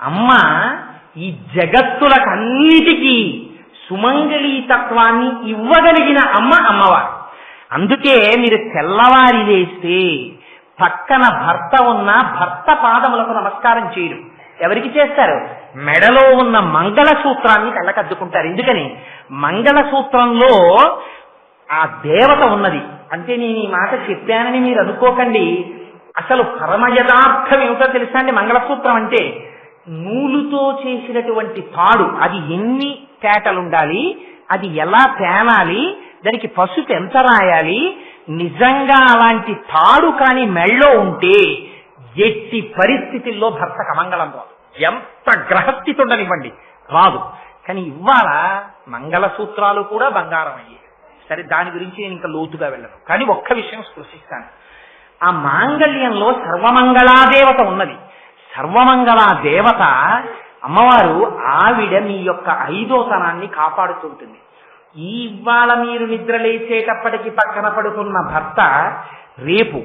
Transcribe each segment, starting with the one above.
అమ్మ ఈ జగత్తులకన్నిటికీ సుమంగళీ తత్వాన్ని ఇవ్వగలిగిన అమ్మ అమ్మవారు. అందుకే మీరు తెల్లవారి లేస్తే పక్కన భర్త ఉన్న భర్త పాదములకు నమస్కారం చేయరు. ఎవరికి చేస్తారు? మెడలో ఉన్న మంగళసూత్రాన్ని కళ్ళకద్దుకుంటారు. ఎందుకని? మంగళసూత్రంలో ఆ దేవత ఉన్నది. అంటే నేను ఈ మాట చెప్పానని మీరు అనుకోకండి. అసలు పరమ యథార్థం ఏమిటో తెలుసా అండి? మంగళసూత్రం అంటే నూలుతో చేసినటువంటి తాడు. అది ఎన్ని కేటలుండాలి, అది ఎలా తేనాలి, దానికి పసుపు ఎంత రాయాలి, నిజంగా అలాంటి తాడు కాని మెళ్ళో ఉంటే ఎట్టి పరిస్థితుల్లో భర్తకు అమంగళం రాదు. ఎంత గ్రహస్థితి ఉండనివ్వండి, రాదు. కానీ ఇవాళ మంగళసూత్రాలు కూడా బంగారం అయ్యాయి. సరే, దాని గురించి నేను ఇంకా లోతుగా వెళ్ళను. కానీ ఒక్క విషయం స్పృశిస్తాను. ఆ మాంగళ్యంలో సర్వమంగళాదేవత ఉన్నది. సర్వమంగళా దేవత అమ్మవారు ఆవిడ మీ యొక్క ఐదోతనాన్ని కాపాడుతుంటుంది. ఇవాళ మీరు నిద్ర లేచేటప్పటికి పక్కన పడుతున్న భర్త రేపు,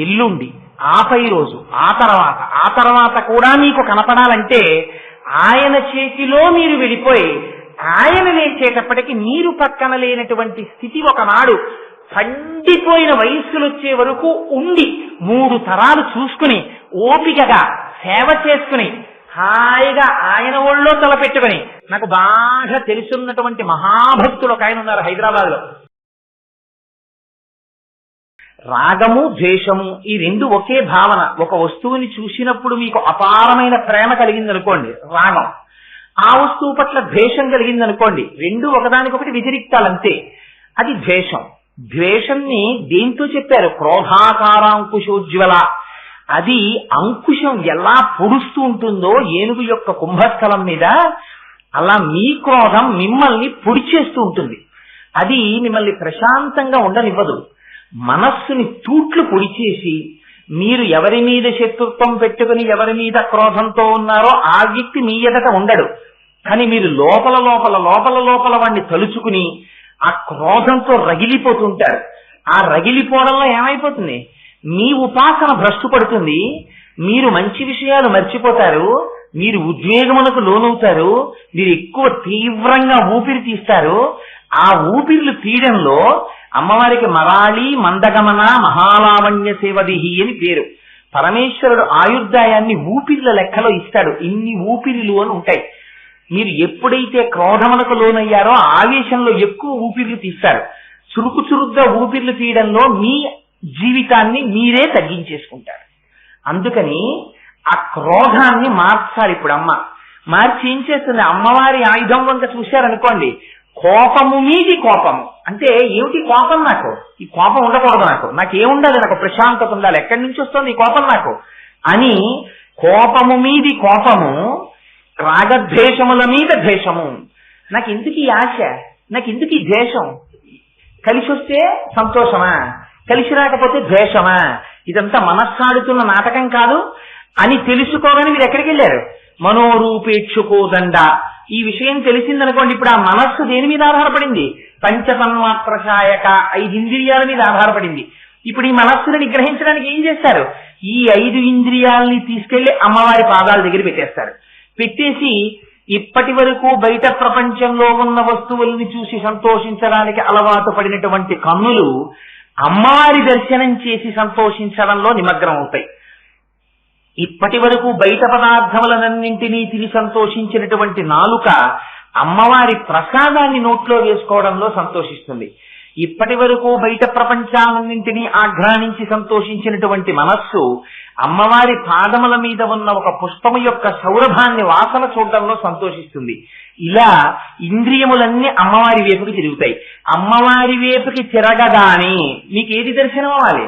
ఎల్లుండి, ఆపై రోజు, ఆ తర్వాత కూడా మీకు కనపడాలంటే ఆయన చేతిలో మీరు వెళ్ళిపోయి ఆయన లేచేటప్పటికి మీరు పక్కన లేనటువంటి స్థితి ఒకనాడు పండిపోయిన వయస్సులు వచ్చే వరకు ఉండి 3 తరాలు చూసుకుని ఓపికగా సేవ చేసుకుని హాయిగా ఆయన ఒళ్ళో తలపెట్టుకుని, నాకు బాగా తెలుసున్నటువంటి మహాభక్తులు ఒక ఆయన ఉన్నారు హైదరాబాద్ లో. రాగము ద్వేషము ఈ రెండు ఒకే భావన. ఒక వస్తువుని చూసినప్పుడు మీకు అపారమైన ప్రేమ కలిగిందనుకోండి, రాగం. ఆ వస్తువు పట్ల ద్వేషం కలిగిందనుకోండి, రెండు ఒకదానికొకటి వ్యతిరిక్తాలంతే, అది ద్వేషం. ద్వేషాన్ని దేంతో చెప్పారు? క్రోధాకారాంకుశోజ్వల. అది అంకుశం ఎలా పొడుస్తూ ఉంటుందో ఏనుగు యొక్క కుంభస్థలం మీద, అలా మీ క్రోధం మిమ్మల్ని పొడిచేస్తూ ఉంటుంది. అది మిమ్మల్ని ప్రశాంతంగా ఉండనివ్వదు. మనస్సుని తూట్లు పొడిచేసి మీరు ఎవరి మీద శత్రుత్వం పెట్టుకుని ఎవరి మీద క్రోధంతో ఉన్నారో ఆ వ్యక్తి మీ ఎదట ఉండడు. కానీ మీరు లోపల లోపల లోపల లోపల వాడిని తలుచుకుని ఆ క్రోధంతో రగిలిపోతుంటారు. ఆ రగిలిపోవడంలో ఏమైపోతుంది? మీ ఉపాసన భ్రష్టు పడుతుంది. మీరు మంచి విషయాలు మర్చిపోతారు. మీరు ఉద్వేగమునకు లోనవుతారు. మీరు ఎక్కువ తీవ్రంగా ఊపిరి తీస్తారు. ఆ ఊపిరిలు తీయడంలో అమ్మవారికి మరాళి మందగమన మహాలావణ్య సేవదిహి అని పేరు. పరమేశ్వరుడు ఆయుర్దాయాన్ని ఊపిరిల లెక్కలో ఇస్తాడు. ఇన్ని ఊపిరిలు అని ఉంటాయి. మీరు ఎప్పుడైతే క్రోధమునకు లోనయ్యారో ఆవేశంలో ఎక్కువ ఊపిర్లు తీస్తారు. చురుకుగా ఊపిర్లు తీయడంలో మీ జీవితాన్ని మీరే తగ్గించేసుకుంటారు. అందుకని ఆ క్రోధాన్ని మార్చాలి. ఇప్పుడు అమ్మ మార్చి ఏం చేస్తుంది? అమ్మవారి ఆయుధం వంక చూశారనుకోండి, కోపము మీది కోపము. అంటే ఏమిటి కోపం? నాకు ఈ కోపం ఉండకూడదు, నాకేముండాలి, నాకు ప్రశాంతత ఉండాలి, ఎక్కడి నుంచి వస్తుంది ఈ కోపం నాకు అని. కోపము మీది కోపము, రాగద్వేషముల మీద ద్వేషము. నాకు ఎందుకు ఈ ఆశ, నాకు ఎందుకు ఈ ద్వేషం? కలిసి వస్తే సంతోషమా, కలిసి రాకపోతే ద్వేషమా? ఇదంతా మనస్సాడుతున్న నాటకం కాదు అని తెలుసుకోగానే మీరు ఎక్కడికి వెళ్ళారు? మనోరూపేక్షుకోదండ. ఈ విషయం తెలిసిందనుకోండి, ఇప్పుడు ఆ మనస్సు దేని మీద ఆధారపడింది? పంచతన్మాత్రశాయక 5 ఇంద్రియాల మీద ఆధారపడింది. ఇప్పుడు ఈ మనస్సుని నిగ్రహించడానికి ఏం చేస్తారు? ఈ 5 ఇంద్రియాలని తీసుకెళ్లి అమ్మవారి పాదాల దగ్గర పెట్టేస్తారు. పెట్టేసి ఇప్పటి వరకు బయట ప్రపంచంలో ఉన్న వస్తువుల్ని చూసి సంతోషించడానికి అలవాటు పడినటువంటి కన్నులు అమ్మవారి దర్శనం చేసి సంతోషించడంలో నిమగ్నం అవుతాయి. ఇప్పటి వరకు బయట పదార్థములన్నింటినీ తిని సంతోషించినటువంటి నాలుక అమ్మవారి ప్రసాదాన్ని నోట్లో వేసుకోవడంలో సంతోషిస్తుంది. ఇప్పటి వరకు బయట ప్రపంచాలన్నింటినీ ఆఘ్రానించి సంతోషించినటువంటి మనస్సు అమ్మవారి పాదముల మీద ఉన్న ఒక పుష్పము యొక్క సౌరభాన్ని వాసన చూడడంలో సంతోషిస్తుంది. ఇలా ఇంద్రియములన్నీ అమ్మవారి వైపుకి తిరుగుతాయి. అమ్మవారి వైపుకి తిరగగానే మీకు ఏది దర్శనం అవ్వాలి?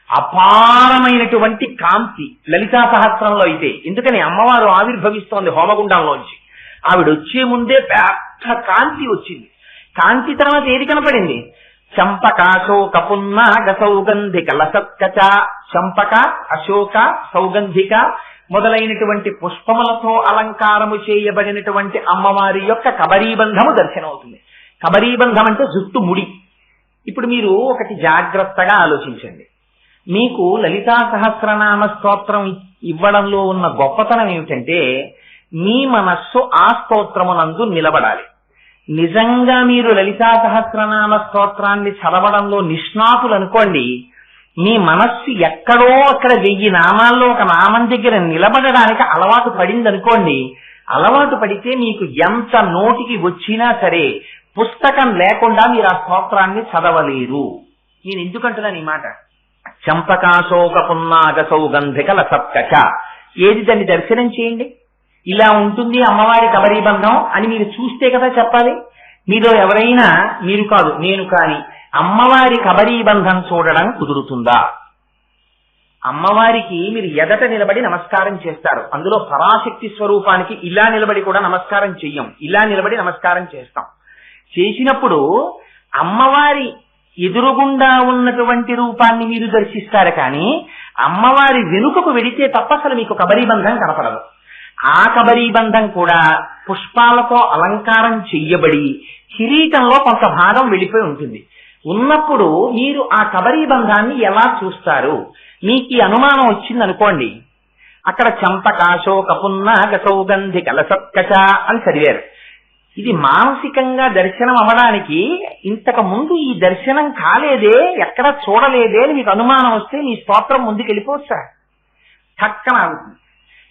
అపారమైనటువంటి కాంతి. లలితా సహస్రంలో అయితే ఎందుకని అమ్మవారు ఆవిర్భవిస్తోంది హోమగుండంలోంచి. ఆవిడ వచ్చే ముందే పెద్ద కాంతి వచ్చింది. కాంతి తర్వాత ఏది కనపడింది? చంపక, అశోక, పున్నాగ, సౌగంధిక, లసత్కచ. చంపక, అశోక, సౌగంధిక మొదలైనటువంటి పుష్పములతో అలంకారము చేయబడినటువంటి అమ్మవారి యొక్క కబరీబంధము దర్శనమవుతుంది. కబరీబంధం అంటే జుట్టు ముడి. ఇప్పుడు మీరు ఒకటి జాగ్రత్తగా ఆలోచించండి. మీకు లలితా సహస్రనామ స్తోత్రం ఇవ్వడంలో ఉన్న గొప్పతనం ఏమిటంటే, మీ మనస్సు ఆ స్తోత్రమునందు నిలబడాలి. నిజంగా మీరు లలితా సహస్రనామ స్తోత్రాన్ని చదవడంలో నిష్ణాతులు అనుకోండి, మీ మనస్సు ఎక్కడో అక్కడ 1000 నామాల్లో ఒక నామం దగ్గర నిలబడడానికి అలవాటు పడింది అనుకోండి. అలవాటు పడితే మీకు ఎంత నోటికి వచ్చినా సరే పుస్తకం లేకుండా మీరు ఆ స్తోత్రాన్ని చదవలేరు. నేను ఎందుకంటున్నాను ఈ మాట? చంపకాశోక పున్నాగ సౌగంధికల సప్కచ, ఏది దాన్ని దర్శనం చేయండి. ఇలా ఉంటుంది అమ్మవారి కబరీబంధం అని మీరు చూస్తే కదా చెప్పాలి. మీలో ఎవరైనా, మీరు కాదు నేను కాని, అమ్మవారి కబరీబంధం చూడడం కుదురుతుందా? అమ్మవారికి మీరు ఎదట నిలబడి నమస్కారం చేస్తారు. అందులో పరాశక్తి స్వరూపానికి ఇలా నిలబడి కూడా నమస్కారం చెయ్యం, ఇలా నిలబడి నమస్కారం చేస్తాం. చేసినప్పుడు అమ్మవారి ఎదురుగుండా ఉన్నటువంటి రూపాన్ని మీరు దర్శిస్తారు, కానీ అమ్మవారి వెనుకకు వెడితే తప్ప అసలు మీకు కబరీబంధం కనపడదు. ఆ కబరీబంధం కూడా పుష్పాలతో అలంకారం చెయ్యబడి కిరీటంలో కొంత భాగం వెళ్ళిపోయి ఉంటుంది. ఉన్నప్పుడు మీరు ఆ కబరీబంధాన్ని ఎలా చూస్తారు? మీకు ఈ అనుమానం వచ్చిందనుకోండి, అక్కడ చంపకాశోక పున్నాగ సౌగంధి కలసత్కచ అని చదివారు. ఇది మానసికంగా దర్శనం అవ్వడానికి ఇంతకు ముందు ఈ దర్శనం కాలేదే, ఎక్కడ చూడలేదే అని మీకు అనుమానం వస్తే మీ స్తోత్రం ముందుకు వెళ్ళిపోవచ్చా? చక్కన ఆగుతుంది.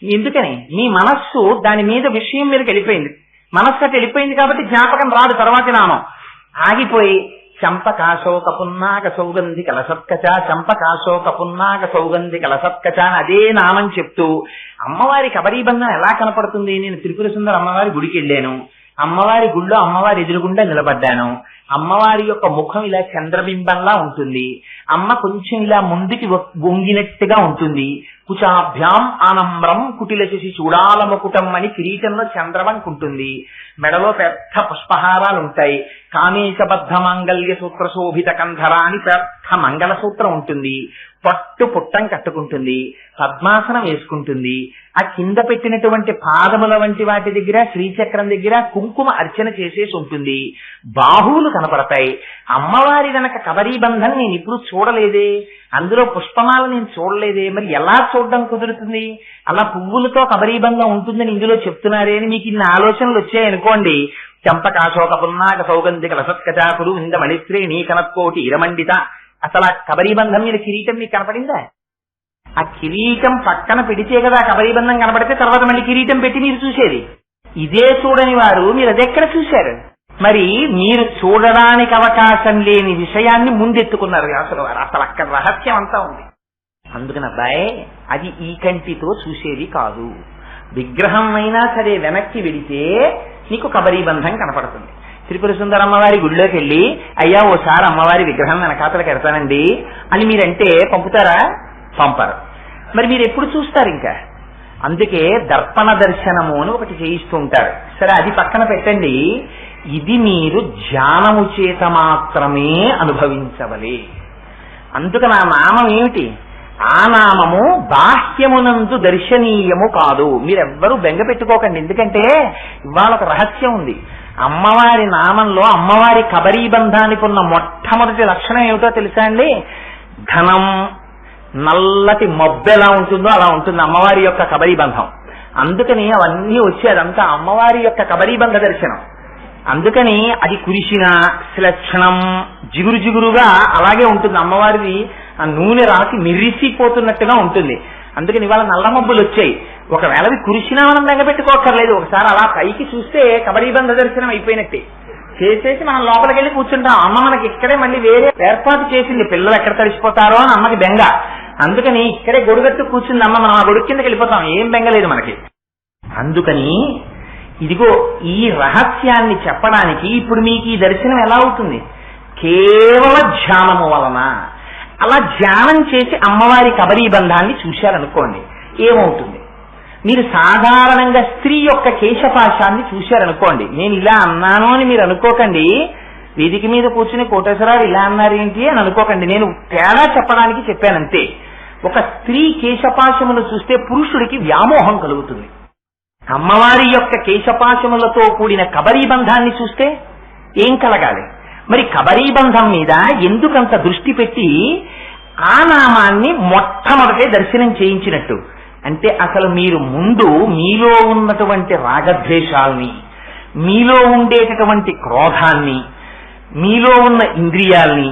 ఎందుకని? మీ మనస్సు దాని మీద విషయం మీదకి వెళ్ళిపోయింది. మనస్సు అటు వెళ్ళిపోయింది కాబట్టి జ్ఞాపకం రాదు తర్వాతి నామం. ఆగిపోయి చంపకాశోక పున్నాగ సౌగంధి కలసత్కచ, చంపకాశోక పున్నాగ సౌగంధి కలసత్కచ అని అదే నామం చెప్తూ అమ్మవారి కబరీబంధం ఎలా కనపడుతుంది? నేను త్రిపుర సుందర అమ్మవారి గుడికి వెళ్ళాను, అమ్మవారి గుళ్ళో అమ్మవారి ఎదురుగుండా నిలబడ్డాను. అమ్మవారి యొక్క ముఖం ఇలా చంద్రబింబంలా ఉంటుంది, అమ్మ కొంచెం ఇలా ముందుకి వంగినట్టుగా ఉంటుంది. కుచాభ్యాం ఆనమ్రం కుటిల శశి చూడాల ముకుటం అని కిరీటంలో చంద్రవంక ఉంటుంది. మెడలో పెద్ద పుష్పహారాలు ఉంటాయి. కామేశబద్ధ మాంగళ్య సూత్ర శోభిత కంధర అని పెద్ద మంగళ సూత్రం ఉంటుంది. పట్టు పుట్టం కట్టుకుంటుంది, పద్మాసనం వేసుకుంటుంది. ఆ కింద పెట్టినటువంటి పాదముల వంటి వాటి దగ్గర, శ్రీచక్రం దగ్గర కుంకుమ అర్చన చేసేసి ఉంటుంది. బాహువులు కనపడతాయి. అమ్మవారి వెనక కబరీబంధం నేను ఇప్పుడు చూడలేదే, అందులో పుష్పమాల నేను చూడలేదే, మరి ఎలా చూడడం కుదురుతుంది? అలా పువ్వులతో కబరీబంధం ఉంటుందని ఇందులో చెప్తున్నారే అని మీకు ఇన్ని ఆలోచనలు వచ్చాయనుకోండి. చంపకాశోక పున్నాగ సౌగంధిక లసత్కచ కురు ఇంద మణిశ్రీ నీ కనత్కోటి ఇరమండిత, అసలు ఆ కబరీబంధం మీద కిరీటం మీకు కనపడిందా? ఆ కిరీటం పక్కన పెడితే కదా కబరీబంధం కనపడితే తర్వాత మళ్ళీ కిరీటం పెట్టి మీరు చూసేది. ఇదే చూడని వారు మీరు అదెక్కడ చూశారు? మరి మీరు చూడడానికి అవకాశం లేని విషయాన్ని ముందెత్తుకున్నారు వ్యాసుల వారు. అసలు అక్కడ రహస్యం అంతా ఉంది. అందుకని అబ్బాయి, అది ఈ కంటితో చూసేది కాదు. విగ్రహం అయినా సరే వెనక్కి వెడితే నీకు కబరీబంధం కనపడుతుంది. త్రిపుర సుందర అమ్మవారి గుళ్ళోకి వెళ్ళి, అయ్యా ఓసారి అమ్మవారి విగ్రహం వెనకాతలకు ఎడతానండి అని మీరంటే పంపుతారా? పంపరు. మరి మీరు ఎప్పుడు చూస్తారు? ఇంకా అందుకే దర్పణ దర్శనము అని ఒకటి చేయిస్తూ ఉంటారు. సరే, అది పక్కన పెట్టండి. ఇది మీరు ధ్యానము చేత మాత్రమే అనుభవించవలే. అందుకని ఆ నామం ఏమిటి? ఆ నామము బాహ్యమునందు దర్శనీయము కాదు. మీరెవ్వరూ బెంగ పెట్టుకోకండి. ఎందుకంటే ఇవాళ ఒక రహస్యం ఉంది. అమ్మవారి నామంలో అమ్మవారి కబరీబంధానికి ఉన్న మొట్టమొదటి లక్షణం ఏమిటో తెలుసా అండి? ఘనం, నల్లటి మబ్బు ఎలా ఉంటుందో అలా ఉంటుంది అమ్మవారి యొక్క కబరీబంధం. అందుకని అవన్నీ వచ్చి అదంతా అమ్మవారి యొక్క కబరీబంధ దర్శనం. అందుకని అది కురిసిన శ్లక్షణం జిగురు జిగురుగా అలాగే ఉంటుంది. అమ్మవారిది ఆ నూనె రాసి మిరిసిపోతున్నట్టుగా ఉంటుంది. అందుకని ఇవాళ నల్ల మబ్బులు వచ్చాయి. ఒకవేళ అవి కురిసినా మనం బెంగపెట్టుకోకర్లేదు. ఒకసారి అలా పైకి చూస్తే కబరీబంధ దర్శనం అయిపోయినట్టే. చేసేసి మనం లోపలికి వెళ్ళి కూర్చుంటాం. అమ్మ మనకి ఇక్కడే మళ్ళీ వేరే ఏర్పాటు చేసింది, పిల్లలు ఎక్కడ తడిసిపోతారో అని అమ్మకి బెంగ. అందుకని ఇక్కడే గొడుగట్టు కూర్చుంది అమ్మ, మనం ఆ గొడుగు కిందకి వెళ్ళిపోతాం, ఏం బెంగలేదు మనకి. అందుకని ఇదిగో ఈ రహస్యాన్ని చెప్పడానికి ఇప్పుడు మీకు ఈ దర్శనం ఎలా అవుతుంది? కేవల ధ్యానము వలన. అలా ధ్యానం చేసి అమ్మవారి కబరీబంధాన్ని చూశారనుకోండి, ఏమవుతుంది? మీరు సాధారణంగా స్త్రీ యొక్క కేశపాశాన్ని చూశారనుకోండి, నేను ఇలా అన్నాను అని మీరు అనుకోకండి. వేదిక మీద కూర్చుని కోటేశ్వరరావు ఇలా అన్నారు ఏంటి అని అనుకోకండి. నేను తేడా చెప్పడానికి చెప్పానంతే. ఒక స్త్రీ కేశపాశమును చూస్తే పురుషుడికి వ్యామోహం కలుగుతుంది. అమ్మవారి యొక్క కేశపాశములతో కూడిన కబరీబంధాన్ని చూస్తే ఏం కలగాలి? మరి కబరీబంధం మీద ఎందుకంత దృష్టి పెట్టి ఆ నామాన్ని మొట్టమొదటే దర్శనం చేయించినట్టు? అంటే అసలు మీరు ముందు మీలో ఉన్నటువంటి రాగద్వేషాల్ని, మీలో ఉండేటటువంటి క్రోధాన్ని, మీలో ఉన్న ఇంద్రియాల్ని,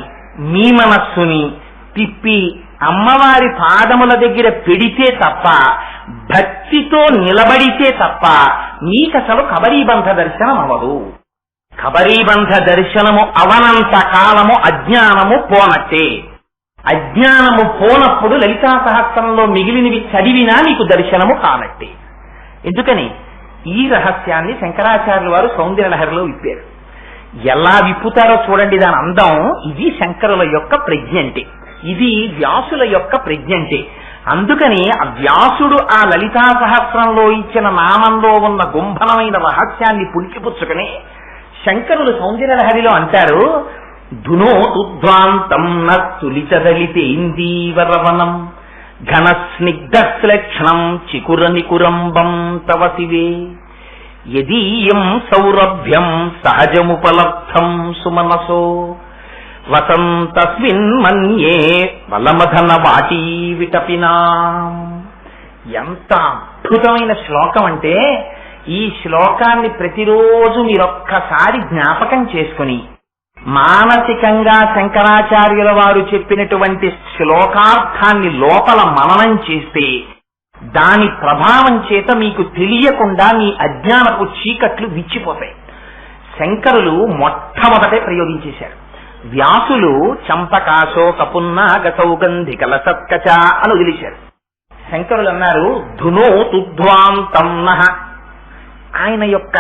మీ మనస్సుని తిప్పి అమ్మవారి పాదముల దగ్గర పెడితే తప్ప, భక్తితో నిలబడితే తప్ప మీకసలు కబరీబంధ దర్శనం అవ్వదు. కబరీబంధ దర్శనము అవనంత కాలము అజ్ఞానము పోనట్టే. అజ్ఞానము పోనప్పుడు లలితా సహస్రంలో మిగిలినవి చదివినా మీకు దర్శనము కానట్టే. ఎందుకని ఈ రహస్యాన్ని శంకరాచార్యుల వారు సౌందర్యలహరిలో విప్పారు. ఎలా విప్పుతారో చూడండి దాని అందం. ఇది శంకరుల యొక్క ప్రజ్ఞ అంటే, ఇది వ్యాసుల యొక్క ప్రజ్ఞ అంటే. అందుకని ఆ వ్యాసుడు ఆ లలితా సహస్రంలో ఇచ్చిన నామంలో ఉన్న గుంభనమైన రహస్యాన్ని పుణికిపుచ్చుకుని శంకరులు సౌందర్యలహరిలో అంటారు, ధునోతుధ్వాంతం నస్తులితదలితేందీవరవనం ఘన స్నిగ్ధశ్లక్షణం చికుర నికురంబం తవ శివే యదీయం సౌరభ్యం సహజముపలబ్ధం సుమనసో వసంతస్మిన్ మన్యే వలమధన వాటీ విటపినా. ఎంత అద్భుతమైన శ్లోకం అంటే, ఈ శ్లోకాన్ని ప్రతిరోజు మీరొక్కసారి జ్ఞాపకం చేసుకుని మానసికంగా శంకరాచార్యుల వారు చెప్పినటువంటి శ్లోకార్థాన్ని లోపల మననం చేస్తే దాని ప్రభావం చేత మీకు తెలియకుండా మీ అజ్ఞానపు చీకట్లు విచ్చిపోతాయి. శంకరులు మొట్టమొదటే ప్రయోగించేశారు. వ్యాసులు చంపకాశో కపున్నాగ సౌగంధికల సత్కచ అని వదిలేశారు. శంకరులు అన్నారు ధునో తుధ్వాంతం నః. ఆయన యొక్క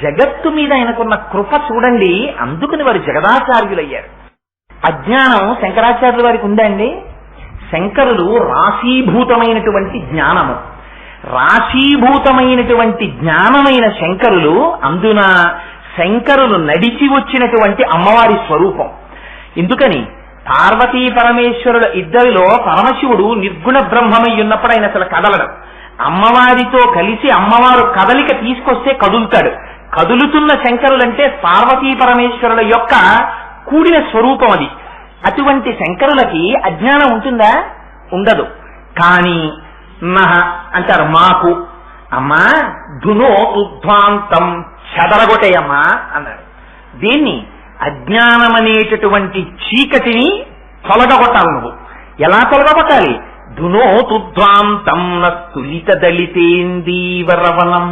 జగత్తు మీద ఆయనకున్న కృప చూడండి, అందుకని వారు జగదాచార్యులయ్యారు. అజ్ఞానం శంకరాచార్యుల వారికి ఉందండి. శంకరులు రాశీభూతమైనటువంటి జ్ఞానము, రాశీభూతమైనటువంటి జ్ఞానమైన శంకరులు, అందున శంకరులు నడిచి వచ్చినటువంటి అమ్మవారి స్వరూపం. ఎందుకని పార్వతీ పరమేశ్వరుల ఇద్దరిలో పరమశివుడు నిర్గుణ బ్రహ్మమై ఉన్నప్పుడు ఆయన అసలు కదలడం. అమ్మవారితో కలిసి అమ్మవారు కదలిక తీసుకొస్తే కదులుతాడు. కదులుతున్న శంకరులంటే పార్వతీ పరమేశ్వరుల యొక్క కూడిన స్వరూపం అది. అటువంటి శంకరులకి అజ్ఞానం ఉంటుందా? ఉండదు. కానీ నహ అంటారు మాకు, అమ్మా ధునో ఉద్ధ్వాంతం చెదరగొట్టేయమ్మా అన్నారు. దీన్ని అజ్ఞానమనేటటువంటి చీకటిని తొలగొట్టాలి. నువ్వు ఎలా తొలగొట్టాలి? ధునోతుధ్వాంతం నస్తులిత దళితేందీవరవనం.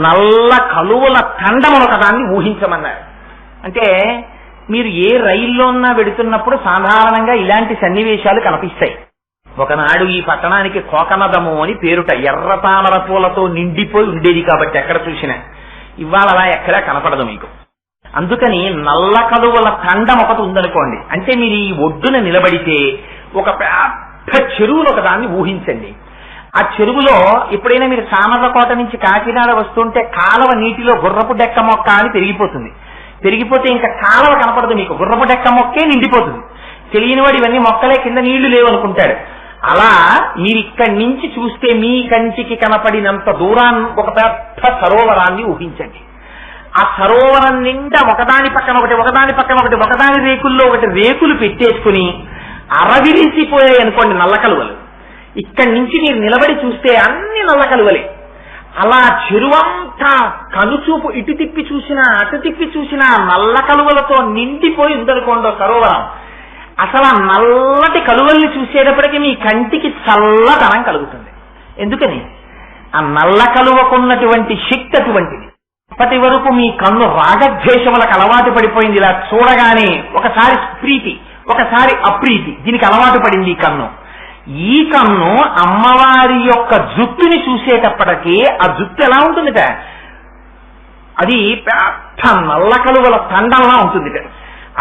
నల్ల కలువల తండమును ఒకదాన్ని ఊహించమన్నారు. అంటే మీరు ఏ రైల్లో ఉన్నా వెడుతున్నప్పుడు సాధారణంగా ఇలాంటి సన్నివేశాలు కనిపిస్తాయి. ఒకనాడు ఈ పట్టణానికి కోకనదము అని పేరుట, ఎర్ర తామర పూలతో నిండిపోయి ఉండేది కాబట్టి ఎక్కడ చూసినా. ఇవాళ అలా ఎక్కడా కనపడదు మీకు. అందుకని నల్ల కలువల తండం ఒకటి ఉందనుకోండి. అంటే మీరు ఈ ఒడ్డున నిలబడితే ఒక పెద్ద చెరువులో ఒకదాన్ని ఊహించండి. ఆ చెరువులో ఎప్పుడైనా మీరు సామర్లకోట నుంచి కాకినాడ వస్తుంటే కాలవ నీటిలో గుర్రపు డెక్క మొక్క అని పెరిగిపోతుంది. పెరిగిపోతే ఇంకా కాలవ కనపడదు మీకు, గుర్రపు డెక్క మొక్కే నిండిపోతుంది. తెలియనివాడు ఇవన్నీ మొక్కలే, కింద నీళ్లు లేవనుకుంటాడు. అలా మీరు ఇక్కడి నుంచి చూస్తే మీ కంటికి కనపడినంత దూరాన్ని ఒక పెద్ద సరోవరాన్ని ఊహించండి. ఆ సరోవరం నిండా ఒకదాని పక్కన ఒకటి, ఒకదాని పక్కన ఒకటి, ఒకదాని రేకుల్లో ఒకటి రేకులు పెట్టేసుకుని అరవిరిసిపోయాయి అనుకోండి నల్ల కలువలు. ఇక్కడి నుంచి మీరు నిలబడి చూస్తే అన్ని నల్ల కలువలే. అలా చెరువంతా కనుచూపు ఇటు తిప్పి చూసినా అటు తిప్పి చూసినా నల్ల కలువలతో నిండిపోయి ఉందనుకోండి సరోవరం. అసలు ఆ నల్లటి కలువల్ని చూసేటప్పటికీ మీ కంటికి చల్లదనం కలుగుతుంది. ఎందుకని? ఆ నల్ల కలువకున్నటువంటి శక్తి అటువంటిది. అప్పటి వరకు మీ కన్ను రాగద్వేషములకు అలవాటు పడిపోయింది. ఇలా చూడగానే ఒకసారి ప్రీతి, ఒకసారి అప్రీతి, దీనికి అలవాటు పడింది ఈ కన్ను. ఈ కన్ను అమ్మవారి యొక్క జుట్టుని చూసేటప్పటికీ ఆ జుట్టు ఎలా ఉంటుందిట, అది పెద్ద నల్ల కలువల తండంలా ఉంటుందిట.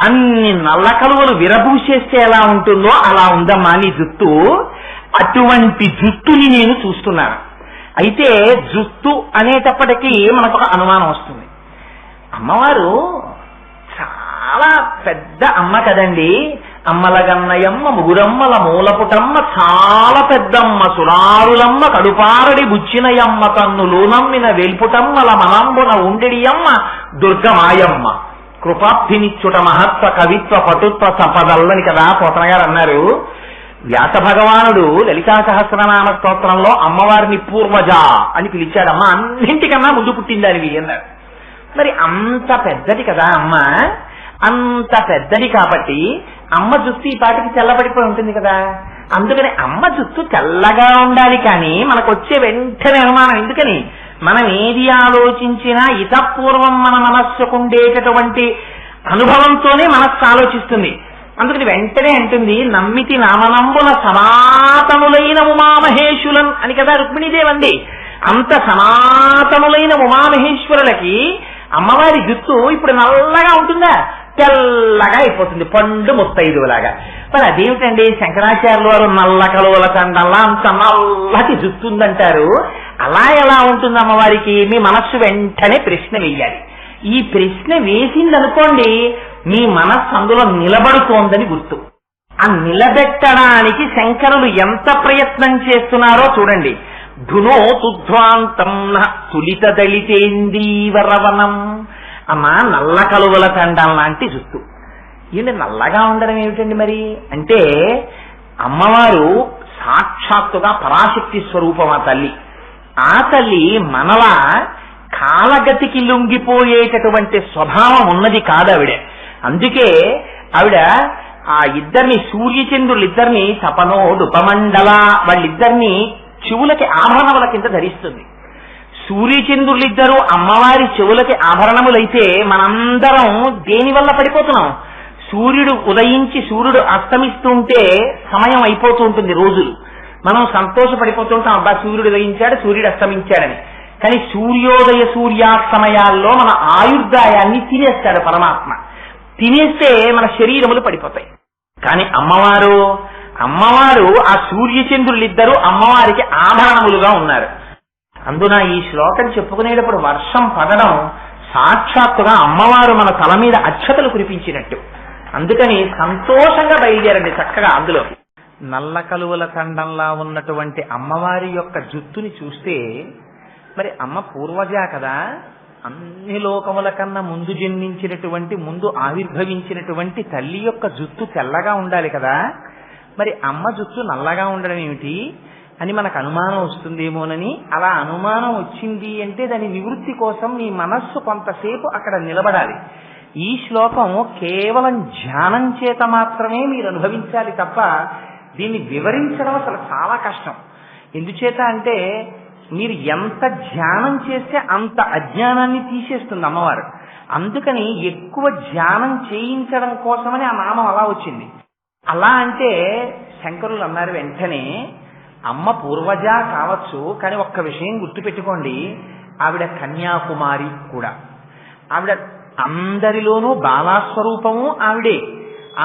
అన్ని నల్ల కలువలు విరబూసేస్తే ఎలా ఉంటుందో అలా ఉందమ్మా నీ జుట్టు. అటువంటి జుట్టుని నేను చూస్తున్నాను. అయితే జుట్టు అనేటప్పటికీ మనకు ఒక అనుమానం వస్తుంది. అమ్మవారు చాలా పెద్ద అమ్మ కదండి. అమ్మల గన్నయమ్మ, ముగురమ్మల మూలపుటమ్మ, చాలా పెద్దమ్మ, సురారులమ్మ, కడుపారడి బుచ్చినయమ్మ, తన్నులు నమ్మిన వెల్పుటమ్మల మనంబున ఉండెడియమ్మ, దుర్గమాయమ్మ, కృపాబ్ధినిచ్చుట మహత్వ కవిత్వ పటుత్వ సంపదల్లని కదా పోతన గారు అన్నారు. వ్యాస భగవానుడు లలితా సహస్రనామ స్తోత్రంలో అమ్మవారిని పూర్వజ అని పిలిచాడమ్మ, అన్నింటికన్నా ముందు పుట్టిందానివి అన్నాడు. మరి అంత పెద్దది కదా అమ్మ, అంత పెద్దది కాబట్టి అమ్మ జుత్తు ఈ పాటికి తెల్లబడిపోయి ఉంటుంది కదా. అందుకని అమ్మ జుత్తు తెల్లగా ఉండాలి. కానీ మనకు వచ్చే వెంటనే అనుమానం ఎందుకని, మనం ఏది ఆలోచించినా ఇతపూర్వం మన మనస్సుకుండేటటువంటి అనుభవంతోనే మనస్సు ఆలోచిస్తుంది. అందుకని వెంటనే అంటుంది, నమ్మితి నామనంబుల సనాతనులైన ఉమామహేశ్వరులన్ అని కదా రుక్మిణీదేవి అంది. అంత సనాతనులైన ఉమామహేశ్వరులకి అమ్మవారి జుత్తు ఇప్పుడు నల్లగా ఉంటుందా? తెల్లగా అయిపోతుంది, పండు ముత్తైదులాగా. మరి అదేమిటండి, శంకరాచార్యుల వారు నల్ల కలువల తండల్లా అంత నల్లటి జుత్తు ఉందంటారు. అలా ఎలా ఉంటుంది అమ్మవారికి? మీ మనస్సు వెంటనే ప్రశ్న వేయాలి. ఈ ప్రశ్న వేసిందనుకోండి, మీ మనస్సు అందులో నిలబడుతోందని గుర్తు. ఆ నిలబెట్టడానికి శంకరులు ఎంత ప్రయత్నం చేస్తున్నారో చూడండి. ధునో తుధ్వాంతం తులిత దళితేందీవరవనం. అమ్మా, నల్ల కలువల తండం లాంటి జుత్తు. ఈయన నల్లగా ఉండడం ఏమిటండి మరి అంటే, అమ్మవారు సాక్షాత్తుగా పరాశక్తి స్వరూపం ఆ తల్లి. ఆ తల్లి మనలా కాలగతికి లొంగిపోయేటటువంటి స్వభావం ఉన్నది కాదు ఆవిడ. అందుకే ఆవిడ ఆ ఇద్దరిని, సూర్యచంద్రులిద్దరిని తపనోడుపమండల, వాళ్ళిద్దరిని చెవులకి ఆభరణముల కింద ధరిస్తుంది. సూర్యచంద్రులిద్దరూ అమ్మవారి చెవులకి ఆభరణములైతే మనందరం దేని వల్ల పడిపోతున్నాం? సూర్యుడు ఉదయించి సూర్యుడు అస్తమిస్తుంటే సమయం అయిపోతూ ఉంటుంది, రోజులు. మనం సంతోషపడిపోతుంటాం, అబ్బా సూర్యుడు ఉదయించాడు, సూర్యుడు అస్తమించాడని. కానీ సూర్యోదయ సూర్యాస్తమయాల్లో మన ఆయుర్దాయాన్ని తినేస్తాడు పరమాత్మ. తినేస్తే మన శరీరములు పడిపోతాయి. కానీ అమ్మవారు ఆ సూర్యచంద్రులిద్దరూ అమ్మవారికి ఆభరణములుగా ఉన్నారు. అందున ఈ శ్లోకం చెప్పుకునేటప్పుడు వర్షం పడడం సాక్షాత్తుగా అమ్మవారు మన తల మీద అక్షతలు కురిపించినట్టు. అందుకని సంతోషంగా బయలుదేరండి చక్కగా. అందులో నల్ల కలువల తండంలా ఉన్నటువంటి అమ్మవారి యొక్క జుత్తుని చూస్తే, మరి అమ్మ పూర్వజ కదా, అన్ని లోకముల కన్నా ముందు జన్మించినటువంటి, ముందు ఆవిర్భవించినటువంటి తల్లి యొక్క జుత్తు తెల్లగా ఉండాలి కదా. మరి అమ్మ జుత్తు నల్లగా ఉండడం ఏమిటి అని మనకు అనుమానం వస్తుందేమోనని. అలా అనుమానం వచ్చింది అంటే దాని నివృత్తి కోసం మీ మనస్సు కొంతసేపు అక్కడ నిలబడాలి. ఈ శ్లోకం కేవలం ధ్యానం చేత మాత్రమే మీరు అనుభవించాలి తప్ప దీన్ని వివరించడం అసలు చాలా కష్టం. ఎందుచేత అంటే, మీరు ఎంత ధ్యానం చేస్తే అంత అజ్ఞానాన్ని తీసేస్తుంది అమ్మవారు. అందుకని ఎక్కువ ధ్యానం చేయించడం కోసమని ఆ నామం అలా వచ్చింది. అలా అంటే శంకరులు అన్నారు వెంటనే, అమ్మ పూర్వజ కావచ్చు, కానీ ఒక్క విషయం గుర్తుపెట్టుకోండి, ఆవిడ కన్యాకుమారి కూడా. ఆవిడ అందరిలోనూ బాలాస్వరూపము ఆవిడే,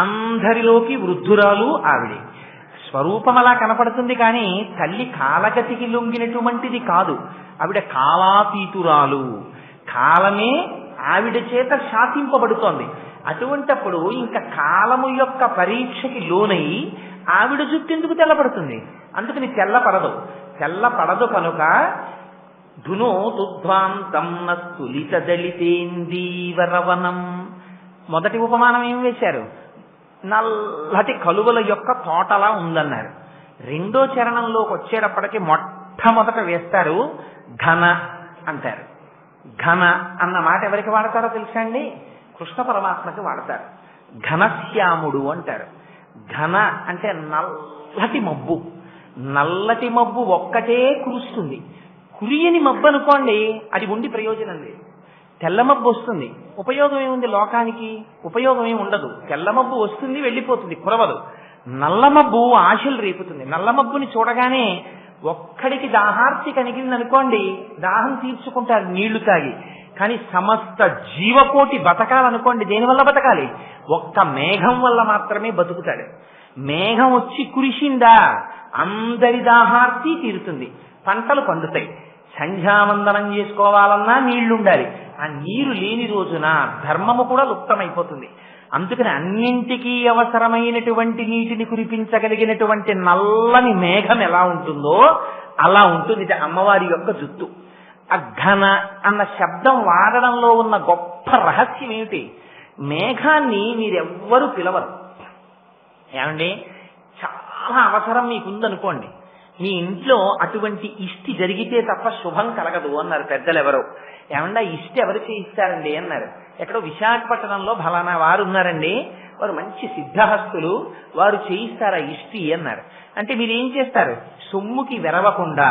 అందరిలోకి వృద్ధురాలు ఆవిడే. స్వరూపం అలా కనపడుతుంది, కానీ తల్లి కాలగతికి లొంగినటువంటిది కాదు. ఆవిడ కాలాతీతురాలు, కాలమే ఆవిడ చేత శాసింపబడుతోంది. అటువంటప్పుడు ఇంకా కాలము యొక్క పరీక్షకి లోనై ఆవిడ జుట్టు ఎందుకు తెల్లపడుతుంది? అందుకని తెల్లపడదు కనుక ధునో తుధ్వాంతం స్తులిత దళితేందీవరవనం. మొదటి ఉపమానం ఏం వేశారు? నల్లటి కలువల యొక్క తోటలా ఉందన్నారు. రెండో చరణంలోకి వచ్చేటప్పటికి మొట్టమొదట వేస్తారు ఘన అంటారు. ఘన అన్న మాట ఎవరికి వాడతారో తెలుసా అండి? కృష్ణ పరమాత్మకి వాడతారు. ఘనశ్యాముడు అంటారు. ఘన అంటే నల్లటి మబ్బు. నల్లటి మబ్బు ఒక్కటే కురుస్తుంది. కురియని మబ్బు అనుకోండి, అది ఉండి ప్రయోజనం లేదు. తెల్ల మబ్బు వస్తుంది, ఉపయోగం ఏముంది? లోకానికి ఉపయోగం ఏమి ఉండదు. తెల్ల మబ్బు వస్తుంది, వెళ్ళిపోతుంది, కురవదు. నల్ల మబ్బు ఆశలు రేపుతుంది. నల్ల మబ్బుని చూడగానే ఒక్కడికి దాహార్తి కలిగిందనుకోండి, దాహం తీర్చుకుంటారు నీళ్లు తాగి. కానీ సమస్త జీవకోటి బతకాలనుకోండి, దేనివల్ల బతకాలి? ఒక్క మేఘం వల్ల మాత్రమే బతుకుతాడు. మేఘం వచ్చి కురిసిందా అందరి దాహార్తి తీరుతుంది, పంటలు పండుతాయి. సంధ్యావందనం చేసుకోవాలన్నా నీళ్లుండాలి. ఆ నీరు లేని రోజున ధర్మము కూడా లుప్తమైపోతుంది. అందుకని అన్నింటికీ అవసరమైనటువంటి నీటిని కురిపించగలిగినటువంటి నల్లని మేఘం ఎలా ఉంటుందో అలా ఉంటుంది అమ్మవారి యొక్క జుత్తు. అఘన అన్న శబ్దం వాడడంలో ఉన్న గొప్ప రహస్యం ఏమిటి? మేఘాన్ని మీరెవ్వరూ పిలవరు. ఏమండి, చాలా అవసరం మీకుందనుకోండి, మీ ఇంట్లో అటువంటి ఇష్టి జరిగితే తప్ప శుభం కలగదు అన్నారు పెద్దలు. ఎవరో ఏమన్నా ఇష్టి ఎవరు చేయిస్తారండి అన్నారు. ఎక్కడో విశాఖపట్నంలో ఫలానా వారు ఉన్నారండి, వారు మంచి సిద్ధహస్తులు, వారు చేయిస్తారా ఇష్టి అన్నారు. అంటే మీరు ఏం చేస్తారు? సొమ్ముకి వెరవకుండా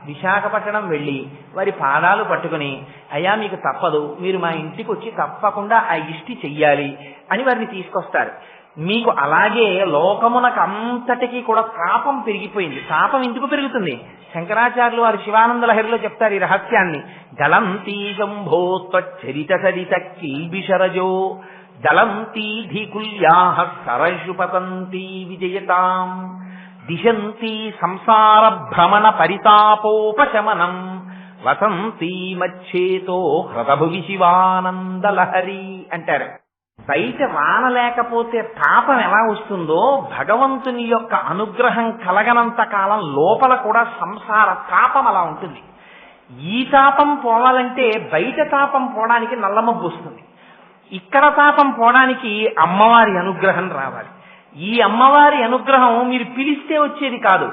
విశాఖపట్నం వెళ్ళి వారి పాదాలు పట్టుకుని, అయ్యా మీకు తప్పదు, మీరు మా ఇంటికి వచ్చి తప్పకుండా ఆ ఇష్టి చెయ్యాలి అని వారిని తీసుకొస్తారు. మీకు అలాగే లోకమునకు అంతటికీ కూడా తాపం పెరిగిపోయింది. తాపం ఎందుకు పెరుగుతుంది? శంకరాచార్యులు వారు శివానంద లహరిలో చెప్తారు ఈ రహస్యాన్ని. గలంతీ శంభో త్వచ్చరిత సరిత కిల్బిషరజో దళంతీ ధికుల్యాః సరషు పతంతీ విజయతాం దిశంతీ సంసార భ్రమణ పరితాపోపశమనం వసంతీ మచ్చేతో హృదభువి శివానందలహరి అంటారు. బయట వాన లేకపోతే తాపం ఎలా వస్తుందో, భగవంతుని యొక్క అనుగ్రహం కలగనంత కాలం లోపల కూడా సంసార తాపం అలా ఉంటుంది. ఈ తాపం పోవాలంటే బయట తాపం పోవడానికి నల్లమబ్బు వస్తుంది, ఇక్కడ తాపం పోవడానికి అమ్మవారి అనుగ్రహం రావాలి. ఈ అమ్మవారి అనుగ్రహం మీరు పిలిస్తే వచ్చేది కాదు,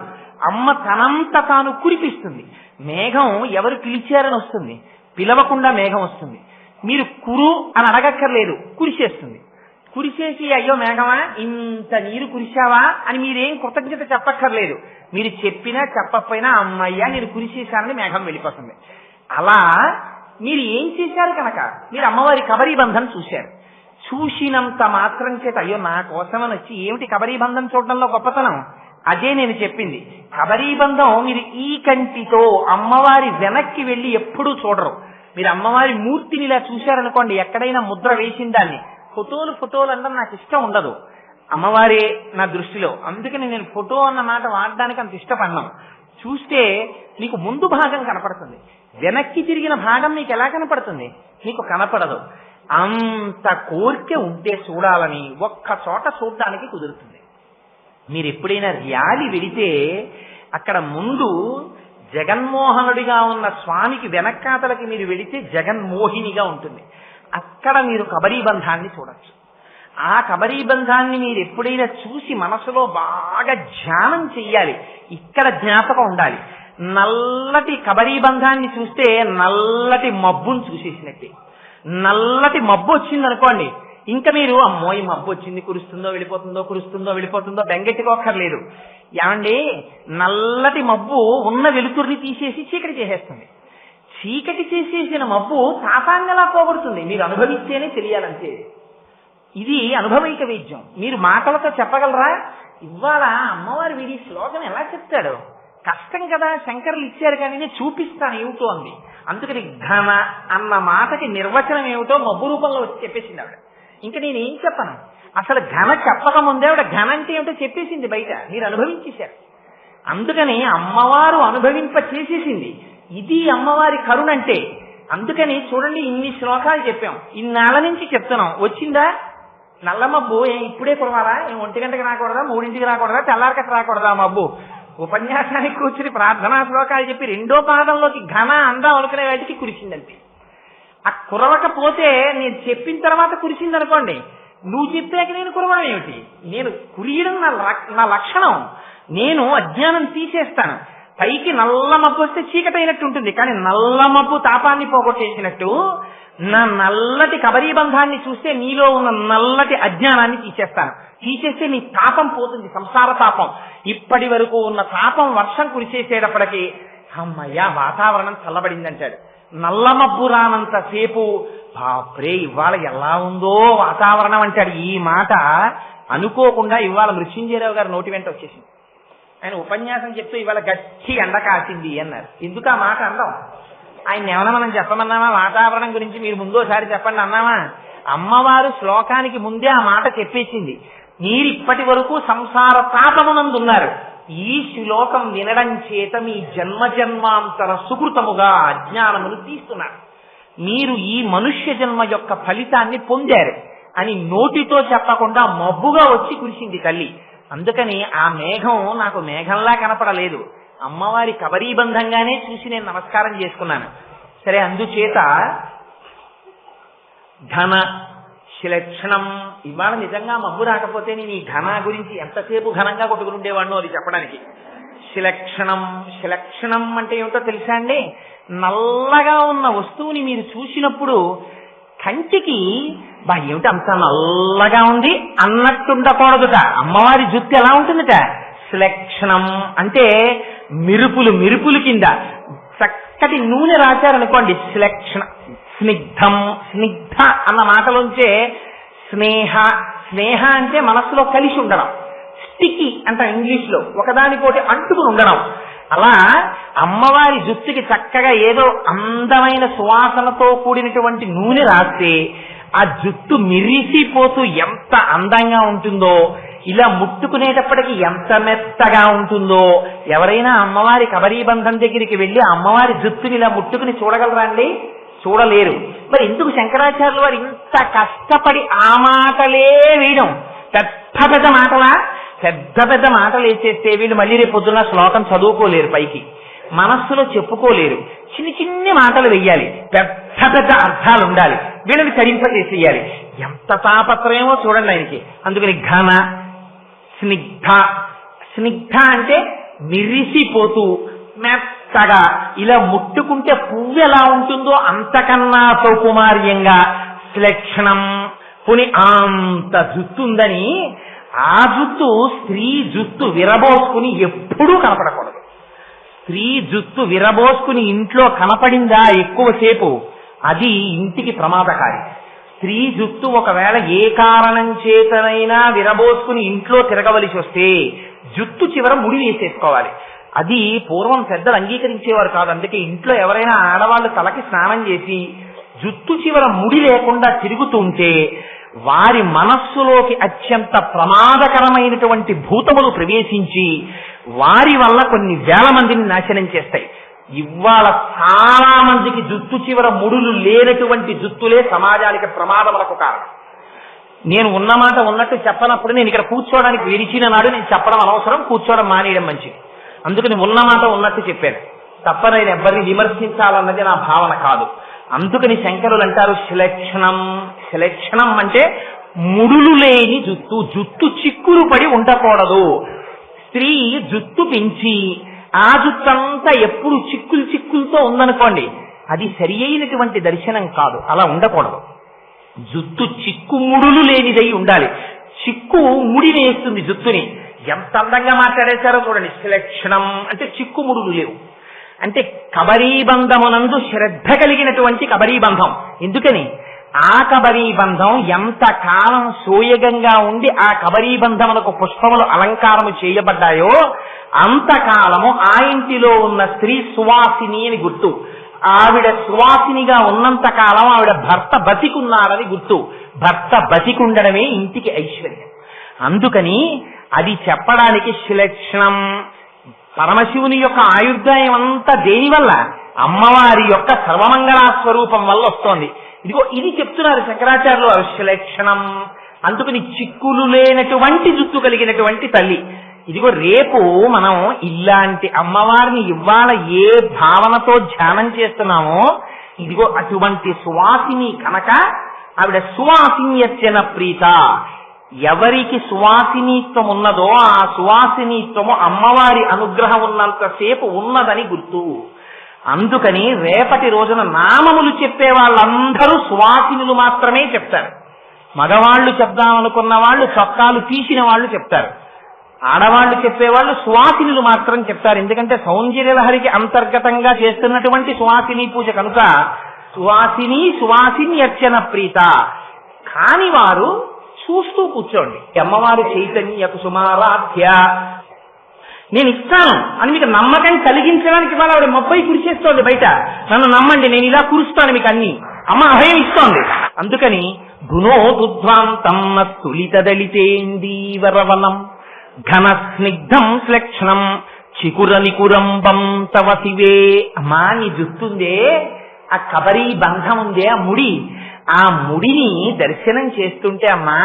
అమ్మ తనంత తాను కురిపిస్తుంది. మేఘం ఎవరు పిలిచారని వస్తుంది, పిలవకుండా మేఘం వస్తుంది. మీరు కురు అని అడగక్కర్లేదు, కురిసేస్తుంది. కురిసేసి అయ్యో మేఘమా ఇంత నీరు కురిశావా అని మీరేం కృతజ్ఞత చెప్పక్కర్లేదు. మీరు చెప్పినా చెప్పకపోయినా అమ్మయ్యా నేను కురిసేశానని మేఘం వెళ్ళిపోతుంది. అలా మీరు ఏం చేశారు కనుక మీరు అమ్మవారి కబరీబంధం చూశారు. చూసినంత మాత్రం చేత అయ్యో నా కోసమని వచ్చి ఏమిటి కబరీబంధం చూడడంలో గొప్పతనం? అదే నేను చెప్పింది. కబరీబంధం మీరు ఈ కంటితో అమ్మవారి వెనక్కి వెళ్ళి ఎప్పుడూ చూడరు. మీరు అమ్మవారి మూర్తిని ఇలా చూశారనుకోండి, ఎక్కడైనా ముద్ర వేసిన దాన్ని ఫోటోలు అనడం నాకు ఇష్టం ఉండదు, అమ్మవారే నా దృష్టిలో. అందుకని నేను ఫోటో అన్న మాట వాడడానికి అంత ఇష్టపడ్డాను. చూస్తే మీకు ముందు భాగం కనపడుతుంది, వెనక్కి తిరిగిన భాగం మీకు ఎలా కనపడుతుంది? మీకు కనపడదు. అంత కోరిక ఉంటే చూడాలని ఒక్క చోట చూడడానికి కుదురుతుంది. మీరు ఎప్పుడైనా ర్యాలీ వెడితే అక్కడ ముందు జగన్మోహనుడిగా ఉన్న స్వామికి వెనక్కాతలకి మీరు వెడితే జగన్మోహినిగా ఉంటుంది. అక్కడ మీరు కబరీబంధాన్ని చూడొచ్చు. ఆ కబరీబంధాన్ని మీరు ఎప్పుడైనా చూసి మనసులో బాగా ధ్యానం చెయ్యాలి. ఇక్కడ జ్ఞాపకం ఉండాలి. నల్లటి కబరీబంధాన్ని చూస్తే నల్లటి మబ్బును చూసేసినట్టే. నల్లటి మబ్బు వచ్చిందనుకోండి, ఇంకా మీరు అమ్మో ఈ మబ్బు వచ్చింది, కురుస్తుందో వెళ్ళిపోతుందో బెంగెట్టుకోక్కర్లేదు. ఏమండి, నల్లటి మబ్బు ఉన్న వెలుతురిని తీసేసి చీకటి చేసేస్తుంది. చీకటి చేసేసిన మబ్బు తాపాన్ని ఎలా పోగొడుతుంది? మీరు అనుభవిస్తేనే తెలియాలంతే. ఇది అనుభవైక వైద్యం. మీరు మాటలతో చెప్పగలరా? ఇవాళ అమ్మవారి వీడి శ్లోకం ఎలా చెప్తాడు? కష్టం కదా, శంకరులు ఇచ్చారు కానీ నేను చూపిస్తాను ఏమిటో అంది. అందుకని ఘన అన్న మాటకి నిర్వచనం ఏమిటో మబ్బు రూపంలో వచ్చి చెప్పేసింది ఆవిడ. ఇంకా నేనేం చెప్పను. అసలు ఘన చెప్పకముందే ఆవిడ ఘన అంటే ఏమిటో చెప్పేసింది బయట, మీరు అనుభవించేశారు. అందుకని అమ్మవారు అనుభవింప చేసేసింది. ఇది అమ్మవారి కరుణంటే. అందుకని చూడండి, ఇన్ని శ్లోకాలు చెప్పాం, ఇన్నాళ్ళ నుంచి చెప్తున్నాం. వచ్చిందా నల్ల మబ్బు? ఇప్పుడే కురవాలా? 1 గంటకి రాకూడదా? 3ంటికి రాకూడదా? తెల్లారకట్ట రాకూడదా మబ్బు? ఉపన్యాసానికి కూర్చుని ప్రార్థనా శ్లోకాలు చెప్పి 2వ పాదంలోకి ఘన అందాం అనుకునే వాటికి కురిసిందంతే. ఆ కురవకపోతే నేను చెప్పిన తర్వాత కురిసింది అనుకోండి, నువ్వు చెప్పాక నేను కురవడం ఏమిటి? నేను కురియడం నా లక్షణం. నేను అజ్ఞానం తీసేస్తాను. పైకి నల్ల మబ్బు వస్తే చీకటి అయినట్టు ఉంటుంది, కానీ నల్ల మబ్బు తాపాన్ని పోగొట్టేసినట్టు నా నల్లటి కబరీబంధాన్ని చూస్తే నీలో ఉన్న నల్లటి అజ్ఞానాన్ని తీసేస్తాను. తీసేస్తే నీ తాపం పోతుంది, సంసార తాపం. ఇప్పటి వరకు ఉన్న తాపం వర్షం కురిసేసేటప్పటికి అమ్మయ్యా వాతావరణం చల్లబడిందంటాడు. నల్ల మబ్బు రానంతసేపు బాప్రే ఇవాళ ఎలా ఉందో వాతావరణం అంటాడు. ఈ మాట అనుకోకుండా ఇవాళ మృత్యుంజయరావు గారు నోటి వెంట వచ్చేసింది. ఆయన ఉపన్యాసం చెప్తూ ఇవాళ గట్టి ఎండ కాసింది అన్నారు. ఎందుకు ఆ మాట అందాం? ఆయన ఏమన్నా మనం చెప్పమన్నామా? వాతావరణం గురించి మీరు ముందోసారి చెప్పండి అన్నామా? అమ్మవారు శ్లోకానికి ముందే ఆ మాట చెప్పేసింది. మీరు ఇప్పటి వరకు సంసార తాపమునందున్నారు. ఈ శ్లోకం వినడం చేత మీ జన్మజన్మాంతర సుకృతముగా అజ్ఞానమును తీస్తున్నారు. మీరు ఈ మనుష్య జన్మ యొక్క ఫలితాన్ని పొందారు అని నోటితో చెప్పకుండా మబ్బుగా వచ్చి కురిసింది తల్లి. అందుకని ఆ మేఘం నాకు మేఘంలా కనపడలేదు, అమ్మవారి కబరీబంధంగానే చూసి నేను నమస్కారం చేసుకున్నాను. సరే, అందుచేత ఘన శిలక్షణం. ఇవాళ నిజంగా మబ్బు రాకపోతే నేను ఈ ఘన గురించి ఎంతసేపు ఘనంగా కొట్టుకుని ఉండేవాడినో అది చెప్పడానికి. శిలక్షణం. శిలక్షణం అంటే ఏమిటో తెలుసా అండి? నల్లగా ఉన్న వస్తువుని మీరు చూసినప్పుడు కంటికి ఏమిటి అంత నల్లగా ఉంది అన్నట్టుండకూడదుట. అమ్మవారి జుత్తు ఎలా ఉంటుందట? శిలక్షణం అంటే మిరుపులు మిరుపులు కింద చక్కటి నూనె రాశారనుకోండి శిలక్షణ. స్నిగ్ధం. స్నిగ్ధ అన్న మాటలోంచే స్నేహ. స్నేహ అంటే మనస్సులో కలిసి ఉండడం. స్టికి అంట ఇంగ్లీష్ లో, ఒకదానికోటి అంటుకుని ఉండడం. అలా అమ్మవారి జుత్తుకి చక్కగా ఏదో అందమైన సువాసనతో కూడినటువంటి నూనె రాస్తే ఆ జుట్టు మిరిసిపోతూ ఎంత అందంగా ఉంటుందో, ఇలా ముట్టుకునేటప్పటికి ఎంత మెత్తగా ఉంటుందో. ఎవరైనా అమ్మవారి కబరీబంధం దగ్గరికి వెళ్ళి అమ్మవారి జుట్టుని ఇలా ముట్టుకుని చూడగలరా అండి? చూడలేరు. మరి ఎందుకు శంకరాచార్యులు వారు ఇంత కష్టపడి ఆ మాటలే వేయడం? పెద్ద పెద్ద మాటలా? పెద్ద పెద్ద మాటలు వేసేస్తే వీళ్ళు మళ్ళీ రేపు పొద్దున్న శ్లోకం చదువుకోలేరు, పైకి మనస్సులో చెప్పుకోలేరు. చిన్ని చిన్ని మాటలు వెయ్యాలి, పెద్ద పెద్ద అర్థాలు ఉండాలి, వీళ్ళని తరింపజేసేయాలి. ఎంత తాపత్రయమో చూడండి ఆయనకి. అందుకని ఘన, స్నిగ్ధ. స్నిగ్ధ అంటే మిరిసిపోతూ మెత్తగా, ఇలా ముట్టుకుంటే పువ్వు ఎలా ఉంటుందో అంతకన్నా సౌకుమార్యంగా శ్లక్షణం. పుని అంత జుట్టు ఉందని ఆ జుట్టు స్త్రీ జుట్టు విరబోసుకుని ఎప్పుడూ కనపడకూడదు. స్త్రీ జుట్టు విరబోసుకుని ఇంట్లో కనపడిందా ఎక్కువసేపు, అది ఇంటికి ప్రమాదకారి. స్త్రీ జుట్టు ఒకవేళ ఏ కారణం చేతనైనా విరబోసుకుని ఇంట్లో తిరగవలసి వస్తే జుట్టు చివర ముడి వేసేసుకోవాలి. అది పూర్వం పెద్దలు అంగీకరించేవారు కాదు. అందుకే ఇంట్లో ఎవరైనా ఆడవాళ్ళు తలకి స్నానం చేసి జుట్టు చివర ముడి లేకుండా తిరుగుతుంటే వారి మనస్సులోకి అత్యంత ప్రమాదకరమైనటువంటి భూతములు ప్రవేశించి వారి వల్ల కొన్ని వేల మందిని నాశనం చేస్తాయి. ఇవాళ చాలా మందికి జుట్టు చివర ముడులు లేనటువంటి జుత్తులే సమాజానికి ప్రమాదములకు కారణం. నేను ఉన్నమాట ఉన్నట్టు చెప్పనప్పుడు నేను ఇక్కడ కూర్చోవడానికి విరిచిన నాడు నేను చెప్పడం అనవసరం, కూర్చోవడం మానేయడం మంచిది. అందుకని ఉన్నమాట ఉన్నట్టు చెప్పాను తప్ప నేను ఎవరిని విమర్శించాలన్నది నా భావన కాదు. అందుకని శంకరులు అంటారు శిలక్షణం. శిలక్షణం అంటే ముడులు లేని జుట్టు, జుట్టు చిక్కులు పడి ఉండకూడదు. స్త్రీ జుట్టు పెంచి ఆ జుట్టంతా ఎప్పుడు చిక్కులు చిక్కులతో ఉందనుకోండి, అది సరి అయినటువంటి దర్శనం కాదు. అలా ఉండకూడదు. జుట్టు చిక్కు ముడులు లేనిదై ఉండాలి. చిక్కు ముడి వేస్తుంది జుట్టుని. ఎంత అందంగా మాట్లాడేశారో చూడండి. శిలక్షణం అంటే చిక్కుముడులు లేవు. అంటే కబరీబంధమునందు శ్రద్ధ కలిగినటువంటి కబరీబంధం. ఎందుకని? ఆ కబరీబంధం ఎంత కాలం సోయగంగా ఉండి ఆ కబరీబంధమునకు పుష్పములు అలంకారము చేయబడ్డాయో అంతకాలము ఆ ఇంటిలో ఉన్న స్త్రీ సువాసిని అని గుర్తు. ఆవిడ సువాసినిగా ఉన్నంత కాలం ఆవిడ భర్త బతికున్నాడని గుర్తు. భర్త బతికుండడమే ఇంటికి ఐశ్వర్యం. అందుకని అది చెప్పడానికి శిలక్షణం. పరమశివుని యొక్క ఆయుర్దాయం అంతా దేనివల్ల? అమ్మవారి యొక్క సర్వమంగళా స్వరూపం వల్ల వస్తోంది. ఇదిగో ఇది చెప్తున్నారు శంకరాచార్యులు శిలక్షణం. అందుకని చిక్కులు లేనటువంటి జుట్టు కలిగినటువంటి తల్లి. ఇదిగో రేపు మనం ఇలాంటి అమ్మవారిని ఇవాళ ఏ భావనతో ధ్యానం చేస్తున్నామో ఇదిగో అటువంటి సువాసిని కనుక ఆవిడ సువాసిన్యర్చన ప్రీత. ఎవరికి సువాసినీత్వం ఉన్నదో ఆ సువాసినీత్వము అమ్మవారి అనుగ్రహం ఉన్నంతసేపు ఉన్నదని గుర్తు. అందుకని రేపటి రోజున నామములు చెప్పే వాళ్ళందరూ సువాసినులు మాత్రమే చెప్తారు. మగవాళ్లు చెప్దామనుకున్న వాళ్ళు చొక్కాలు తీసిన వాళ్ళు చెప్తారు. ఆడవాళ్లు చెప్పేవాళ్ళు సువాసినులు మాత్రం చెప్తారు. ఎందుకంటే సౌందర్యలహరికి అంతర్గతంగా చేస్తున్నటువంటి సువాసిని పూజ కనుక సువాసిని సువాసిన్యర్చన ప్రీత. కాని వారు చూస్తూ కూర్చోండి. అమ్మవారి చైతన్య కుసుమారాధ్య నేను ఇస్తాను అని మీకు నమ్మకం కలిగించడానికి వాళ్ళ ఆవిడ మొబ్బై కురిచేస్తోంది బయట. నన్ను నమ్మండి, నేను ఇలా కురుస్తాను మీకు అన్ని. అమ్మ అభయం ఇస్తోంది. అందుకని గుణోదుధ్వాంతం తులిత దళితేందీవరవనం ఘన స్నిగ్ధం శ్లక్షణం చికుర నికురంబం తవ శివే. అమ్మా నీ జుట్టుందే, ఆ కబరీ బంధం ఉందే, ఆ ముడి, ఆ ముడిని దర్శనం చేస్తుంటే అమ్మా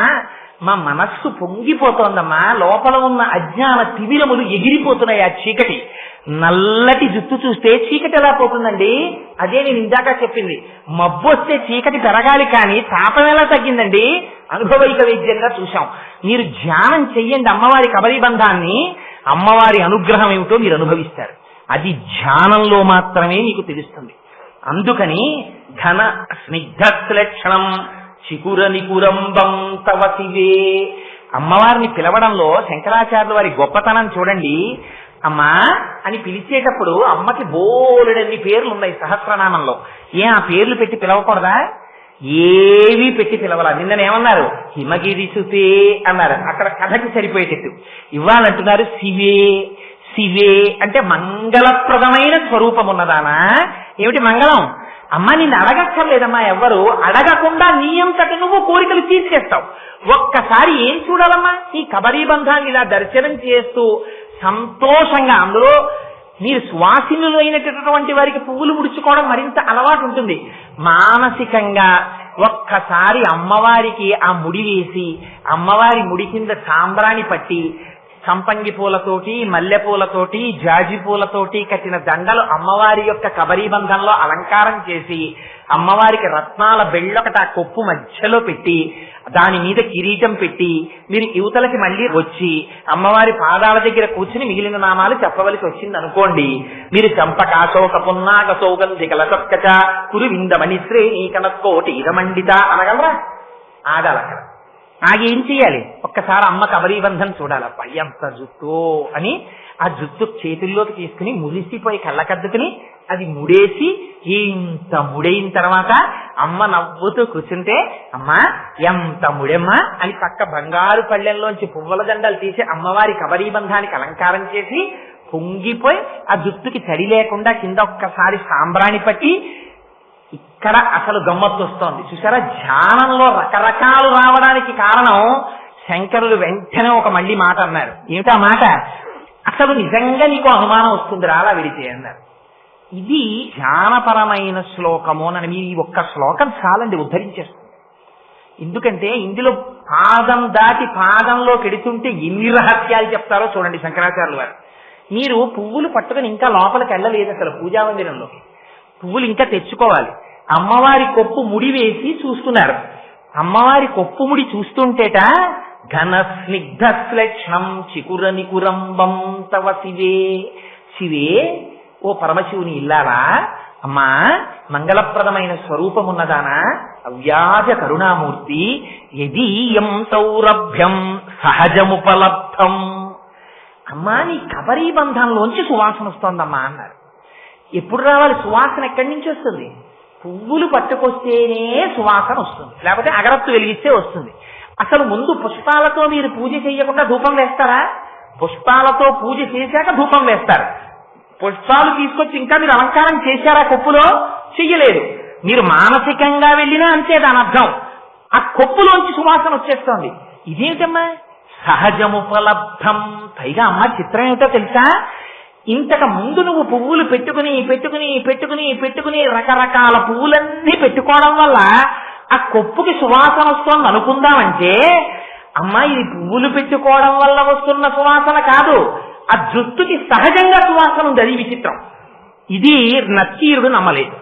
మా మనస్సు పొంగిపోతోందమ్మా. లోపల ఉన్న అజ్ఞాన తిమిరములు ఎగిరిపోతున్నాయి. ఆ చీకటి నల్లటి జుట్టు చూస్తే చీకటి ఎలా పోతుందండి? అదే నేను ఇందాక చెప్పింది. మబ్బు వస్తే చీకటి పెరగాలి కానీ తాపం ఎలా తగ్గిందండి? అనుభవైక వైద్యంగా చూశాం. మీరు ధ్యానం చెయ్యండి అమ్మవారి కబరీబంధాన్ని, అమ్మవారి అనుగ్రహం ఏమిటో మీరు అనుభవిస్తారు. అది ధ్యానంలో మాత్రమే మీకు తెలుస్తుంది. అందుకని ఘన స్నిగ్ధశ్లక్షణం చికుర నికురంబం తవ శివే. అమ్మవారిని పిలవడంలో శంకరాచార్యుల వారి గొప్పతనం చూడండి. అమ్మా అని పిలిచేటప్పుడు అమ్మకి బోలెడన్ని పేర్లు ఉన్నాయి సహస్రనామంలో. ఆ పేర్లు పెట్టి పిలవకూడదా? ఏవి పెట్టి పిలవాల. నిన్ననేమన్నారు? హిమగిరి సుతే అన్నారు. అక్కడ కథకి సరిపోయేటట్టు. ఇవ్వాలంటున్నారు శివే. శివే అంటే మంగళప్రదమైన స్వరూపం ఉన్నదానా? ఏమిటి మంగళం? అమ్మ నిన్ను అడగక్కర్లేదమ్మా, ఎవ్వరు అడగకుండా నీ అంతటి నువ్వు కోరికలు తీర్చేస్తావు. ఒక్కసారి ఏం చూడాలమ్మా? ఈ కబరీబంధాన్ని ఇలా దర్శనం చేస్తూ సంతోషంగా, అందులో మీరు సువాసినులు అయినటువంటి వారికి పువ్వులు ముడుచుకోవడం మరింత అలవాటు ఉంటుంది. మానసికంగా ఒక్కసారి అమ్మవారికి ఆ ముడి వేసి, అమ్మవారి ముడి కింద సాంబ్రాణి పట్టి, సంపంగి పూలతోటి, మల్లె పూలతోటి, జాజి పూలతోటి కట్టిన దండలు అమ్మవారి యొక్క కబరీబంధంలో అలంకారం చేసి, అమ్మవారికి రత్నాల బెళ్ళొకటి ఆ కొప్పు మధ్యలో పెట్టి, దాని మీద కిరీటం పెట్టి, మీరు యువతలకి మళ్ళీ వచ్చి అమ్మవారి పాదాల దగ్గర కూర్చుని మిగిలిన నామాలు చెప్పవలసి వచ్చింది అనుకోండి. మీరు చంపకాశోక పున్నాక సౌగంధిక లసత్కచ కురు విందమణి శ్రేణి కనత్కోటి ఇదమండిత అనగలరా? ఆగాలక్కడ. ఏం చెయ్యాలి? ఒక్కసారి అమ్మ కబరీబంధం చూడాలప్ప. ఎంత జుట్టు అని ఆ జుట్టు చేతుల్లోకి తీసుకుని మురిసిపోయి కళ్ళకద్దుకుని అది ముడేసి, ఇంత ముడైన తర్వాత అమ్మ నవ్వుతూ కూర్చుంటే, అమ్మా ఎంత ముడెమ్మా అని పక్క బంగారు పళ్ళెంలోంచి పువ్వుల దండలు తీసి అమ్మవారి కబరీబంధానికి అలంకారం చేసి పొంగిపోయి ఆ జుట్టుకి తడి లేకుండా కింద ఒక్కసారి సాంబ్రాణి పట్టి, ఇక్కడ అసలు గమ్మత్తు వస్తోంది. చూసారా? ధ్యానంలో రకరకాలు రావడానికి కారణం శంకరులు వెంటనే ఒక మళ్ళీ మాట అన్నారు. ఏమిటా మాట? అసలు నిజంగా నీకు అనుమానం వస్తుంది రాలా విడితే అన్నారు. ఇది ధ్యానపరమైన శ్లోకము అని. మీ ఒక్క శ్లోకం చాలండి, ఉద్ధరించేస్తుంది. ఎందుకంటే ఇందులో పాదం దాటి పాదంలో కెడుతుంటే ఎన్ని రహస్యాలు చెప్తారో చూడండి శంకరాచార్యులు వారు. మీరు పువ్వులు పట్టుకుని ఇంకా లోపలికి వెళ్ళలేదు అసలు పూజా మందిరంలోకి. పువ్వులు ఇంకా తెచ్చుకోవాలి. అమ్మవారి కొప్పు ముడి వేసి చూస్తున్నారు. అమ్మవారి కొప్పు ముడి చూస్తుంటేట ఘన స్నిగ్ధ శ్లక్షణం చికుర నికురంబం తవ శివే. శివే, ఓ పరమశివుని ఇల్లాలా, అమ్మా మంగళప్రదమైన స్వరూపమున్నదానా, అవ్యాజ కరుణామూర్తి, యదీయం సౌరభ్యం సహజముపలబ్ధం. అమ్మా నీ కబరీబంధంలోంచి సువాసన వస్తోందమ్మా అన్నారు. ఎప్పుడు రావాలి సువాసన? ఎక్కడి నుంచి వస్తుంది? పువ్వులు పట్టుకొస్తేనే సువాసన వస్తుంది, లేకపోతే అగరత్తు వెలిగిస్తే వస్తుంది. అసలు ముందు పుష్పాలతో మీరు పూజ చేయకుండా ధూపం వేస్తారా? పుష్పాలతో పూజ చేశాక ధూపం వేస్తారు. పుష్పాలు తీసుకొచ్చి ఇంకా మీరు అలంకారం చేశారా కొప్పులో? చెయ్యలేదు. మీరు మానసికంగా వెళ్ళినా అంతే దాని అర్థం. ఆ కొప్పులోంచి సువాసన వచ్చేస్తోంది. ఇదేమిటమ్మా? సహజముపలబ్ధం. పైగా అమ్మ చిత్రం ఏమిటో తెలుసా? ఇంతకు ముందు నువ్వు పువ్వులు పెట్టుకుని పెట్టుకుని పెట్టుకుని పెట్టుకుని రకరకాల పువ్వులన్నీ పెట్టుకోవడం వల్ల ఆ కొప్పుకి సువాసన వస్తోంది అనుకుందామంటే, అమ్మా ఇది పువ్వులు పెట్టుకోవడం వల్ల వస్తున్న సువాసన కాదు, ఆ జుట్టుకి సహజంగా సువాసన ఉంది. అది విచిత్రం. ఇది నచ్చీరుడు నమ్మలేదు.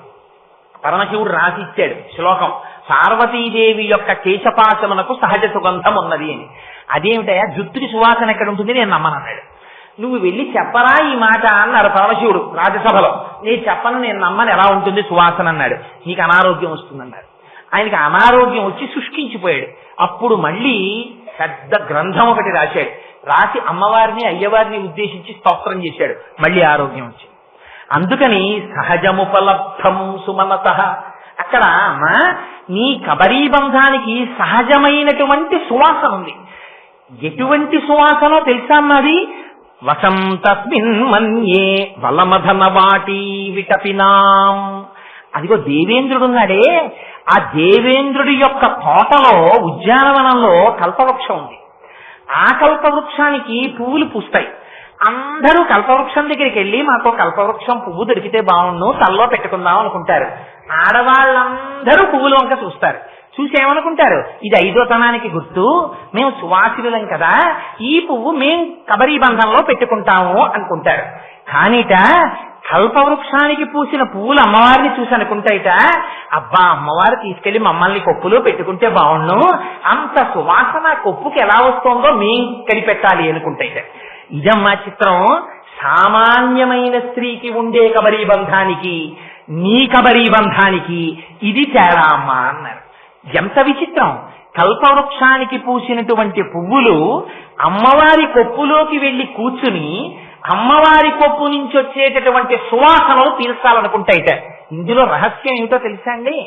పరమశివుడు రాసిచ్చాడు శ్లోకం, పార్వతీదేవి యొక్క కేశపాశమునకు సహజ సుగంధం ఉన్నది అని. అదేమిటయా జుట్టుకి సువాసన ఎక్కడ ఉంటుంది? నేను నమ్మనన్నాడు. నువ్వు వెళ్ళి చెప్పరా ఈ మాట అన్నారు పరమశివుడు రాజ్యసభలో. నేను చెప్పను, నేను నమ్మను, ఎలా ఉంటుంది సువాసన అన్నాడు. నీకు అనారోగ్యం వస్తుందన్నారు. ఆయనకి అనారోగ్యం వచ్చి శుష్కించిపోయాడు. అప్పుడు మళ్ళీ పెద్ద గ్రంథం ఒకటి రాశాడు. రాసి అమ్మవారిని అయ్యవారిని ఉద్దేశించి స్తోత్రం చేశాడు. మళ్ళీ ఆరోగ్యం వచ్చింది. అందుకని సహజముపలబ్ధం సుమనత. అక్కడ అమ్మా నీ కబరీబంధానికి సహజమైనటువంటి సువాసన ఉంది. ఎటువంటి సువాసనో తెలుసా అన్నది? వసంతస్మిన్ మన్యే వలమధన వాటి విటపినాం. అదిగో దేవేంద్రుడున్నాడే, ఆ దేవేంద్రుడి యొక్క తోటలో ఉద్యానవనంలో కల్పవృక్షం ఉంది. ఆ కల్పవృక్షానికి పువ్వులు పూస్తాయి. అందరూ కల్పవృక్షం దగ్గరికి వెళ్ళి మాకు కల్పవృక్షం పువ్వు దొరికితే బాగుండు, తల్లో పెట్టుకుందాం అనుకుంటారు. ఆడవాళ్ళందరూ పువ్వులు వంక చూస్తారు. చూసి ఏమనుకుంటారు? ఇది 5వ తనానికి గుర్తు, మేము సువాసినులం కదా, ఈ పువ్వు మేం కబరీబంధంలో పెట్టుకుంటాము అనుకుంటారు. కానిట కల్పవృక్షానికి పూసిన పువ్వులు అమ్మవారిని చూసి అనుకుంటాయిట, అబ్బా అమ్మవారు తీసుకెళ్లి మమ్మల్ని కొప్పులో పెట్టుకుంటే బాగుండు, అంత సువాసన కొప్పుకి ఎలా వస్తోందో మేం కనిపెట్టాలి అనుకుంటాయిట. ఇదమ్మా చిత్రం. సామాన్యమైన స్త్రీకి ఉండే కబరీబంధానికి నీ కబరీబంధానికి ఇది తేడా అమ్మా అన్నారు. ఎంత విచిత్రం! కల్పవృక్షానికి పూసినటువంటి పువ్వులు అమ్మవారి కొప్పులోకి వెళ్లి కూర్చుని అమ్మవారి కొప్పు నుంచి వచ్చేటటువంటి సువాసనలు తీర్చాలనుకుంటాయిట. ఇందులో రహస్యం ఏమిటో తెలుసా అండి?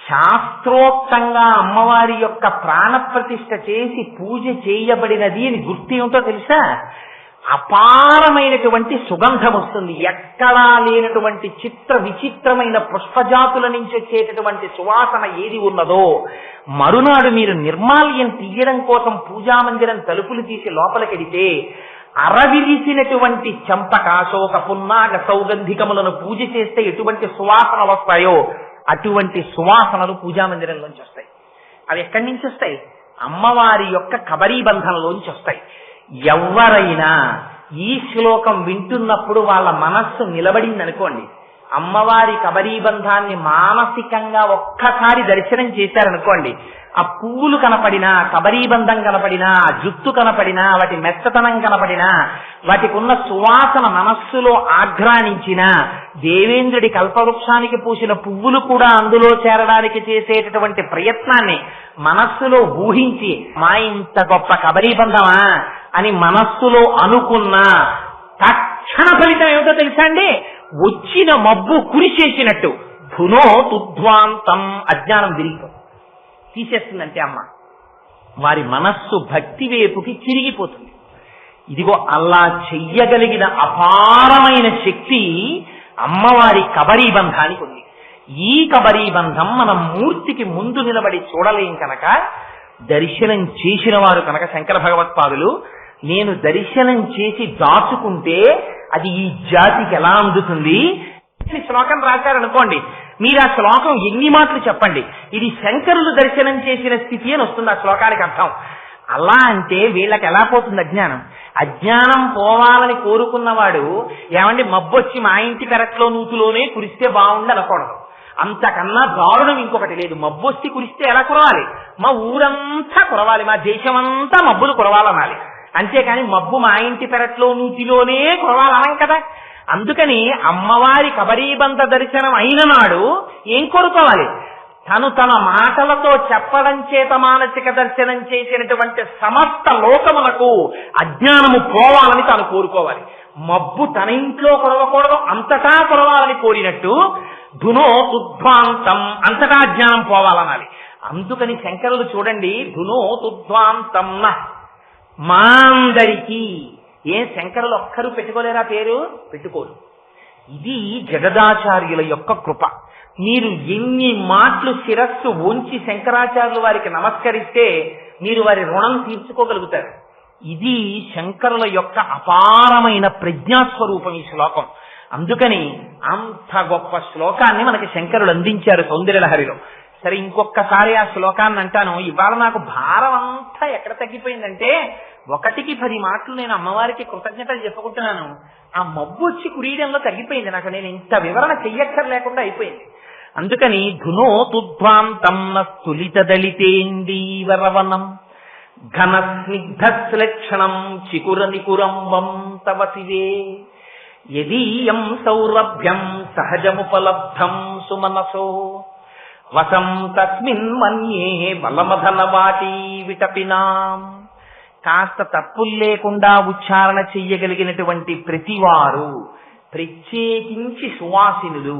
శాస్త్రోక్తంగా అమ్మవారి యొక్క ప్రాణప్రతిష్ఠ చేసి పూజ చేయబడినది అని గుర్తు ఏమిటో తెలుసా? అపారమైనటువంటి సుగంధం వస్తుంది. ఎక్కడా లేనటువంటి చిత్ర విచిత్రమైన పుష్పజాతుల నుంచి వచ్చేటటువంటి సువాసన ఏది ఉన్నదో, మరునాడు మీరు నిర్మాల్యం తీయడం కోసం పూజామందిరం తలుపులు తీసి లోపలికెడితే అరవిరిసినటువంటి చంపక, అశోక, పున్నాగ, సౌగంధికములను పూజ చేస్తే ఎటువంటి సువాసనలు వస్తాయో అటువంటి సువాసనలు పూజామందిరంలోంచి వస్తాయి. అవి ఎక్కడి నుంచి వస్తాయి? అమ్మవారి యొక్క కబరీబంధంలోంచి వస్తాయి. ఎవరైనా ఈ శ్లోకం వింటున్నప్పుడు వాళ్ళ మనస్సు నిలబడింది అనుకోండి, అమ్మవారి కబరీబంధాన్ని మానసికంగా ఒక్కసారి దర్శనం చేశారనుకోండి, ఆ పువ్వులు కనపడినా, కబరీబంధం కనపడినా, ఆ జుత్తు కనపడినా, వాటి మెత్తతనం కనపడినా, వాటికి ఉన్న సువాసన మనస్సులో ఆఘ్రానించినా, దేవేంద్రుడి కల్పవృక్షానికి పూసిన పువ్వులు కూడా అందులో చేరడానికి చేసేటటువంటి ప్రయత్నాన్ని మనస్సులో ఊహించి, మా ఇంత గొప్ప కబరీబంధమా అని మనస్సులో అనుకున్నా తక్షణ ఫలితం ఏమిటో తెలుసా అండి? వచ్చిన మబ్బు కురిసేసినట్టు ధునో తుధ్వాంతం, అజ్ఞానం తీసేస్తుందంటే అమ్మ వారి మనస్సు భక్తి వైపుకి తిరిగిపోతుంది. ఇదిగో అలా చెయ్యగలిగిన అపారమైన శక్తి అమ్మవారి కబరీబంధానికి ఉంది. ఈ కబరీబంధం మనం మూర్తికి ముందు నిలబడి చూడలేం కనుక, దర్శనం చేసిన వారు కనుక శంకర భగవత్పాదులు, నేను దర్శనం చేసి దాచుకుంటే అది ఈ జాతికి ఎలా అందుతుంది? శ్లోకం రాశారనుకోండి, మీరు ఆ శ్లోకం ఎన్ని మాటలు చెప్పండి, ఇది శంకరులు దర్శనం చేసిన స్థితి అని వస్తుంది ఆ శ్లోకానికి అర్థం. అలా అంటే వీళ్ళకి ఎలా పోతుంది అజ్ఞానం? అజ్ఞానం పోవాలని కోరుకున్నవాడు ఏమండి మబ్బొచ్చి మా ఇంటి పెరట్లో నూతులోనే కురిస్తే బాగుండి అనకూడదు. అంతకన్నా దారుణం ఇంకొకటి లేదు. మబ్బొచ్చి కురిస్తే ఎలా కురవాలి? మా ఊరంతా కురవాలి, మా దేశమంతా మబ్బులు కురవాలనాలి. అంతేకాని మబ్బు మా ఇంటి పెరట్లో నూతిలోనే కురవాలనం కదా. అందుకని అమ్మవారి కబరీబంధ దర్శనం అయిన నాడు ఏం కోరుకోవాలి? తను తన మాటలతో చెప్పడం చేత మానసిక దర్శనం చేసినటువంటి సమస్త లోకములకు అజ్ఞానము పోవాలని తాను కోరుకోవాలి. మబ్బు తన ఇంట్లో కురవకూడదు, అంతటా కురవాలని కోరినట్టు ధునో తుధ్వాంతం, అంతటా అజ్ఞానం పోవాలనాలి. అందుకని శంకరులు చూడండి, ధునో తుధ్వాంతం మా అందరికీ. ఏ శంకరులు ఒక్కరూ పెట్టుకోలేరా పేరు? పెట్టుకోరు. ఇది జగదాచార్యుల యొక్క కృప. మీరు ఎన్ని మాటలు శిరస్సు ఉంచి శంకరాచార్యులు వారికి నమస్కరిస్తే మీరు వారి రుణం తీర్చుకోగలుగుతారు. ఇది శంకరుల యొక్క అపారమైన ప్రజ్ఞాస్వరూపం ఈ శ్లోకం. అందుకని అంత గొప్ప శ్లోకాన్ని మనకి శంకరులు అందించారు సౌందర్యలహరిలో. సరే, ఇంకొకసారి ఆ శ్లోకాన్ని అంటాను. ఇవాళ నాకు భారం అంతా ఎక్కడ తగ్గిపోయిందంటే, 1కి 10 మాటలు నేను అమ్మవారికి కృతజ్ఞతలు చెప్పుకుంటున్నాను. ఆ మబ్బు వచ్చి కురియడంలో తగ్గిపోయింది నాకు. నేను ఇంత వివరణ చెయ్యక్కర్లేకుండా అయిపోయింది. అందుకని ధునో తుధ్వాంతం స్తులిత దళితేందీవరవనం ఘన స్నిగ్ధశ్లక్షణం చికుర నికురంబం తవ శివే యదీయం సౌరభ్యం సహజముపలబ్ధం సుమనసో వసం తస్మిన్ మన్యే బలమధన వాటి విటపినాం. కాస్త తప్పులు లేకుండా ఉచ్చారణ చెయ్యగలిగినటువంటి ప్రతివారు, ప్రత్యేకించి సువాసినులు,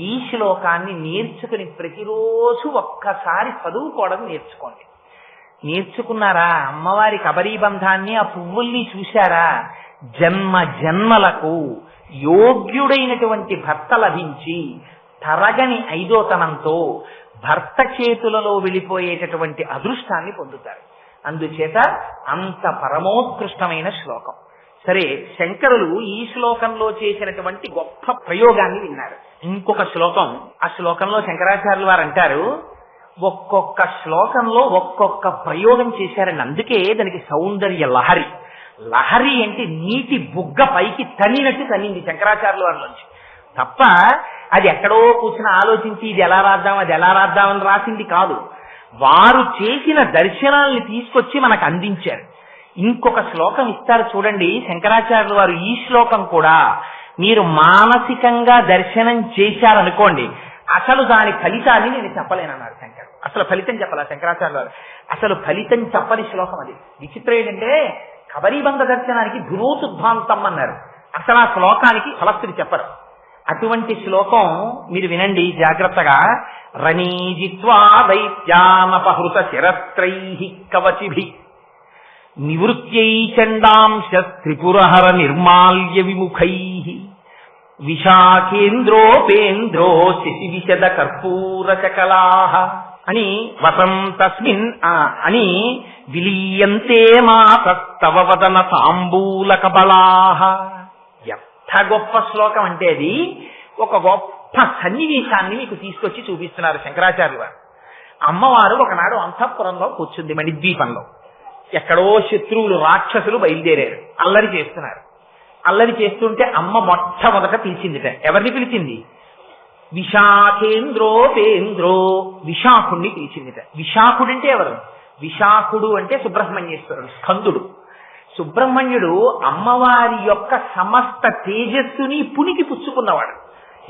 ఈ శ్లోకాన్ని నేర్చుకుని ప్రతిరోజు ఒక్కసారి చదువుకోవడం నేర్చుకోండి. నేర్చుకున్నారా? అమ్మవారి కబరీబంధాన్ని, ఆ పువ్వుల్ని చూశారా? జన్మ జన్మలకు యోగ్యుడైనటువంటి భర్త లభించి తరగని ఐదోతనంతో భర్త చేతులలో వెళ్ళిపోయేటటువంటి అదృష్టాన్ని పొందుతారు. అందుచేత అంత పరమోత్కృష్టమైన శ్లోకం. సరే, శంకరులు ఈ శ్లోకంలో చేసినటువంటి గొప్ప ప్రయోగాన్ని విన్నారు. ఇంకొక శ్లోకం, ఆ శ్లోకంలో శంకరాచార్యులు వారు అంటారు, ఒక్కొక్క శ్లోకంలో ఒక్కొక్క ప్రయోగం చేశారండి. అందుకే దానికి సౌందర్య లహరి. లహరి అంటే నీటి బుగ్గ పైకి తన్నినట్టు తన్నింది శంకరాచార్యుల వారిలోంచి. తప్ప అది ఎక్కడో కూర్చుని ఆలోచించి ఇది ఎలా రాద్దాం అది ఎలా రాద్దామని రాసింది కాదు. వారు చేసిన దర్శనాల్ని తీసుకొచ్చి మనకు అందించారు. ఇంకొక శ్లోకం ఇస్తారు చూడండి శంకరాచార్యుల వారు. ఈ శ్లోకం కూడా మీరు మానసికంగా దర్శనం చేశారనుకోండి, అసలు దాని ఫలితాన్ని నేను చెప్పలేనన్నారు శంకర్. అసలు ఫలితం చెప్పాల శంకరాచార్యుల వారు. అసలు ఫలితం చెప్పని శ్లోకం అది. విచిత్రం ఏంటంటే కబరీబంధ దర్శనానికి ధునోతుద్భాంతం అన్నారు, అసలు ఆ శ్లోకానికి ఫలస్తులు చెప్పరు. అటువంటి శ్లోకం మీరు వినండి జాగ్రత్తగా. రణీజిత్వా దైత్యానపహృత శిరస్త్రైః కవచిభి నివృత్యై చండాంశ త్రిపురహర నిర్మాల్య విముఖైః విశాఖేంద్రోపేంద్రో శశివిశద కర్పూర చకలాః అని వసంతస్మిన్ అని విలీయంతే మాతస్తవ వదన తాంబూల కబలాః. ఎంత గొప్ప శ్లోకం అంటే అది ఒక గొప్ప సన్నివేశాన్ని మీకు తీసుకొచ్చి చూపిస్తున్నారు శంకరాచార్యులు వారు. అమ్మవారు ఒకనాడు అంతఃపురంలో కూర్చుంది మణిద్వీపంలో. ఎక్కడో శత్రువులు రాక్షసులు బయలుదేరారు, అల్లరి చేస్తున్నారు. అల్లరి చేస్తుంటే అమ్మ మొట్టమొదట పిలిచిందిట. ఎవరిని పిలిచింది? విశాఖేంద్రోపేంద్రో విశాఖుడిని పిలిచిందిట. విశాఖుడు అంటే ఎవరు? విశాఖుడు అంటే సుబ్రహ్మణ్యేశ్వరుడు, స్కందుడు. సుబ్రహ్మణ్యుడు అమ్మవారి యొక్క సమస్త తేజస్సుని పునికి పుచ్చుకున్నవాడు.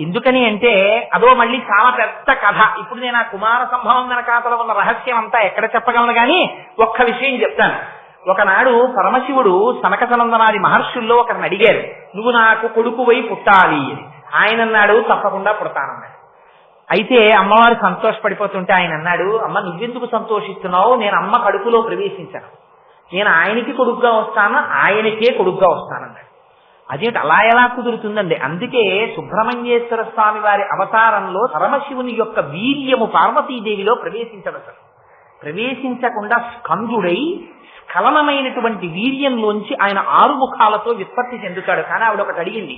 ఎందుకని అంటే అదో మళ్ళీ చాలా పెద్ద కథ. ఇప్పుడు నేను ఆ కుమార సంభవం వెనకాతల ఉన్న రహస్యం అంతా ఎక్కడ చెప్పగలను కానీ ఒక్క విషయం చెప్తాను. ఒకనాడు పరమశివుడు సనక సనందనాది మహర్షుల్లో ఒకరిని అడిగారు, నువ్వు నాకు కొడుకువై పుట్టాలి అని. ఆయన అన్నాడు, తప్పకుండా పుడతానన్నాడు. అయితే అమ్మవారు సంతోషపడిపోతుంటే ఆయన అన్నాడు, అమ్మ నువ్వెందుకు సంతోషిస్తున్నావు? నేను అమ్మ కడుపులో ప్రవేశించాను, నేను ఆయనకి కొడుకుగా వస్తాను, ఆయనకే కొడుకుగా వస్తానన్నాడు. అదేంటి అలా ఎలా కుదురుతుందండి? అందుకే సుబ్రహ్మణ్యేశ్వర స్వామి వారి అవతారంలో పరమశివుని యొక్క వీర్యము పార్వతీదేవిలో ప్రవేశించదు. ప్రవేశించకుండా స్కందుడై స్ఖలనమైనటువంటి వీర్యంలోంచి ఆయన 6 ముఖాలతో విత్పత్తి చెందుతాడు. కానీ ఆవిడ ఒకటి అడిగింది,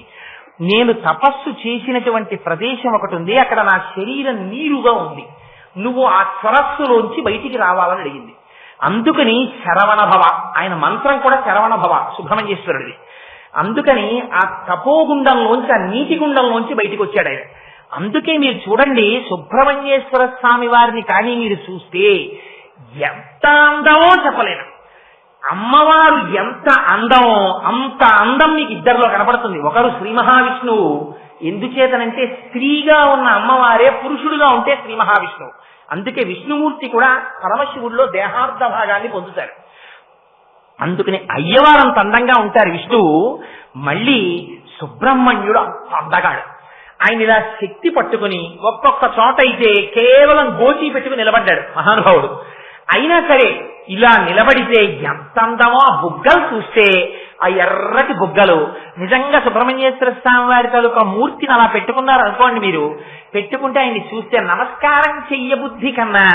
నేను తపస్సు చేసినటువంటి ప్రదేశం ఒకటి ఉంది, అక్కడ నా శరీరం నీరుగా ఉంది, నువ్వు ఆ సరస్సులోంచి బయటికి రావాలని అడిగింది. అందుకని శరవణ భవ, ఆయన మంత్రం కూడా శరవణ భవ సుబ్రహ్మణ్యేశ్వరుడిది. అందుకని ఆ తపోగుండంలోంచి, ఆ నీటి గుండంలోంచి బయటికి వచ్చాడు ఆయన. అందుకే మీరు చూడండి సుబ్రహ్మణ్యేశ్వర స్వామి వారిని కానీ మీరు చూస్తే ఎంత అందమో చెప్పలేను. అమ్మవారు ఎంత అందమో అంత అందం మీకు ఇద్దరిలో కనపడుతుంది. ఒకరు శ్రీ మహావిష్ణువు, ఎందుచేతనంటే స్త్రీగా ఉన్న అమ్మవారే పురుషుడుగా ఉంటే శ్రీ మహావిష్ణువు. అందుకే విష్ణుమూర్తి కూడా పరమశివుడిలో దేహార్థ భాగాన్ని పొందుతారు. అందుకని అయ్యవారంత అందంగా ఉంటారు విష్ణువు. మళ్ళీ సుబ్రహ్మణ్యుడు అంత అందగాడు. ఆయన ఇలా శక్తి పట్టుకుని ఒక్కొక్క చోట అయితే కేవలం గోచి పెట్టుకుని నిలబడ్డాడు మహానుభావుడు. అయినా సరే ఇలా నిలబడితే ఎంత అందమో, ఆ బుగ్గలు చూస్తే ఆ ఎర్రటి బుగ్గలు. నిజంగా సుబ్రహ్మణ్యేశ్వర స్వామి వారి తాలూకా మూర్తిని అలా పెట్టుకున్నారు అనుకోండి, మీరు పెట్టుకుంటే ఆయన్ని చూస్తే నమస్కారం చెయ్యబుద్ధి కన్నా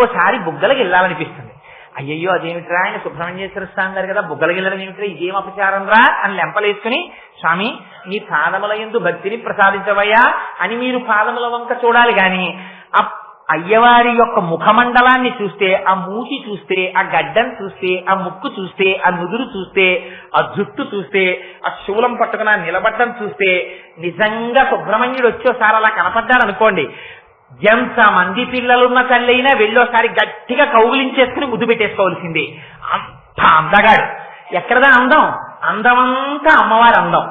ఓసారి బుగ్గలకి వెళ్ళాలనిపిస్తుంది. అయ్యయ్యో అదేమిట్రా, ఆయన సుబ్రహ్మణ్యేశ్వర స్వామి గారు కదా, బుగ్గలకి వెళ్ళడం ఏమిట్రా, ఇదేం అపచారం రా అని లెంపలేసుకుని, స్వామి నీ పాదముల యందు భక్తిని ప్రసాదించవయ్యా అని మీరు పాదముల వంక చూడాలి. గాని ఆ అయ్యవారి యొక్క ముఖమండలాన్ని చూస్తే, ఆ మూతి చూస్తే, ఆ గడ్డం చూస్తే, ఆ ముక్కు చూస్తే, ఆ నుదురు చూస్తే, ఆ జుట్టు చూస్తే, ఆ శూలం పట్టుకుని నిలబడ్డం చూస్తే, నిజంగా సుబ్రహ్మణ్యుడు వచ్చేసారి అలా కనపడ్డాడు అనుకోండి, ఎంత మంది పిల్లలున్న తల్లైనా వెళ్ళోసారి గట్టిగా కౌగిలించేసుకుని ముద్దు పెట్టేసుకోవాల్సిందే. అంత అందగాడు. ఎక్కడదా అందం? అందమంతా అమ్మవారి అందం.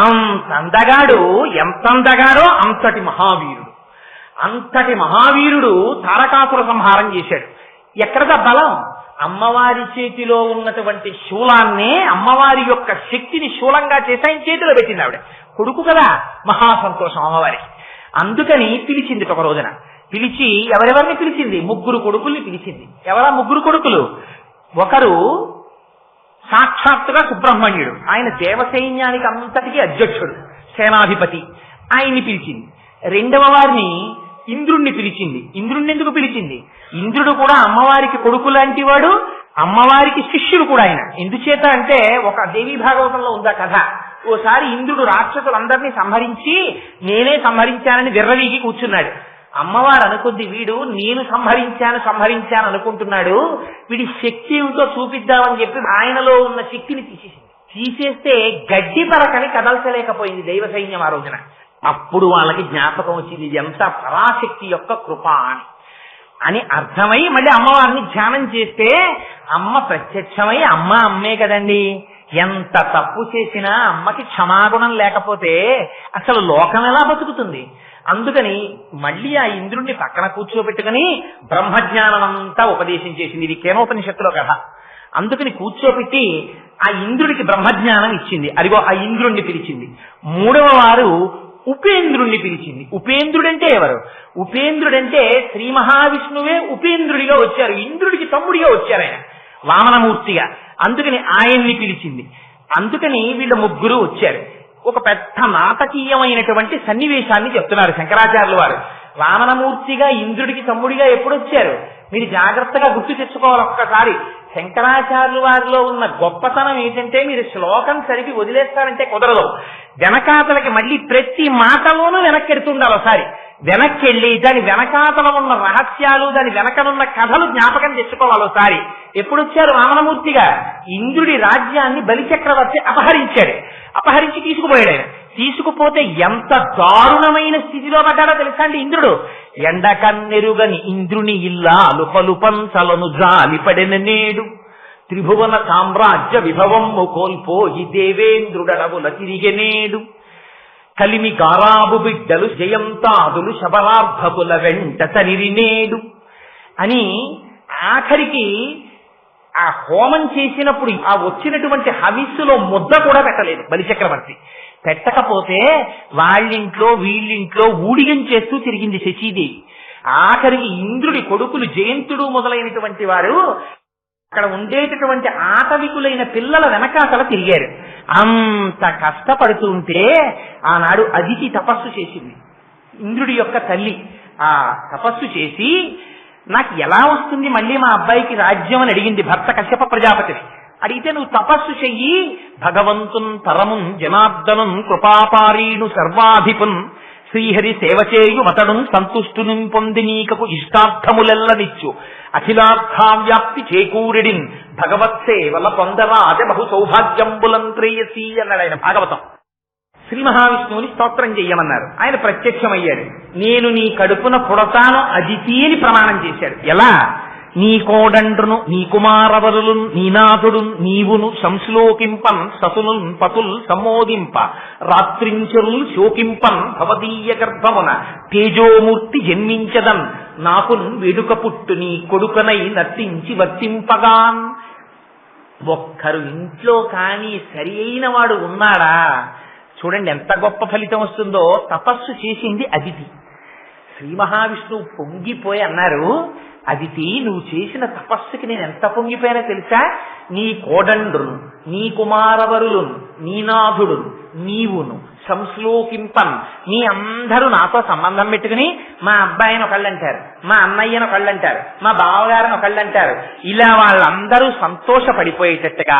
అంత అందగాడు. ఎంత అందగాడో అంతటి మహావీరుడు. అంతటి మహావీరుడు తారకాసుర సంహారం చేశాడు. ఎక్కడదా బలం? అమ్మవారి చేతిలో ఉన్నటువంటి శూలాన్నే, అమ్మవారి యొక్క శక్తిని శూలంగా చేసి ఆయన చేతిలో పెట్టింది ఆవిడ. కొడుకు కదా, మహా సంతోషం అమ్మవారికి. అందుకని పిలిచింది ఒక రోజున. పిలిచి ఎవరెవరిని పిలిచింది? 3 కొడుకుల్ని పిలిచింది. ఎవరా 3 కొడుకులు? ఒకరు సాక్షాత్తుగా సుబ్రహ్మణ్యుడు, ఆయన దేవసైన్యానికి అంతటికీ అధ్యక్షుడు, సేనాధిపతి, ఆయన్ని పిలిచింది. రెండవ వారిని ఇంద్రుణ్ణి పిలిచింది. ఇంద్రుణ్ణి ఎందుకు పిలిచింది? ఇంద్రుడు కూడా అమ్మవారికి కొడుకు లాంటి వాడు, అమ్మవారికి శిష్యుడు కూడా ఆయన. ఎందుచేత అంటే ఒక దేవీ భాగవతంలో ఉందా కథ. ఓసారి ఇంద్రుడు రాక్షసులందరినీ సంహరించి నేనే సంహరించానని విర్రవీగి కూర్చున్నాడు. అమ్మవారు అనుకుంది, వీడు నేను సంహరించాను అనుకుంటున్నాడు, వీడి శక్తి ఏమిటో చూపిద్దామని చెప్పి ఆయనలో ఉన్న శక్తిని తీసేసింది. తీసేస్తే గడ్డి పరకని కదల్చలేకపోయింది దైవ సైన్యం ఆ రోజున. అప్పుడు వాళ్ళకి జ్ఞాపకం వచ్చింది ఇది ఎంత పరాశక్తి యొక్క కృప అని అర్థమై మళ్ళీ అమ్మవారిని ధ్యానం చేస్తే అమ్మ ప్రత్యక్షమై అమ్మే కదండి. ఎంత తప్పు చేసినా అమ్మకి క్షమాగుణం లేకపోతే అసలు లోకం ఎలా బతుకుతుంది? అందుకని మళ్ళీ ఆ ఇంద్రుణ్ణి పక్కన కూర్చోబెట్టుకుని బ్రహ్మజ్ఞానం అంతా ఉపదేశం చేసింది. ఇది కేనోపనిషత్తులో కథ. అందుకని కూర్చోబెట్టి ఆ ఇంద్రుడికి బ్రహ్మజ్ఞానం ఇచ్చింది. అదిగో ఆ ఇంద్రుణ్ణి పిలిచింది. మూడవ వారు ఉపేంద్రుణ్ణి పిలిచింది. ఉపేంద్రుడంటే ఎవరు? ఉపేంద్రుడంటే శ్రీ మహావిష్ణువే ఉపేంద్రుడిగా వచ్చారు, ఇంద్రుడికి తమ్ముడిగా వచ్చారు ఆయన వామనమూర్తిగా. అందుకని ఆయన్ని పిలిచింది. అందుకని వీళ్ళ ముగ్గురు వచ్చారు. ఒక పెద్ద నాటకీయమైనటువంటి సన్నివేశాన్ని చెప్తున్నారు శంకరాచార్యుల వారు. వామనమూర్తిగా ఇంద్రుడికి తమ్ముడిగా ఎప్పుడు వచ్చారు మీరు జాగ్రత్తగా గుర్తు తెచ్చుకోవాలి ఒక్కసారి. శంకరాచార్యుల వారిలో ఉన్న గొప్పతనం ఏంటంటే మీరు శ్లోకం సరిపి వదిలేస్తారంటే కుదరదు. వెనకాతలకి మళ్ళీ ప్రతి మాటలోనూ వెనక్కెడుతుండాలి. ఒకసారి వెనక్కి వెళ్ళి దాని వెనకాతల ఉన్న రహస్యాలు, దాని వెనకనున్న కథలు జ్ఞాపకం తెచ్చుకోవాలి. ఒకసారి ఎప్పుడు వచ్చారు వామనమూర్తిగా? ఇంద్రుడి రాజ్యాన్ని బలిచక్రవర్తి అపహరించాడు. అపహరించి తీసుకుపోయాడు. ఆయన తీసుకుపోతే ఎంత దారుణమైన స్థితిలో పడ్డాడో తెలుసా అండి ఇంద్రుడు? ఎండకన్నెరుగని ఇంద్రుని ఇల్లాలు పలుపంచలను జాలిపడిన నేడు త్రిభువన సామ్రాజ్య విభవము కోల్పోయి దేవేంద్రుడడవుల తిరిగెనేడు కలిమి గారాబు బిడ్డలు జయంతాదులు శబరార్భకుల వెంట తరిరినేడు అని ఆఖరికి ఆ హోమం చేసినప్పుడు ఆ వచ్చినటువంటి హవిస్సులో ముద్ద కూడా పెట్టలేదు బలిచక్రవర్తి. పెట్టకపోతే వాళ్ళింట్లో వీళ్ళింట్లో ఊడిగం చేస్తూ తిరిగింది శచీదేవి. ఆఖరికి ఇంద్రుడి కొడుకులు జయంతుడు మొదలైనటువంటి వారు అక్కడ ఉండేటటువంటి ఆటవికులైన పిల్లల వెనకాతల తిరిగారు. అంత కష్టపడుతూ ఉంటే ఆనాడు అదితి తపస్సు చేసింది. ఇంద్రుడి యొక్క తల్లి ఆ తపస్సు చేసి నాకు ఎలా వస్తుంది మళ్ళీ మా అబ్బాయికి రాజ్యం అని అడిగింది భర్త కశ్యప ప్రజాపతిని. అడిగితే నువ్వు తపస్సు చెయ్యి, భగవంతున్ పరమున్ జనార్దనున్ కృపాపారీణు సర్వాధిపున్ శ్రీహరి సేవచేయు మతడు సంతుష్టుని పొంది నీకకు ఇష్టార్థములెల్లనిచ్చు అఖిలార్థావ్యాప్తి చేకూరిడిన్ భగవత్ సేవల పొందరాజ బహు సౌభాగ్యంబులంత్రేయసి అన్నాడు ఆయన భాగవతం. శ్రీ మహావిష్ణువుని స్తోత్రం చెయ్యమన్నారు. ఆయన ప్రత్యక్షమయ్యాడు. నేను నీ కడుపున పుడతాను అదితి అని ప్రమాణం చేశాడు. ఎలా? నీ కోడండ్రును నీ కుమారవరులు నీనాథుడు నీవును సంశ్లోకింపన్ సతునుల్ పతుల్ సమ్మోదింప రాత్రించరుల్ శోకింపన్ భవదీయ గర్భమున తేజోమూర్తి జన్మించదన్ నాకు వేడుక పుట్టు నీ కొడుకనై నర్తించి వర్తింపగాన్. ఒక్కరు ఇంట్లో కానీ సరి అయిన వాడు ఉన్నాడా? చూడండి ఎంత గొప్ప ఫలితం వస్తుందో. తపస్సు చేసింది అదితి. శ్రీ మహావిష్ణువు పొంగిపోయి అన్నారు, అదితి నువ్వు చేసిన తపస్సుకి నేను ఎంత పొంగిపోయినా తెలుసా? నీ కోడండ్రును నీ కుమారవరులు నీనాథుడు నీవును సంశ్లోకింపన్ నీ అందరూ నాతో సంబంధం పెట్టుకుని మా అబ్బాయిని ఒకళ్ళంటారు, మా అన్నయ్యను ఒకళ్ళంటారు, మా బావగారిని ఒకళ్ళంటారు. ఇలా వాళ్ళందరూ సంతోషపడిపోయేటట్టుగా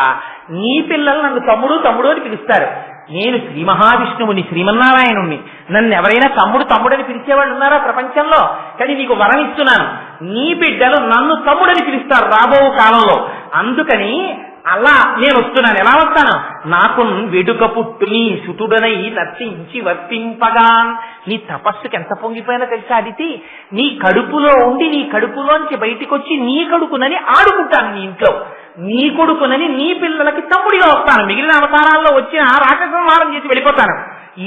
నీ పిల్లలు నన్ను తమ్ముడు తమ్ముడు అని పిలుస్తారు. నేను శ్రీ మహావిష్ణువుని శ్రీమన్నారాయణుణ్ణి. నన్ను ఎవరైనా తమ్ముడు తమ్ముడని పిలిచేవాళ్ళు ఉన్నారా ప్రపంచంలో? కానీ నీకు వరం ఇస్తున్నాను, నీ బిడ్డలు నన్ను తమ్ముడని పిలుస్తారు రాబో కాలంలో. అందుకని అలా నేను వస్తున్నాను. ఎలా వస్తాను? నాకు వెడుక పుట్టు నీ సుతుడనై నర్తించి వర్తింపగాన్. నీ తపస్సుకి ఎంత పొంగిపోయినా తెలుసా అదితి? నీ కడుపులో ఉండి నీ కడుపులోంచి బయటికి వచ్చి నీ కడుపునని ఆడుకుంటాను నీ ఇంట్లో. నీ కొడుకునని నీ పిల్లలకి తమ్ముడిగా వస్తాను. మిగిలిన అవతారాల్లో వచ్చిన రాక్షస సంహారం చేసి వెళ్ళిపోతాను.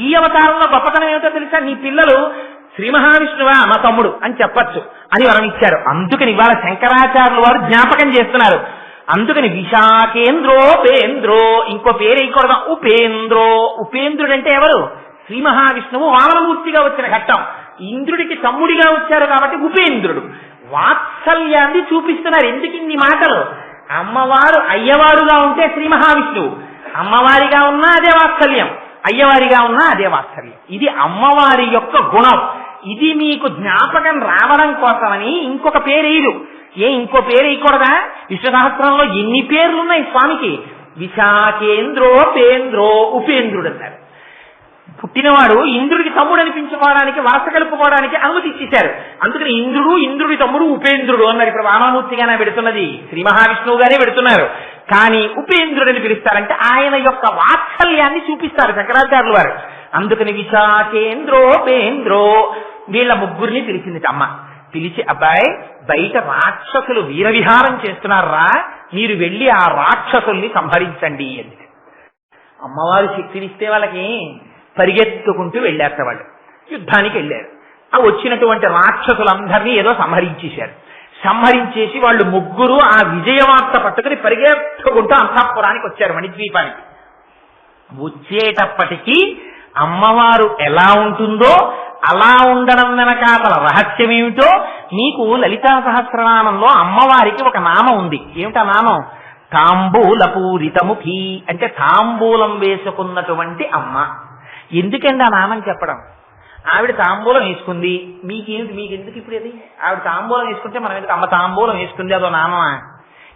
ఈ అవతారంలో గొప్పతనం ఏమిటో తెలుసా? నీ పిల్లలు శ్రీ మహావిష్ణువా మా తమ్ముడు అని చెప్పచ్చు అని వరం ఇచ్చారు. అందుకని ఇవాళ శంకరాచార్యులు వారు జ్ఞాపకం చేస్తున్నారు. అందుకని విశాఖేంద్రోపేంద్రో ఇంకో పేరు వేయకూడదు, ఉపేంద్రో. ఉపేంద్రుడు అంటే ఎవరు? శ్రీ మహావిష్ణువు వామనమూర్తిగా వచ్చిన ఘట్టం. ఇంద్రుడికి తమ్ముడిగా వచ్చారు కాబట్టి ఉపేంద్రుడు. వాత్సల్యాన్ని చూపిస్తున్నారు. ఎందుకు ఇన్ని మాటలు? అమ్మవారు అయ్యవారుగా ఉంటే శ్రీ మహావిష్ణువు, అమ్మవారిగా ఉన్నా అదే వాత్సల్యం, అయ్యవారిగా ఉన్నా అదే వాత్సల్యం. ఇది అమ్మవారి యొక్క గుణం. ఇది మీకు జ్ఞాపకం రావడం కోసమని ఇంకొక పేరేరు. ఇంకో పేరు వేయకూడదా? విష్ణు సహస్రంలో ఎన్ని పేర్లున్నాయి స్వామికి? విశాఖేంద్రోపేంద్రో ఉపేంద్రుడు అన్నారు. పుట్టినవాడు ఇంద్రుడికి తమ్ముడు అనిపించుకోవడానికి వరస కలుపుకోవడానికి అనుమతి ఇచ్చేశారు. అందుకని ఇంద్రుడు ఇంద్రుడి తమ్ముడు ఉపేంద్రుడు అన్నారు. ఇప్పుడు వామనమూర్తిగానే పెడుతున్నది శ్రీ మహావిష్ణువుగానే పెడుతున్నారు. కానీ ఉపేంద్రుడని పిలుస్తారంటే ఆయన యొక్క వాత్సల్యాన్ని చూపిస్తారు శంకరాచార్యులు వారు. అందుకని విశాఖేంద్రోపేంద్రో వీళ్ళ ముగ్గురిని పిలిచింది అమ్మ. పిలిచి, అబ్బాయి బయట రాక్షసులు వీరవిహారం చేస్తున్నారా, మీరు వెళ్ళి ఆ రాక్షసుల్ని సంహరించండి అని. అమ్మవారు శక్తినిస్తే వాళ్ళకి పరిగెత్తుకుంటూ వెళ్ళారట. వాళ్ళు యుద్ధానికి వెళ్ళారు. ఆ వచ్చినటువంటి రాక్షసులందరినీ ఏదో సంహరించేశారు. సంహరించేసి వాళ్ళు ముగ్గురు ఆ విజయవార్త పట్టుకుని పరిగెత్తుకుంటూ అంతఃపురానికి వచ్చారు, మణిద్వీపానికి. వచ్చేటప్పటికీ అమ్మవారు ఎలా ఉంటుందో అలా ఉండడం వెనకాల రహస్యం ఏమిటో మీకు లలితా సహస్రనామంలో అమ్మవారికి ఒక నామం ఉంది. ఏమిటా నామం? తాంబూలపూరితముఖి, అంటే తాంబూలం వేసుకున్నటువంటి అమ్మ. ఎందుకండి ఆ నామం చెప్పడం? ఆవిడ తాంబూలం వేసుకుంది, మీకెందుకు ఇప్పుడు అది? ఆవిడ తాంబూలం వేసుకుంటే మనం ఎందుకు? అమ్మ తాంబూలం వేసుకుంది, అదో నామమా?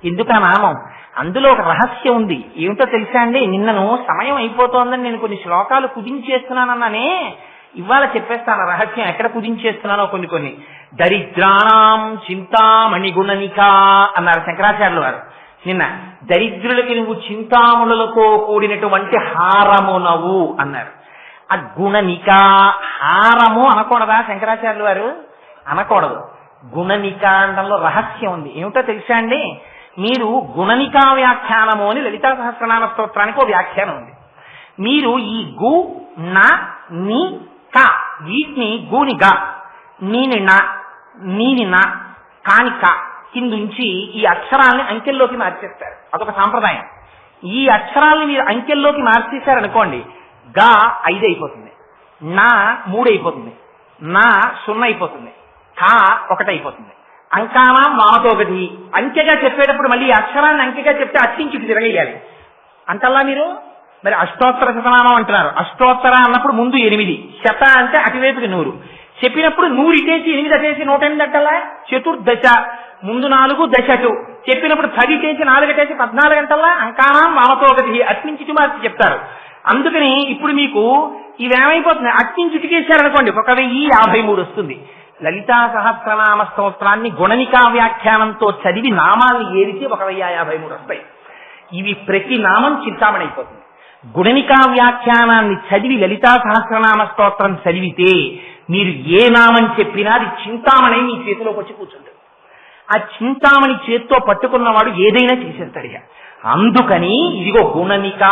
ఎందుకు ఆ నామం? అందులో ఒక రహస్యం ఉంది. ఏమిటో తెలుసా అండి? నిన్నను సమయం అయిపోతోందని నేను కొన్ని శ్లోకాలు కుదించేస్తున్నానన్నానే, ఇవాళ చెప్పేస్తాను రహస్యం. ఎక్కడ కుదించేస్తున్నానో కొన్ని. దరిద్రాణం చింతామణి గుణనిక అన్నారు శంకరాచార్యులు వారు నిన్న. దరిద్రులకి నువ్వు చింతామణులతో కూడినటువంటి హారమునవు అన్నారు. ఆ గుణనిక, హారము అనకూడదా శంకరాచార్యులు వారు? అనకూడదు. గుణనిక అనడంలో రహస్యం ఉంది. ఏమిటో తెలుసా అండి? మీరు గుణనికా వ్యాఖ్యానము అని లలితా సహస్రనామ స్తోత్రానికి ఒక వ్యాఖ్యానం ఉంది. మీరు ఈ గు నా ని క వీటిని గూని గా, నీని నా, నీని నా, కాని క కిందుంచి ఈ అక్షరాల్ని అంకెల్లోకి మార్చేస్తారు. అదొక సాంప్రదాయం. ఈ అక్షరాల్ని మీరు అంకెల్లోకి మార్చేశారనుకోండి, గా 5 అయిపోతుంది, నా 3 అయిపోతుంది, నా 0 అయిపోతుంది, కా 1 అయిపోతుంది. అంకానం వామతో గతి. అంకెగా చెప్పేటప్పుడు మళ్ళీ అక్షరాన్ని అంకెగా చెప్తే అట్టించి తిరగేయాలి. అంతల్లా మీరు మరి అష్టోత్తర శతనామం అంటున్నారు. అష్టోత్తర అన్నప్పుడు ముందు 8, శత అంటే అటువైపుకి 100. చెప్పినప్పుడు 100 ఇటేసి 8 అటేసి 108 అంటల్లా. చతుర్దశ ముందు 4, దశ 2. చెప్పినప్పుడు 10 ఇటేసి 4 అటేసి 14 అంటల్లా. అంకానం వామతో గతి అట్నుంచి మార్చి చెప్తారు. అందుకని ఇప్పుడు మీకు ఇవేమైపోతుంది? అట్నుంచి ఇటుకేశారనుకోండి 1053 వస్తుంది. లలితా సహస్రనామ స్తోత్రాన్ని గుణనికా వ్యాఖ్యానంతో చదివి నామాన్ని ఏరితే 1053 వస్తాయి. ఇవి ప్రతి నామం చింతామణి అయిపోతుంది. గుణనికా వ్యాఖ్యానాన్ని చదివి లలితా సహస్రనామ స్తోత్రం చదివితే మీరు ఏ నామం చెప్పినా అది చింతామణి మీ చేతిలోకి వచ్చి కూర్చుంటుంది. ఆ చింతామణి చేత్తో పట్టుకున్నవాడు ఏదైనా చేసేస్తాడు. అందుకని ఇదిగో గుణనిక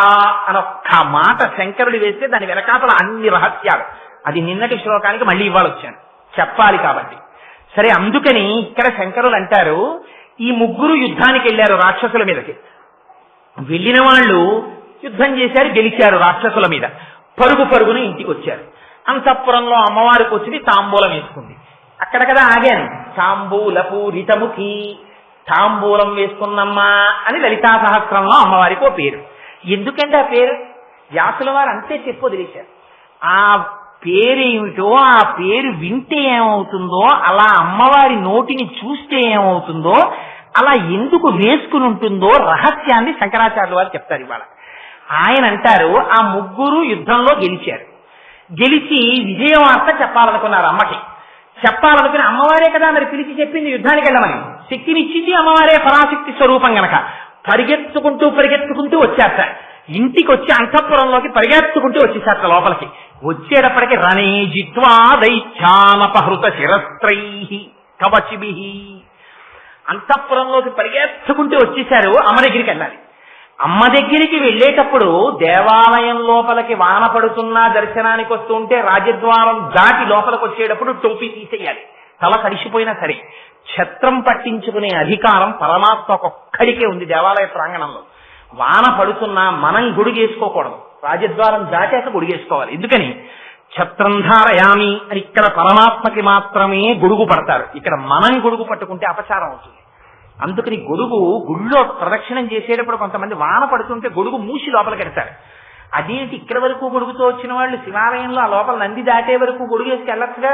అనొక్క మాట శంకరుడు వేస్తే దాని వెనకాతల అన్ని రహస్యాలు. అది నిన్నటి శ్లోకానికి మళ్ళీ ఇవాళ వచ్చాను, చెప్పాలి కాబట్టి. సరే, అందుకని ఇక్కడ శంకరులు అంటారు, ఈ ముగ్గురు యుద్ధానికి వెళ్ళారు రాక్షసుల మీదకి. వెళ్ళిన వాళ్ళు యుద్ధం చేశారు, గెలిచారు రాక్షసుల మీద. పరుగున ఇంటికి వచ్చారు. అంతఃపురంలో అమ్మవారికి వచ్చి తాంబూలం వేసుకుంది. అక్కడ కదా ఆగాను. తాంబూల పూరితముఖి, తాంబూలం వేసుకున్నమ్మా అని లలితా సహస్రంలో అమ్మవారికి ఓ పేరు. ఎందుకంటే ఆ పేరు వ్యాసుల వారు అంతే చెప్పు వదిలేశారు. ఆ పేరేమిటో, ఆ పేరు వింటే ఏమవుతుందో, అలా అమ్మవారి నోటిని చూస్తే ఏమవుతుందో, అలా ఎందుకు వేసుకుని ఉంటుందో రహస్యాన్ని శంకరాచార్యులు వారు చెప్తారు ఇవాళ. ఆయన అంటారు, ఆ ముగ్గురు యుద్ధంలో గెలిచారు. గెలిచి విజయవార్త చెప్పాలనుకున్నారు అమ్మకి. చెప్పాలనుకుని అమ్మవారే కదా మరి పిలిచి చెప్పింది యుద్ధానికి వెళ్ళమని. శక్తినిచ్చింది అమ్మవారే, పరాశక్తి స్వరూపం గనక. పరిగెత్తుకుంటూ వచ్చారట. ఇంటికి వచ్చి అంతఃపురంలోకి పరిగెత్తుకుంటూ వచ్చేసారట లోపలికి. వచ్చేటప్పటికి రణే జిత్వా దైత్యానపహృత శిరస్త్రై కవచిభి. అంతఃపురంలోకి పరిగెత్తుకుంటూ వచ్చేశారు. అమ్మ దగ్గరికి వెళ్ళాలి. అమ్మ దగ్గరికి వెళ్ళేటప్పుడు దేవాలయం లోపలికి వాన పడుతున్నా దర్శనానికి వస్తుంటే రాజద్వారం దాటి లోపలికి వచ్చేటప్పుడు టోపీ తీసేయాలి. తల తడిసిపోయినా సరే. ఛత్రం పట్టించుకునే అధికారం పరమాత్మ ఒక్కడికే ఉంది దేవాలయ ప్రాంగణంలో. వాన పడుతున్నా మనం గుడిగేసుకోకూడదు, రాజద్వారం దాటాక గుడిగేసుకోవాలి. ఎందుకని? ఛత్రం ధారయామి అని ఇక్కడ పరమాత్మకి మాత్రమే గొడుగు పడతారు. ఇక్కడ మనం గొడుగు పట్టుకుంటే అపచారం అవుతుంది. అందుకని గొడుగు గుళ్ళో ప్రదక్షిణం చేసేటప్పుడు కొంతమంది వాన పడుతుంటే గొడుగు మూసి లోపలికి వెళ్తారు. అదేంటి ఇక్కడ వరకు గొడుగుతో వచ్చిన వాళ్ళు శివాలయంలో ఆ లోపల నంది దాటే వరకు గొడుగు వేసుకు వెళ్ళొచ్చుగా,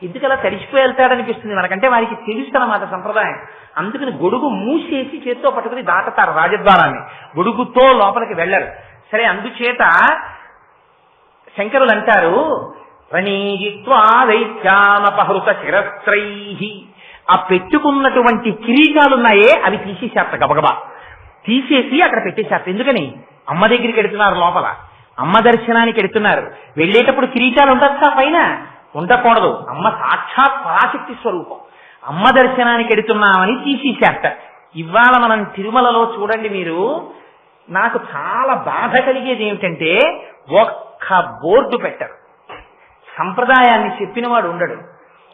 ఎందుకలా తడిసిపోయి వెళ్తాడనిపిస్తుంది మనకంటే. వారికి తెలుస్తన్నమాట సంప్రదాయం. అందుకని గొడుగు మూసేసి చేత్తో పట్టుకుని దాటుతారు రాజద్వారాన్ని, గొడుగుతో లోపలికి వెళ్ళరు. సరే, అందుచేత శంకరులు అంటారు, రణీజిత్వా దైత్యానపహృత శిరస్త్రై. ఆ పెట్టుకున్నటువంటి కిరీటాలున్నాయే అవి తీసేసేట గబగబా. తీసేసి అక్కడ పెట్టేశారు. ఎందుకని? అమ్మ దగ్గరికి వెడుతున్నారు, లోపల అమ్మ దర్శనానికి వెడుతున్నారు. వెళ్ళేటప్పుడు కిరీటాలు ఉండొచ్చా? పైన ఉండకూడదు. అమ్మ సాక్షాత్ పరాశక్తి స్వరూపం. అమ్మ దర్శనానికి వెడుతున్నామని తీసేశారట. ఇవాళ మనం తిరుమలలో చూడండి మీరు, నాకు చాలా బాధ కలిగేది ఏమిటంటే ఒక్క బోర్డు పెట్టరు, సంప్రదాయాన్ని చెప్పినవాడు ఉండడు.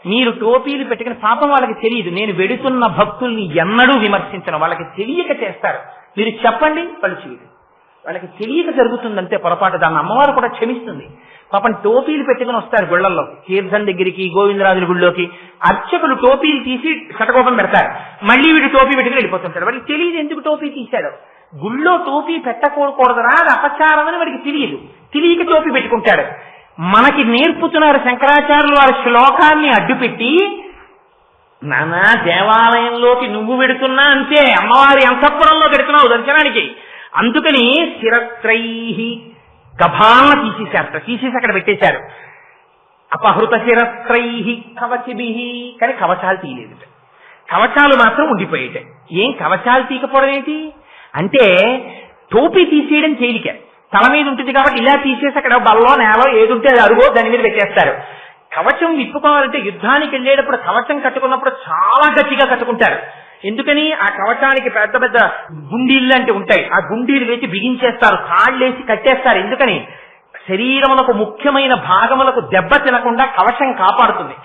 మీరు టోపీలు పెట్టుకుని, పాపం వాళ్ళకి తెలియదు. నేను వెడుతున్న భక్తుల్ని ఎన్నడూ విమర్శించను, వాళ్ళకి తెలియక చేస్తారు. మీరు చెప్పండి, వాళ్ళు చేయదు. వాళ్ళకి తెలియక జరుగుతుందంటే పొరపాటు. దాన్ని అమ్మవారు కూడా క్షమిస్తుంది. పాపం టోపీలు పెట్టుకుని వస్తారు గుళ్ళల్లో, తీర్థం దగ్గరికి, గోవిందరాజుల గుళ్ళోకి. అర్చకులు టోపీలు తీసి శటకోపం పెడతారు, మళ్ళీ వీడు టోపీ పెట్టుకుని వెళ్ళిపోతుంటాడు. వాడికి తెలియదు ఎందుకు టోపీ తీశాడు. గుళ్ళో టోపీ పెట్టకూడదురా, అది అపచారం అని వాడికి తెలియదు. తెలియక టోపీ పెట్టుకుంటాడు. మనకి నేర్పుతున్నారు శంకరాచార్యులు వారి శ్లోకాన్ని అడ్డుపెట్టి, నానా దేవాలయంలోకి నువ్వు వెడుతున్నా అంతే, అమ్మవారి అంతఃపురంలో పెడుతున్నావు దర్శనానికి. అందుకని శిరస్త్రైహి గభాలను తీసేశారు, తీసేసి అక్కడ పెట్టేశారు. అపహృత శిరస్త్రైహి కవచిభిహి, కానీ కవచాలు తీయలేదు. కవచాలు మాత్రం ఉండిపోయేటాయి. ఏం కవచాలు తీయకపోవడం ఏంటి అంటే, టోపీ తీసేయడం తేలిక, తల మీద ఉంటుంది కాబట్టి ఇలా తీసేసి అక్కడ బల్లో నేలో ఏదుంటే అది అరుగో దాని మీద పెట్టేస్తారు. కవచం విప్పుకోవాలంటే యుద్ధానికి వెళ్ళేటప్పుడు కవచం కట్టుకున్నప్పుడు చాలా గట్టిగా కట్టుకుంటారు. ఎందుకని? ఆ కవచానికి పెద్ద పెద్ద గుండీళ్ళు అంటే ఉంటాయి, ఆ గుండీలు వేసి బిగించేస్తారు, కాళ్ళేసి కట్టేస్తారు. ఎందుకని? శరీరములకు ముఖ్యమైన భాగములకు దెబ్బ తినకుండా కవచం కాపాడుతుంది.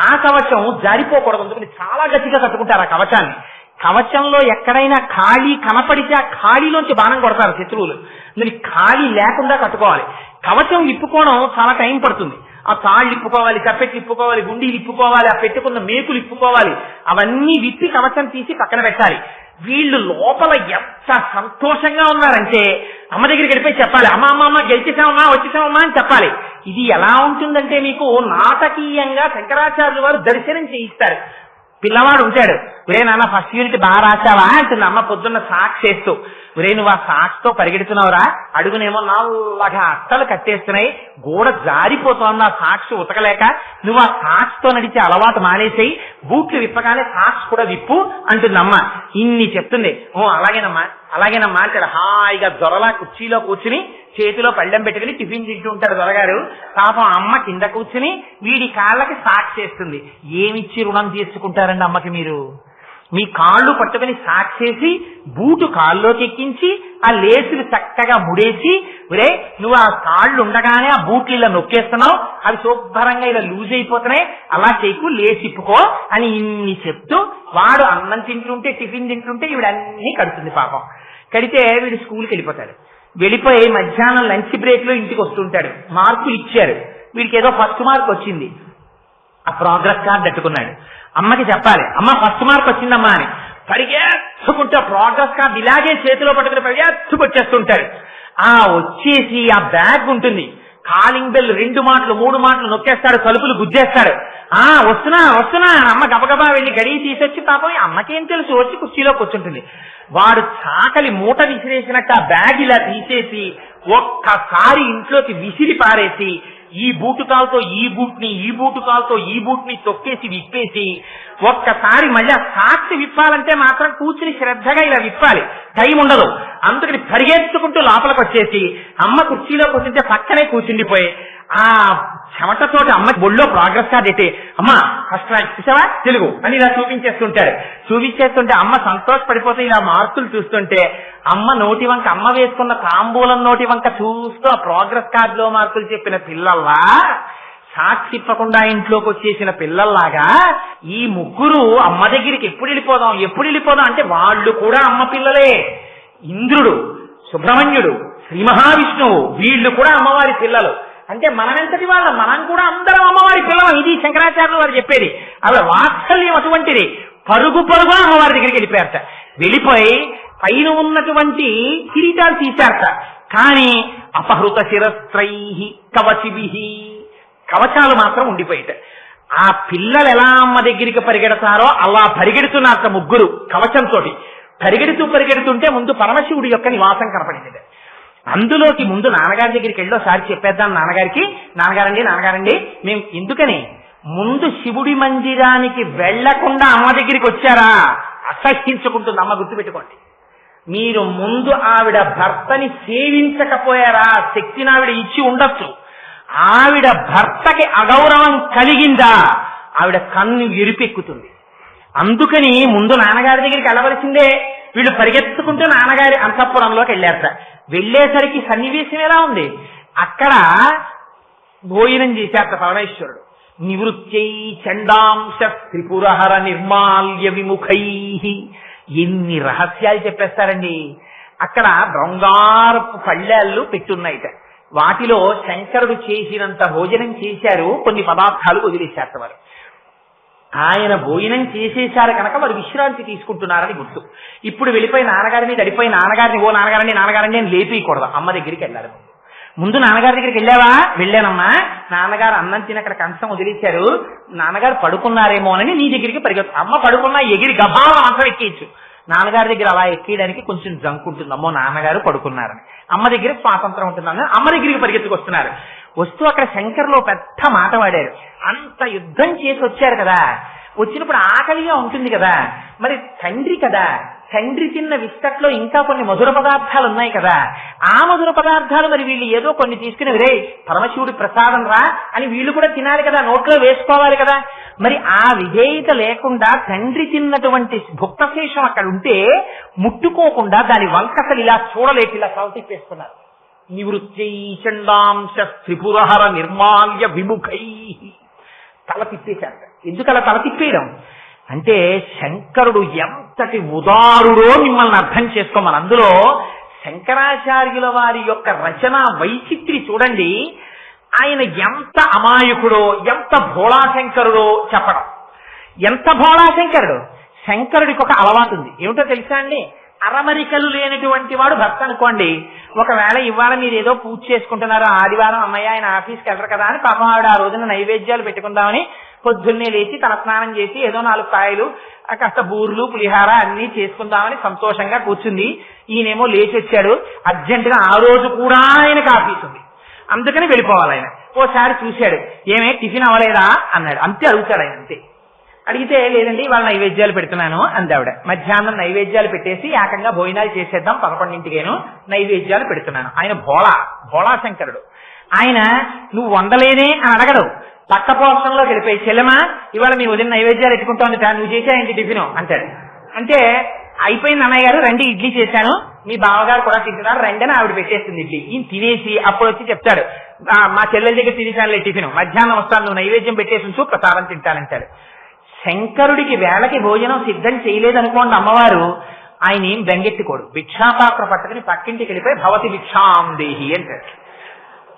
ఆ కవచం జారిపోకూడదు, అందుకని చాలా గట్టిగా కట్టుకుంటారు ఆ కవచాన్ని. కవచంలో ఎక్కడైనా ఖాళీ కనపడితే ఆ ఖాళీలోంచి బాణం కొడతారు శత్రువులు. మరి ఖాళీ లేకుండా కట్టుకోవాలి. కవచం ఇప్పుకోవడం చాలా టైం పడుతుంది. ఆ తాళ్ళు ఇప్పుకోవాలి, కప్పెట్లు ఇప్పుకోవాలి, గుండీలు ఇప్పుకోవాలి, ఆ పెట్టుకున్న మేకులు ఇప్పుకోవాలి. అవన్నీ విప్పి కవచం తీసి పక్కన పెట్టాలి. వీళ్ళు లోపల ఎంత సంతోషంగా ఉన్నారంటే అమ్మ దగ్గరికి వెళ్ళిపోయి చెప్పాలి, అమ్మ అమ్మ అమ్మ గెలిచేసామమ్మా, వచ్చేసామమ్మా అని చెప్పాలి. ఇది ఎలా ఉంటుందంటే మీకు నాటకీయంగా శంకరాచార్యులు వారు దర్శనం చేయిస్తారు. పిల్లవాడు ఉంటాడు, ఒరే నాన్న ఫస్ట్ యూనిట్ బాగా రాశావా అంటుంది అమ్మ పొద్దున్న సాక్స్ వేస్తూ. ఒరే నువ్వు ఆ సాక్స్ తో పరిగెడుతున్నావురా, అడుగునేమో నల్లగా అట్టలు కట్టేస్తున్నాయి, గోడ జారిపోతోంది ఆ సాక్స్ ఉతకలేక, నువ్వు ఆ సాక్స్ తో నడిచే అలవాటు మానేసేయి, బూట్లు విప్పగానే సాక్స్ కూడా విప్పు అంటుంది అమ్మ. ఇన్ని చెప్తుంది. ఓ అలాగేనమ్మా అలాగేనమ్మా అంటాడు. హాయిగా దొరలా కుర్చీలో కూర్చుని చేతిలో పళ్ళెం పెట్టుకుని టిఫిన్ తింటూ ఉంటాడు దొరగారు. పాపం అమ్మ కింద కూర్చుని వీడి కాళ్ళకి సాక్స్ చేస్తుంది. ఏమిచ్చి రుణం తీసుకుంటారండి అమ్మకి మీరు? మీ కాళ్ళు పట్టుకుని సాక్సేసి బూటు కాళ్ళలోకి ఎక్కించి ఆ లేసులు చక్కగా ముడేసి, ఒరే నువ్వు ఆ కాళ్ళు ఉండగానే ఆ బూట్లు ఇలా నొక్కేస్తున్నావు, అవి శుభ్రంగా ఇలా లూజ్ అయిపోతున్నాయి, అలా చేయకు, లేచిప్పుకో అని ఇన్ని చెప్తూ వాడు అన్నం తింటుంటే టిఫిన్ తింటుంటే ఈవిడ అన్ని కడుతుంది. పాపం కడితే వీడు స్కూల్కి వెళ్ళిపోతాడు. వెళ్ళిపోయి మధ్యాహ్నం లంచ్ బ్రేక్ లో ఇంటికి వస్తుంటాడు. మార్కులు ఇచ్చారు, వీడికి ఏదో ఫస్ట్ మార్క్ వచ్చింది. ఆ ప్రోగ్రెస్ కార్డు అట్టుకున్నాడు. అమ్మకి చెప్పాలి, అమ్మ ఫస్ట్ మార్క్ వచ్చిందమ్మా అని. పరిగెత్తుకుంటే ప్రోగ్రెస్ కార్డు ఇలాగే చేతిలో పట్టుకుని పరిగెత్తుకొచ్చేస్తుంటాడు. ఆ వచ్చేసి ఆ బ్యాగ్ ఉంటుంది, కాలింగ్ బెల్ 2 మాటలు 3 మాటలు నొక్కేస్తాడు, తలుపులు గుద్దేస్తాడు. వస్తున్నా వస్తున్నా అమ్మ గబగబా వెళ్ళి గడియ తీసొచ్చి, పాపం అమ్మకేం తెలుసు, వచ్చి కుర్చీలో కూర్చుంటుంది. వాడు చాకలి మూట విసిరేసినట్టు ఆ బ్యాగ్ ఇలా తీసేసి ఒక్కసారి ఇంట్లోకి విసిరి పారేసి, ఈ బూటు కాలుతో ఈ బూట్ని, ఈ బూటు కాలుతో ఈ బూట్ని తొక్కేసి విప్పేసి, ఒక్కసారి మళ్ళీ ఆ సాక్షి విప్పాలంటే మాత్రం కూర్చుని శ్రద్ధగా ఇలా విప్పాలి, టైం ఉండదు. అందుకని పరిగెత్తుకుంటూ లోపలికి వచ్చేసి అమ్మ కుర్చీలో కూర్చుంటే పక్కనే కూర్చుండిపోయి ఆ చెమటతోటి అమ్మకి ఒళ్ళో ప్రోగ్రెస్ కార్డు అయితే, అమ్మ ఫస్ట్ ర్యాంక్ చూసావా తెలుగు అని ఇలా చూపించేస్తుంటాడు. చూపించేస్తుంటే అమ్మ సంతోషపడిపోతే ఇలా మార్కులు చూస్తుంటే అమ్మ నోటి వంక, అమ్మ వేసుకున్న తాంబూలం నోటి వంక చూస్తూ ఆ ప్రోగ్రెస్ కార్డులో మార్కులు చెప్పిన పిల్లల్లా, సాక్షి తిప్పకుండా ఇంట్లోకి వచ్చేసిన పిల్లల్లాగా ఈ ముగ్గురు అమ్మ దగ్గరికి ఎప్పుడు వెళ్ళిపోదాం అంటే వాళ్ళు కూడా అమ్మ పిల్లలే. ఇంద్రుడు, సుబ్రహ్మణ్యుడు, శ్రీ మహావిష్ణువు వీళ్ళు కూడా అమ్మవారి పిల్లలు. అంటే మనమెంతటి వాళ్ళం, మనం కూడా అందరం అమ్మవారి పిల్లలం. ఇది శంకరాచార్యులు వారు చెప్పేది. అలా వాత్సల్యం అటువంటిది. పరుగు అమ్మవారి దగ్గరికి వెళ్ళిపోయారట. వెళ్ళిపోయి పైన ఉన్నటువంటి కిరీటాలు తీశారట. కానీ అపహృత శిరస్త్రైహి కవచిభిహి, కవచాలు మాత్రం ఉండిపోయాట. ఆ పిల్లలు ఎలా అమ్మ దగ్గరికి పరిగెడతారో అలా పరిగెడుతున్నారట ముగ్గురు కవచంతో. పరిగెడుతుంటే ముందు పరమశివుడి యొక్క నివాసం కనపడింది. అందులోకి ముందు నాన్నగారి దగ్గరికి వెళ్ళోసారి చెప్పేద్దాం నాన్నగారికి, నాన్నగారండి మేము ఎందుకని ముందు శివుడి మందిరానికి వెళ్లకుండా అమ్మ దగ్గరికి వచ్చారా? అసహించుకుంటుంది అమ్మ, గుర్తుపెట్టుకోండి. మీరు ముందు ఆవిడ భర్తని సేవించకపోయారా, శక్తిని ఆవిడ ఇచ్చి ఉండొచ్చు, ఆవిడ భర్తకి అగౌరవం కలిగిందా ఆవిడ కన్ను ఎరిపెక్కుతుంది. అందుకని ముందు నాన్నగారి దగ్గరికి వెళ్ళవలసిందే. వీళ్ళు పరిగెత్తుకుంటూ నాన్నగారి అంతఃపురంలోకి వెళ్ళారట. వెళ్ళేసరికి సన్నివేశం ఎలా ఉంది, అక్కడ భోజనం చేశారట పరమేశ్వరుడు. నివృత్యై చండాంశ త్రిపురహర నిర్మాల్య విముఖై. ఎన్ని రహస్యాలు చెప్పేస్తారండి. అక్కడ బంగారపు పళ్ళాళ్ళు పెట్టున్నాయిట. వాటిలో శంకరుడు చేసినంత భోజనం చేశారు, కొన్ని పదార్థాలు వదిలేశారట వారు. ఆయన భోజనం చేసేశారు కనుక వారు విశ్రాంతి తీసుకుంటున్నారని గుర్తు. ఇప్పుడు వెళ్ళిపోయి నాన్నగారి మీద అడిపోయి నాన్నగారిని ఓ నాన్నగారండి అని లేపేయకూడదు. అమ్మ దగ్గరికి వెళ్ళాలి. ముందు నాన్నగారి దగ్గరికి వెళ్ళావా? వెళ్ళానమ్మా. నాన్నగారు అన్నం తిని అక్కడ కంచం వదిలేశారు, నాన్నగారు పడుకున్నారేమో అని నీ దగ్గరికి పరిగెత్తు. అమ్మ పడుకున్నా ఎగిరి గభావ అంతం ఎక్కేయచ్చు. నాన్నగారి దగ్గర అలా ఎక్కేయడానికి కొంచెం జంకుంటుంది. అమ్మో నాన్నగారు పడుకున్నారని. అమ్మ దగ్గర స్వాతంత్రం ఉంటుందని అమ్మ దగ్గరికి పరిగెత్తుకొస్తున్నారు. వస్తూ అక్కడ శంకర్లో పెద్ద మాట వాడారు. అంత యుద్ధం చేసి వచ్చారు కదా, వచ్చినప్పుడు ఆకలిగా ఉంటుంది కదా, మరి తండ్రి కదా, తండ్రి తిన్న విస్తట్లో ఇంకా కొన్ని మధుర పదార్థాలు ఉన్నాయి కదా, ఆ మధుర పదార్థాలు మరి వీళ్ళు ఏదో కొన్ని తీసుకుని రే పరమశివుడి ప్రసాదం రా అని వీళ్ళు కూడా తినాలి కదా, నోట్లో వేసుకోవాలి కదా. మరి ఆ విధేయత లేకుండా తండ్రి తిన్నటువంటి భుక్తశేషం అక్కడ ఉంటే ముట్టుకోకుండా దాని వంకసలు ఇలా చూడలేక ఇలా తిప్పేస్తున్నారు. నివృత్యై చండాంశ త్రిపురహర నిర్మాల్య విముఖై. తల తిప్పేశారు. ఎందుకు అలా తల తిప్పేయడం అంటే శంకరుడు ఎంతటి ఉదారుడో మిమ్మల్ని అర్థం చేసుకోమని. అందులో శంకరాచార్యుల వారి యొక్క రచన వైచిత్రి చూడండి. ఆయన ఎంత అమాయకుడో, ఎంత భోళాశంకరుడో చెప్పడం. ఎంత భోళాశంకరుడు. శంకరుడికి ఒక అలవాటు ఉంది, ఏమిటో తెలుసా అండి? అరమరికలు లేనటువంటి వాడు భర్త అనుకోండి. ఒకవేళ ఇవాళ మీరు ఏదో పూజ చేసుకుంటున్నారు, ఆదివారం అమ్మయ్య ఆయన ఆఫీస్కి వెళ్ళరు కదా అని పాపం ఆవిడ ఆ రోజున నైవేద్యాలు పెట్టుకుందామని పొద్దున్నే లేచి తలస్నానం చేసి ఏదో 4 కాయలు కాస్త బూర్లు పులిహార అన్ని చేసుకుందామని సంతోషంగా కూర్చుంది. ఈయనేమో లేచి వచ్చాడు అర్జెంటుగా. ఆ రోజు కూడా ఆయనకు ఆఫీస్ ఉంది, అందుకని వెళ్ళిపోవాలి ఆయన. ఓసారి చూశాడు, ఏమే టిఫిన్ అవ్వలేదా అన్నాడు. అంతే అడుగుతాడు ఆయన. అంతే అడిగితే లేదండి వాళ్ళ నైవేద్యాలు పెడుతున్నాను అంది ఆవిడ. మధ్యాహ్నం నైవేద్యాలు పెట్టేసి ఏకంగా భోజనాలు చేసేద్దాం 11ంటికేను నైవేద్యాలు పెడుతున్నాను. ఆయన భోళాశంకరుడు. ఆయన నువ్వు వండలేదే అని అడగడు. పక్క పోషణలో వెళ్ళిపోయి చెల్లెమా ఇవాళ మీ వదిన నైవేద్యాలు ఎత్తుకుంటోంది, నువ్వు చేసాయండి టిఫిన్ అంటాడు. అంటే అయిపోయింది అన్నయ్య గారు, రండి ఇడ్లీ చేశాను, మీ బావగారు కూడా తింటున్నారు రండి అని ఆవిడ పెట్టేస్తుంది ఇడ్లీ. ఈయన తినేసి అప్పుడు వచ్చి చెప్తాడు, మా చెల్లెల దగ్గర తినేసానులే టిఫిన్, మధ్యాహ్నం వస్తాను నువ్వు నైవేద్యం పెట్టేసి ఉంచు ప్రసాదం తింటానంటాడు. శంకరుడికి వేళకి భోజనం సిద్ధం చేయలేదనుకోండి అమ్మవారు, ఆయన ఏం బెంగెట్టుకోడు. భిక్షాపాత్ర పట్టుకుని పక్కింటికి వెళ్ళిపోయి భవతి భిక్షాం దేహి అంటాడు.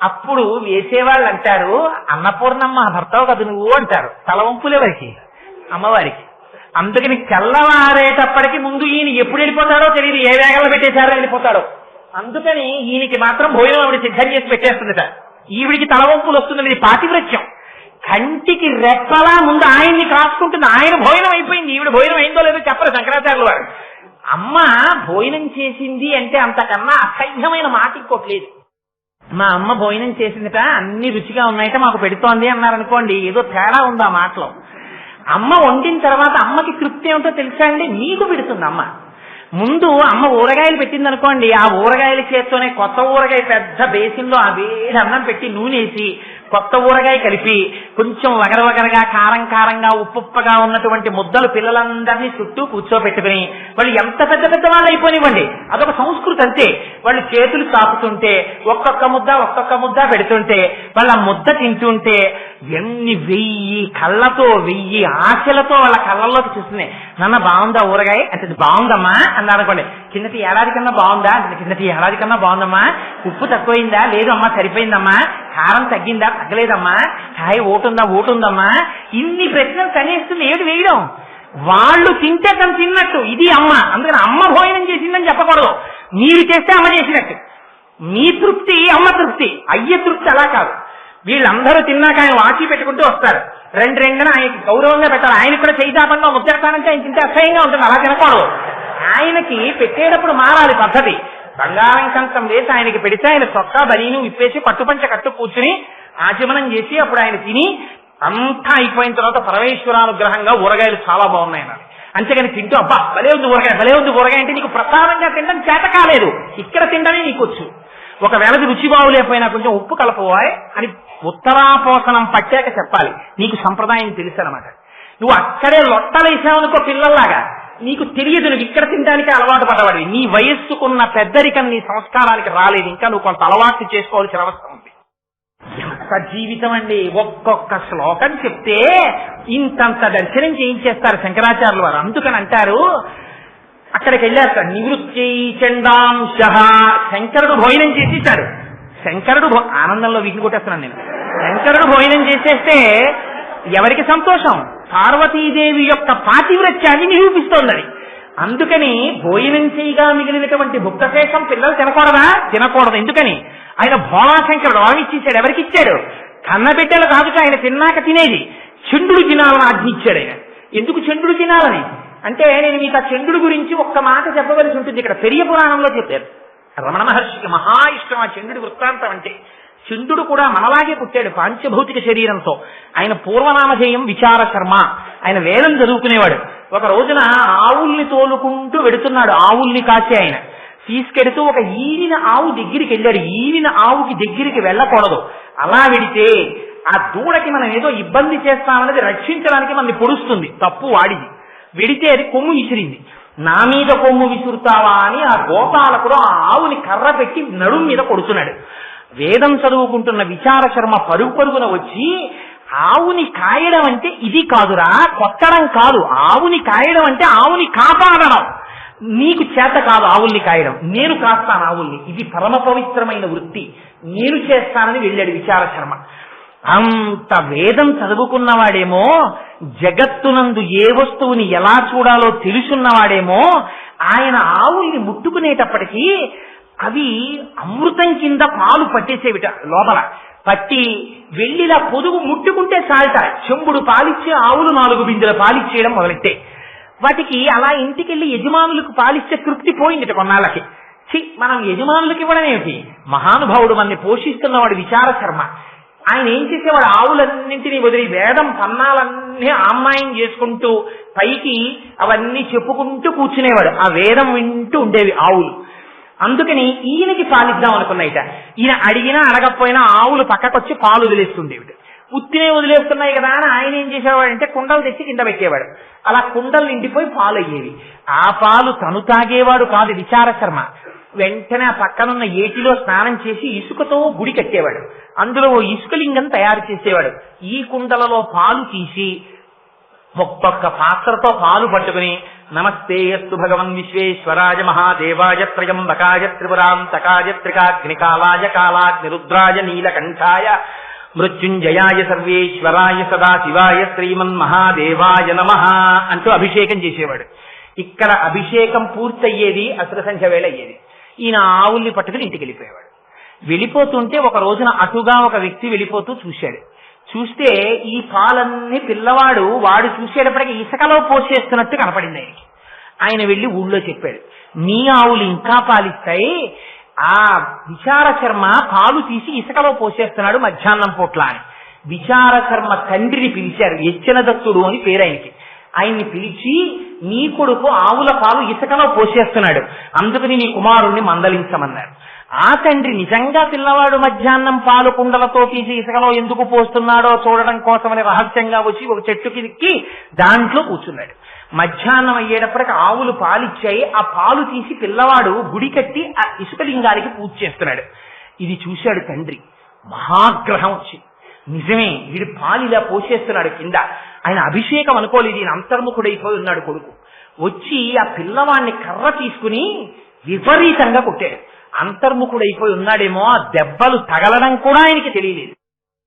అప్పుడు వేసేవాళ్ళు అంటారు, అన్నపూర్ణమ్మ భర్తవు కదా నువ్వు అంటారు. తలవంపులేవరికి అమ్మవారికి. అందుకని తెల్లవారేటప్పటికి ముందు ఈయన ఎప్పుడు వెళ్ళిపోతాడో తెలియదు, ఏ వేగంలో పెట్టేశారో వెళ్ళిపోతాడో. అందుకని ఈయనకి మాత్రం భోజనం ఆవిడ సిద్ధం చేసి పెట్టేస్తుందట. ఈవిడికి తలవంపులు వస్తుంది, ఇది పాతివ్రత్యం. కంటికి రెప్పలా ముందు ఆయన్ని కాసుకుంటుంది. ఆయన భోజనం అయిపోయింది, ఈవిడ భోజనం అయిందో లేదో చెప్పరు శంకరాచార్యుల వారు. అమ్మ భోజనం చేసింది అంటే అంతకన్నా అసహ్యమైన మాట ఇంకోట్లేదు. మా అమ్మ భోజనం చేసిందిట, అన్ని రుచిగా ఉన్నాయట, మాకు పెడుతోంది అన్నారనుకోండి, ఏదో తేడా ఉంది ఆ మాటలో. అమ్మ వండిన తర్వాత అమ్మకి తృప్తి ఏమిటో తెలుసా అండి? మీకు పెడుతుంది అమ్మ. ముందు అమ్మ ఊరగాయలు పెట్టింది అనుకోండి, ఆ ఊరగాయల చేత్తోనే కొత్త ఊరగాయ పెద్ద బేసిన్లో ఆ వేడి అన్నం పెట్టి నూనెసి కొత్త ఊరగాయ కలిపి కొంచెం వగరవగరగా కారం కారంగా ఉప్పుగా ఉన్నటువంటి ముద్దలు పిల్లలందరినీ చుట్టూ కూర్చోబెట్టుకుని వాళ్ళు ఎంత పెద్ద పెద్ద వాళ్ళు అయిపోనివ్వండి, అదొక సంస్కృతి అంతే. వాళ్ళు చేతులు తాపుతుంటే ఒక్కొక్క ముద్ద పెడుతుంటే వాళ్ళ ముద్ద తింటుంటే ఎన్ని 1000 కళ్ళతో 1000 ఆశలతో వాళ్ళ కళ్ళల్లోకి చూస్తున్నాయి. నాన్న బాగుందా ఊరగాయ అంటే బాగుందమ్మా అన్నారు అనుకోండి. కిందటి ఏడాది కన్నా బాగుందా అంటే కిందటి ఏడాది కన్నా బాగుందమ్మా. ఉప్పు తక్కువైందా లేదు అమ్మా సరిపోయిందమ్మా. కారం తగ్గిందా తగ్గలేదమ్మా. కాయ ఓటుందమ్మా. ఇన్ని ప్రశ్నలు కనేస్తుంది ఏడు వేయడం. వాళ్ళు తింటే తను తిన్నట్టు ఇది అమ్మ. అందుకని అమ్మ భోజనం చేసిందని చెప్పకూడదు, మీరు చేస్తే అమ్మ చేసినట్టు. మీ తృప్తి అమ్మ తృప్తి, అయ్య తృప్తి అలా కాదు. వీళ్ళందరూ తిన్నాక ఆయన వాచి పెట్టుకుంటూ వస్తారు. రెండున ఆయనకి గౌరవంగా పెట్టాలి. ఆయనకు కూడా చైతాపంగా ముద్దెడతానంటే ఆయన తింటే అసహ్యంగా ఉంటుంది, అలా తినకూడదు. ఆయనకి పెట్టేటప్పుడు మారాలి పద్ధతి. బంగారం కంచం వేసి ఆయనకి పెడితే ఆయన చొక్కా బనీను విప్పేసి పట్టుపంచ కట్టు కూర్చుని ఆచమనం చేసి అప్పుడు ఆయన తిని అంతా అయిపోయిన తర్వాత పరమేశ్వరానుగ్రహంగా ఊరగాయలు చాలా బాగున్నాయి అనాలి. అంతేగాని తింటూ అబ్బా భలే ఉంది ఊరగాయ అంటే నీకు ప్రసాదంగా తినడం చేత కాలేదు, ఇక్కడ తినడమే నీకు వచ్చు. ఒకవేళ రుచి బాగులేకపోయినా కొంచెం ఉప్పు కలపవాయ్ అని ఉత్తరాపోసనం పట్టాక చెప్పాలి. నీకు సంప్రదాయం తెలుసు అనమాట. నువ్వు అక్కడే లొట్టలేసావనుకో పిల్లల్లాగా, నీకు తెలియదు, నువ్వు ఇక్కడ తినడానికి అలవాటు పడవాడి. నీ వయస్సుకున్న పెద్దరికం నీ సంస్కారానికి రాలేదు, ఇంకా నువ్వు కొంత అలవాటు చేసుకోవాల్సిన అవసరం ఉంది. ఎంత జీవితం అండి! ఒక్కొక్క శ్లోకం చెప్తే ఇంతంత దర్శనం చేయించేస్తారు శంకరాచార్యుల వారు. అందుకని అంటారు, అక్కడికి వెళ్ళారు నివృత్తి చండాంశ. శంకరుడు భోజనం చేసేసాడు. శంకరుడు ఆనందంలో వీటిని కొట్టేస్తున్నాను నేను. శంకరుడు భోజనం చేసేస్తే ఎవరికి సంతోషం? పార్వతీదేవి యొక్క పాతివ్రత్యాన్ని నిరూపిస్తోందని. అందుకని భోజనం చేయగా మిగిలినటువంటి భుక్తశేషం పిల్లలు తినకూడదా? తినకూడదు. ఎందుకని? ఆయన భోళాశంకరుడు ఆవిచ్చేశాడు. ఎవరికి ఇచ్చాడు? కన్నబిడ్డలు కాదు, ఆయన తిన్నాక తినేది. చంద్రుడు తినాలని ఆజ్ఞించాడు ఆయన. ఎందుకు చంద్రుడు తినాలని అంటే, నేను మీకు ఆ చంద్రుడి గురించి ఒక్క మాట చెప్పవలసి ఉంటుంది. ఇక్కడ పెరియ పురాణంలో చెప్పారు. రమణ మహర్షికి మహా ఇష్టం ఆ చంద్రుడి వృత్తాంతం అంటే. చంద్రుడు కూడా మనలాగే పుట్టాడు పాంచభౌతిక శరీరంతో. ఆయన పూర్వనామధేయం విచార శర్మ. ఆయన వేదం చదువుకునేవాడు. ఒక రోజున ఆవుల్ని తోలుకుంటూ వెడుతున్నాడు. ఆవుల్ని కాసే ఆయన తీసుకెడుతూ ఒక ఈనిన ఆవు దగ్గరికి వెళ్ళాడు. ఈనిన ఆవుకి దగ్గరికి వెళ్ళకూడదు. అలా వెడితే ఆ దూడకి మనం ఏదో ఇబ్బంది చేస్తామన్నది రక్షించడానికి మనల్ని పొడుస్తుంది. తప్పు వాడిది. వెడితే అది కొమ్ము విసిరింది. నా మీద కొమ్ము విసురుతావా అని ఆ గోపాలకుడు ఆ ఆవుని కర్ర పెట్టి నడుం మీద కొడుతున్నాడు. వేదం చదువుకుంటున్న విచార శర్మ పరుగు పరుగున వచ్చి, ఆవుని కాయడం అంటే ఇది కాదురా, కొట్టడం కాదు. ఆవుని కాయడం అంటే ఆవుని కాపాడడం. నీకు చేత కాదు ఆవుల్ని కాయడం, నేను కాస్తాను ఆవుల్ని. ఇది పరమ పవిత్రమైన వృత్తి, నేను చేస్తానని వెళ్ళాడు విచార శర్మ. అంత వేదం చదువుకున్నవాడేమో, జగత్తునందు ఏ వస్తువుని ఎలా చూడాలో తెలుసున్నవాడేమో, ఆయన ఆవుల్ని ముట్టుకునేటప్పటికీ అవి అమృతం కింద పాలు పట్టేసేవిట. లోపల పట్టి వెళ్ళిలా పొదుగు ముట్టుకుంటే చాలట చెంబుడు పాలిచ్చే ఆవులు 4 బిందెల పాలిచ్చేయడం మొదలెట్టే. వాటికి అలా ఇంటికెళ్ళి యజమానులకు పాలిచ్చే తృప్తి పోయిందిట కొన్నాళ్ళకి. మనం యజమానులకు ఇవ్వడం ఏమిటి? మహానుభావుడు మనని పోషిస్తున్నవాడు విచార శర్మ. ఆయన ఏం చేసేవాడు? ఆవులన్నింటినీ వదిలి వేదం పన్నాలన్నీ ఆమ్నాయం చేసుకుంటూ పైకి అవన్నీ చెప్పుకుంటూ కూర్చునేవాడు. ఆ వేదం వింటూ ఉండేవి ఆవులు. అందుకని ఈయనకి పాలిద్దాం అనుకున్నాయిట. ఈయన అడిగినా అడగకపోయినా ఆవులు పక్కకొచ్చి పాలు వదిలేస్తుండేవి. ఉత్తినే వదిలేస్తున్నాయి కదా అని ఆయన ఏం చేసేవాడంటే కుండలు తెచ్చి కింద పెట్టేవాడు. అలా కుండలు నిండిపోయి పాలు అయ్యేవి. ఆ పాలు తను తాగేవాడు కాదు విచార శర్మ. వెంటనే ఆ పక్కనున్న ఏటిలో స్నానం చేసి ఇసుకతో గుడి కట్టేవాడు. అందులో ఓ ఇసుకలింగం తయారు చేసేవాడు. ఈ కుండలలో పాలు తీసి ఒక్కొక్క పాత్రతో పాలు పట్టుకుని, నమస్తే యస్తు భగవన్ విశ్వేశ్వరాయ మహాదేవాయ త్రయంబకాయ త్రిపురాంతకాయ త్రికాగ్నికాలాయ కాలాగ్నిరుద్రాయ నీలకంఠాయ మృత్యుంజయాయ సర్వేశ్వరాయ సదాశివాయ శ్రీమన్మహాదేవాయ నమః అంటూ అభిషేకం చేసేవాడు. ఇక్కడ అభిషేకం పూర్తయ్యేది అసుర సంఖ్య వేళ అయ్యేది. ఈయన ఆవుల్ని పట్టుకుని ఇంటికి వెళ్ళిపోయేవాడు. వెళ్ళిపోతుంటే ఒక రోజున అటుగా ఒక వ్యక్తి వెళ్ళిపోతూ చూశాడు. చూస్తే ఈ పాలన్నీ పిల్లవాడు వాడు చూసేటప్పటికీ ఇసుకలో పోసేస్తున్నట్టు కనపడింది ఆయనకి. ఆయన వెళ్ళి ఊళ్ళో చెప్పాడు, మీ ఆవులు ఇంకా పాలిస్తాయి, ఆ విచార శర్మ పాలు తీసి ఇసుకలో పోసేస్తున్నాడు మధ్యాహ్నం పూట్ల అని. విచార శర్మ తండ్రిని పిలిచారు. యచ్చన దత్తుడు అని పేరు ఆయనకి. ఆయన్ని పిలిచి, నీ కొడుకు ఆవుల పాలు ఇసుకలో పోసేస్తున్నాడు, అందుకని నీ కుమారుణ్ణి మందలించమన్నారు. ఆ తండ్రి నిజంగా పిల్లవాడు మధ్యాహ్నం పాలు కుండలతో తీసి ఇసుకలో ఎందుకు పోస్తున్నాడో చూడడం కోసమని రహస్యంగా వచ్చి ఒక చెట్టుకి దాంట్లో కూర్చున్నాడు. మధ్యాహ్నం అయ్యేటప్పటికి ఆవులు పాలిచ్చాయి. ఆ పాలు తీసి పిల్లవాడు గుడి కట్టి ఆ ఇసుకలింగానికి పూజ చేస్తున్నాడు. ఇది చూశాడు తండ్రి. మహాగ్రహం వచ్చి, నిజమే వీడు పాలు ఇలా పోసేస్తున్నాడు కింద. ఆయన అభిషేకం అనుకోలేదు, ఈయన అంతర్ముఖుడైపోయి ఉన్నాడు కొడుకు. వచ్చి ఆ పిల్లవాడిని కర్ర తీసుకుని విపరీతంగా కొట్టాడు. అంతర్ముఖుడైపోయి ఉన్నాడేమో, ఆ దెబ్బలు తగలడం కూడా ఆయనకి తెలియలేదు.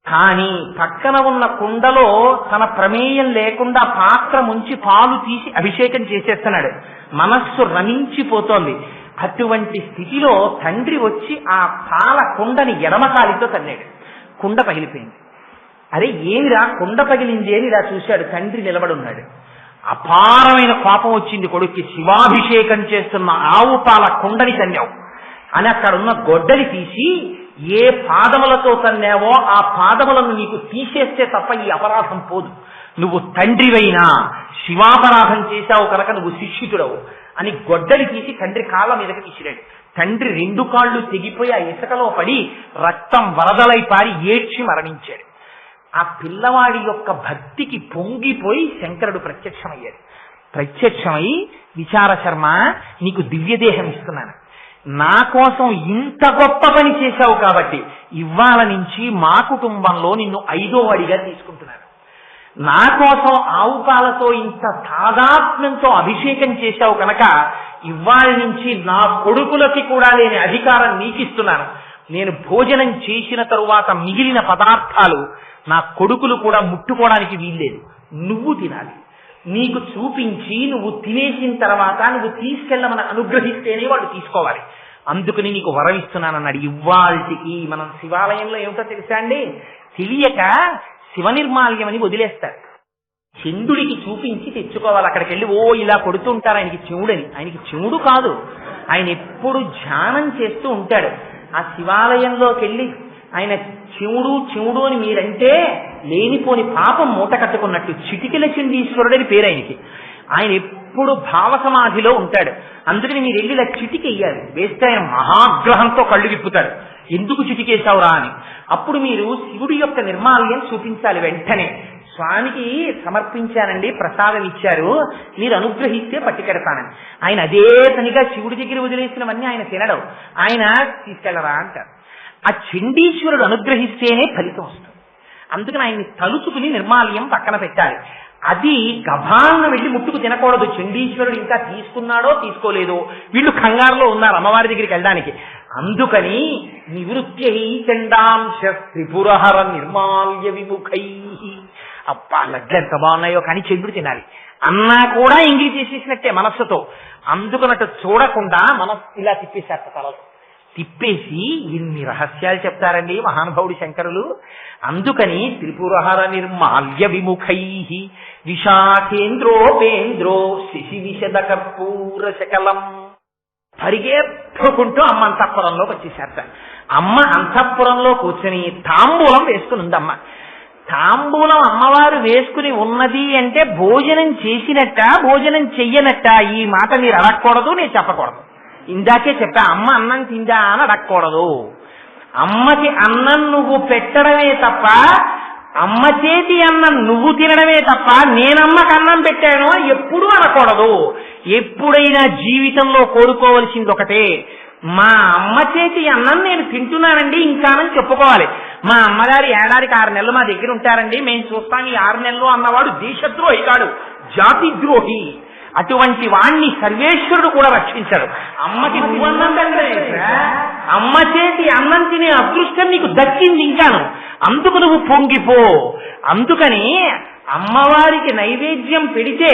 కానీ పక్కన ఉన్న కుండలో తన ప్రమేయం లేకుండా పాత్ర ముంచి పాలు తీసి అభిషేకం చేసేస్తున్నాడు. మనస్సు రమించిపోతోంది. అటువంటి స్థితిలో తండ్రి వచ్చి ఆ పాల కుండని ఎడమకాలితో తన్నాడు. కుండ పగిలిపోయింది. అరే ఏమిరా కుండ పగిలింది అని ఇలా చూశాడు. తండ్రి నిలబడున్నాడు. అపారమైన కోపం వచ్చింది కొడుక్కి. శివాభిషేకం చేస్తున్న ఆవు పాల కుండని తన్నావు అని అక్కడ ఉన్న గొడ్డలి తీసి ఏ పాదములతో తన్నావో ఆ పాదములను నీకు తీసేస్తే తప్ప ఈ అపరాధం పోదు. నువ్వు తండ్రివైనా శివాపరాధం చేశావు కనుక నువ్వు శిక్షితుడవు అని గొడ్డలి తీసి తండ్రి కాళ్ళ మీదకి విసిరాడు. తండ్రి 2 కాళ్ళు తెగిపోయి ఆ ఇసుకలో పడి రక్తం వరదలై పారి ఏడ్చి మరణించాడు. ఆ పిల్లవాడి యొక్క భక్తికి పొంగిపోయి శంకరుడు ప్రత్యక్షమయ్యాడు. ప్రత్యక్షమై, విచార శర్మ, నీకు దివ్యదేహం ఇస్తున్నాను, నా కోసం ఇంత గొప్ప పని చేశావు కాబట్టి ఇవాళ నుంచి మా కుటుంబంలో నిన్ను 5వ వాడిగా తీసుకుంటున్నాను. నా కోసం ఆవు పాలతో ఇంత తాదాత్మ్యంతో అభిషేకం చేశావు కనుక ఇవాళ నుంచి నా కొడుకులకి కూడా లేని అధికారం నీకిస్తున్నాను. నేను భోజనం చేసిన తరువాత మిగిలిన పదార్థాలు నా కొడుకులు కూడా ముట్టుకోవడానికి వీల్లేదు, నువ్వు తినాలి. నీకు చూపించి నువ్వు తినేసిన తర్వాత నువ్వు తీసుకెళ్ళమని అనుగ్రహిస్తేనే వాళ్ళు తీసుకోవాలి. అందుకని నీకు వరం ఇస్తున్నానన్నాడు. ఇవాళకి మనం శివాలయంలో ఏమిటో తెలుసా అండి, తెలియక శివ నిర్మాల్యం అని వదిలేస్తారు. చంద్రుడికి చూపించి తెచ్చుకోవాలి. అక్కడికి వెళ్ళి ఇలా కొడుతుంటారు ఆయనకి చెవుడని. ఆయనకి చెవుడు కాదు, ఆయన ఎప్పుడు ధ్యానం చేస్తూ ఉంటాడు. ఆ శివాలయంలోకి వెళ్ళి ఆయన చెవుడు చెవుడు అని మీరంటే లేనిపోని పాపం మూట కట్టుకున్నట్టు. చిటికెల చండీశ్వరుడని పేరు ఆయనకి. ఆయన ఎప్పుడు భావ సమాధిలో ఉంటాడు. అందుకని మీరు వెళ్ళి ఇలా చిటికెయ్యాలి. వేస్తే ఆయన మహాగ్రహంతో కళ్ళు విప్పుతాడు. ఎందుకు చిటికేశావురా అని. అప్పుడు మీరు శివుడి యొక్క నిర్మాల్యం చూపించాలి. వెంటనే స్వామికి సమర్పించానండి, ప్రసాదం ఇచ్చారు, మీరు అనుగ్రహిస్తే పట్టుకెడతానని. ఆయన అదే పనిగా శివుడి దగ్గర వదిలేసినవన్నీ ఆయన తినడం. ఆయన తీసుకెళ్లరా అంటారు. ఆ చండీశ్వరుడు అనుగ్రహిస్తేనే ఫలితం వస్తుంది. అందుకని ఆయన్ని తలుచుకుని నిర్మాల్యం పక్కన పెట్టాలి. అది గభాలను వెళ్ళి ముట్టుకు తినకూడదు. చండీశ్వరుడు ఇంకా తీసుకున్నాడో తీసుకోలేదో, వీళ్ళు కంగారులో ఉన్నారు అమ్మవారి దగ్గరికి వెళ్ళడానికి. అందుకని నివృత్యై చండాంశ త్రిపురహర నిర్మాల్య విముఖై. అబ్బా, లడ్లు ఎంత బాగున్నాయో కానీ చంద్రుడు తినాలి అన్నా కూడా ఎంగిలి చేసేసినట్టే మనస్సుతో. అందుకన్నట్టు చూడకుండా మనస్సు ఇలా తిప్పేశారు. తలలో తిప్పేసి ఇన్ని రహస్యాలు చెప్తారండి మహానుభావుడు శంకరులు. అందుకని త్రిపురహర నిర్మాల్య విముఖై విశాఖేంద్రోపేంద్రో శశి విశద కర్పూర శకలం. పరిగెత్తుకుంటూ అమ్మ అంతఃపురంలోకి వచ్చేసారట. అమ్మ అంతఃపురంలో కూర్చొని తాంబూలం వేసుకుని ఉంది. అమ్మ తాంబూలం అమ్మవారు వేసుకుని ఉన్నది అంటే భోజనం చేసినట్ట భోజనం చెయ్యనట్ట, ఈ మాట మీరు అడగకూడదు, నేను చెప్పకూడదు. ఇందాకే చెప్పా, అమ్మ అన్నం తిందా అని అడగకూడదు. అమ్మకి అన్నం నువ్వు పెట్టడమే తప్ప, అమ్మ చేతి అన్నం నువ్వు తినడమే తప్ప నేనమ్మకి అన్నం పెట్టాను ఎప్పుడూ అనకూడదు. ఎప్పుడైనా జీవితంలో కోరుకోవలసింది ఒకటే, మా అమ్మ చేతి అన్నం నేను తింటున్నానండి ఇంకానని చెప్పుకోవాలి. మా అమ్మగారు ఏడాదికి 6 నెలలు మా దగ్గర ఉంటారండి, మేము చూస్తాం ఈ 6 నెలలు అన్నవాడు దేశద్రోహి కాడు, జాతి ద్రోహి. అటువంటి వాణ్ణి సర్వేశ్వరుడు కూడా రక్షించాడు. అమ్మకి నువ్వన్నం అమ్మ చేతి అన్నం తినే అదృష్టం నీకు దక్కింది ఇంకాను, అందుకు నువ్వు పొంగిపో. అందుకని అమ్మవారికి నైవేద్యం పెడితే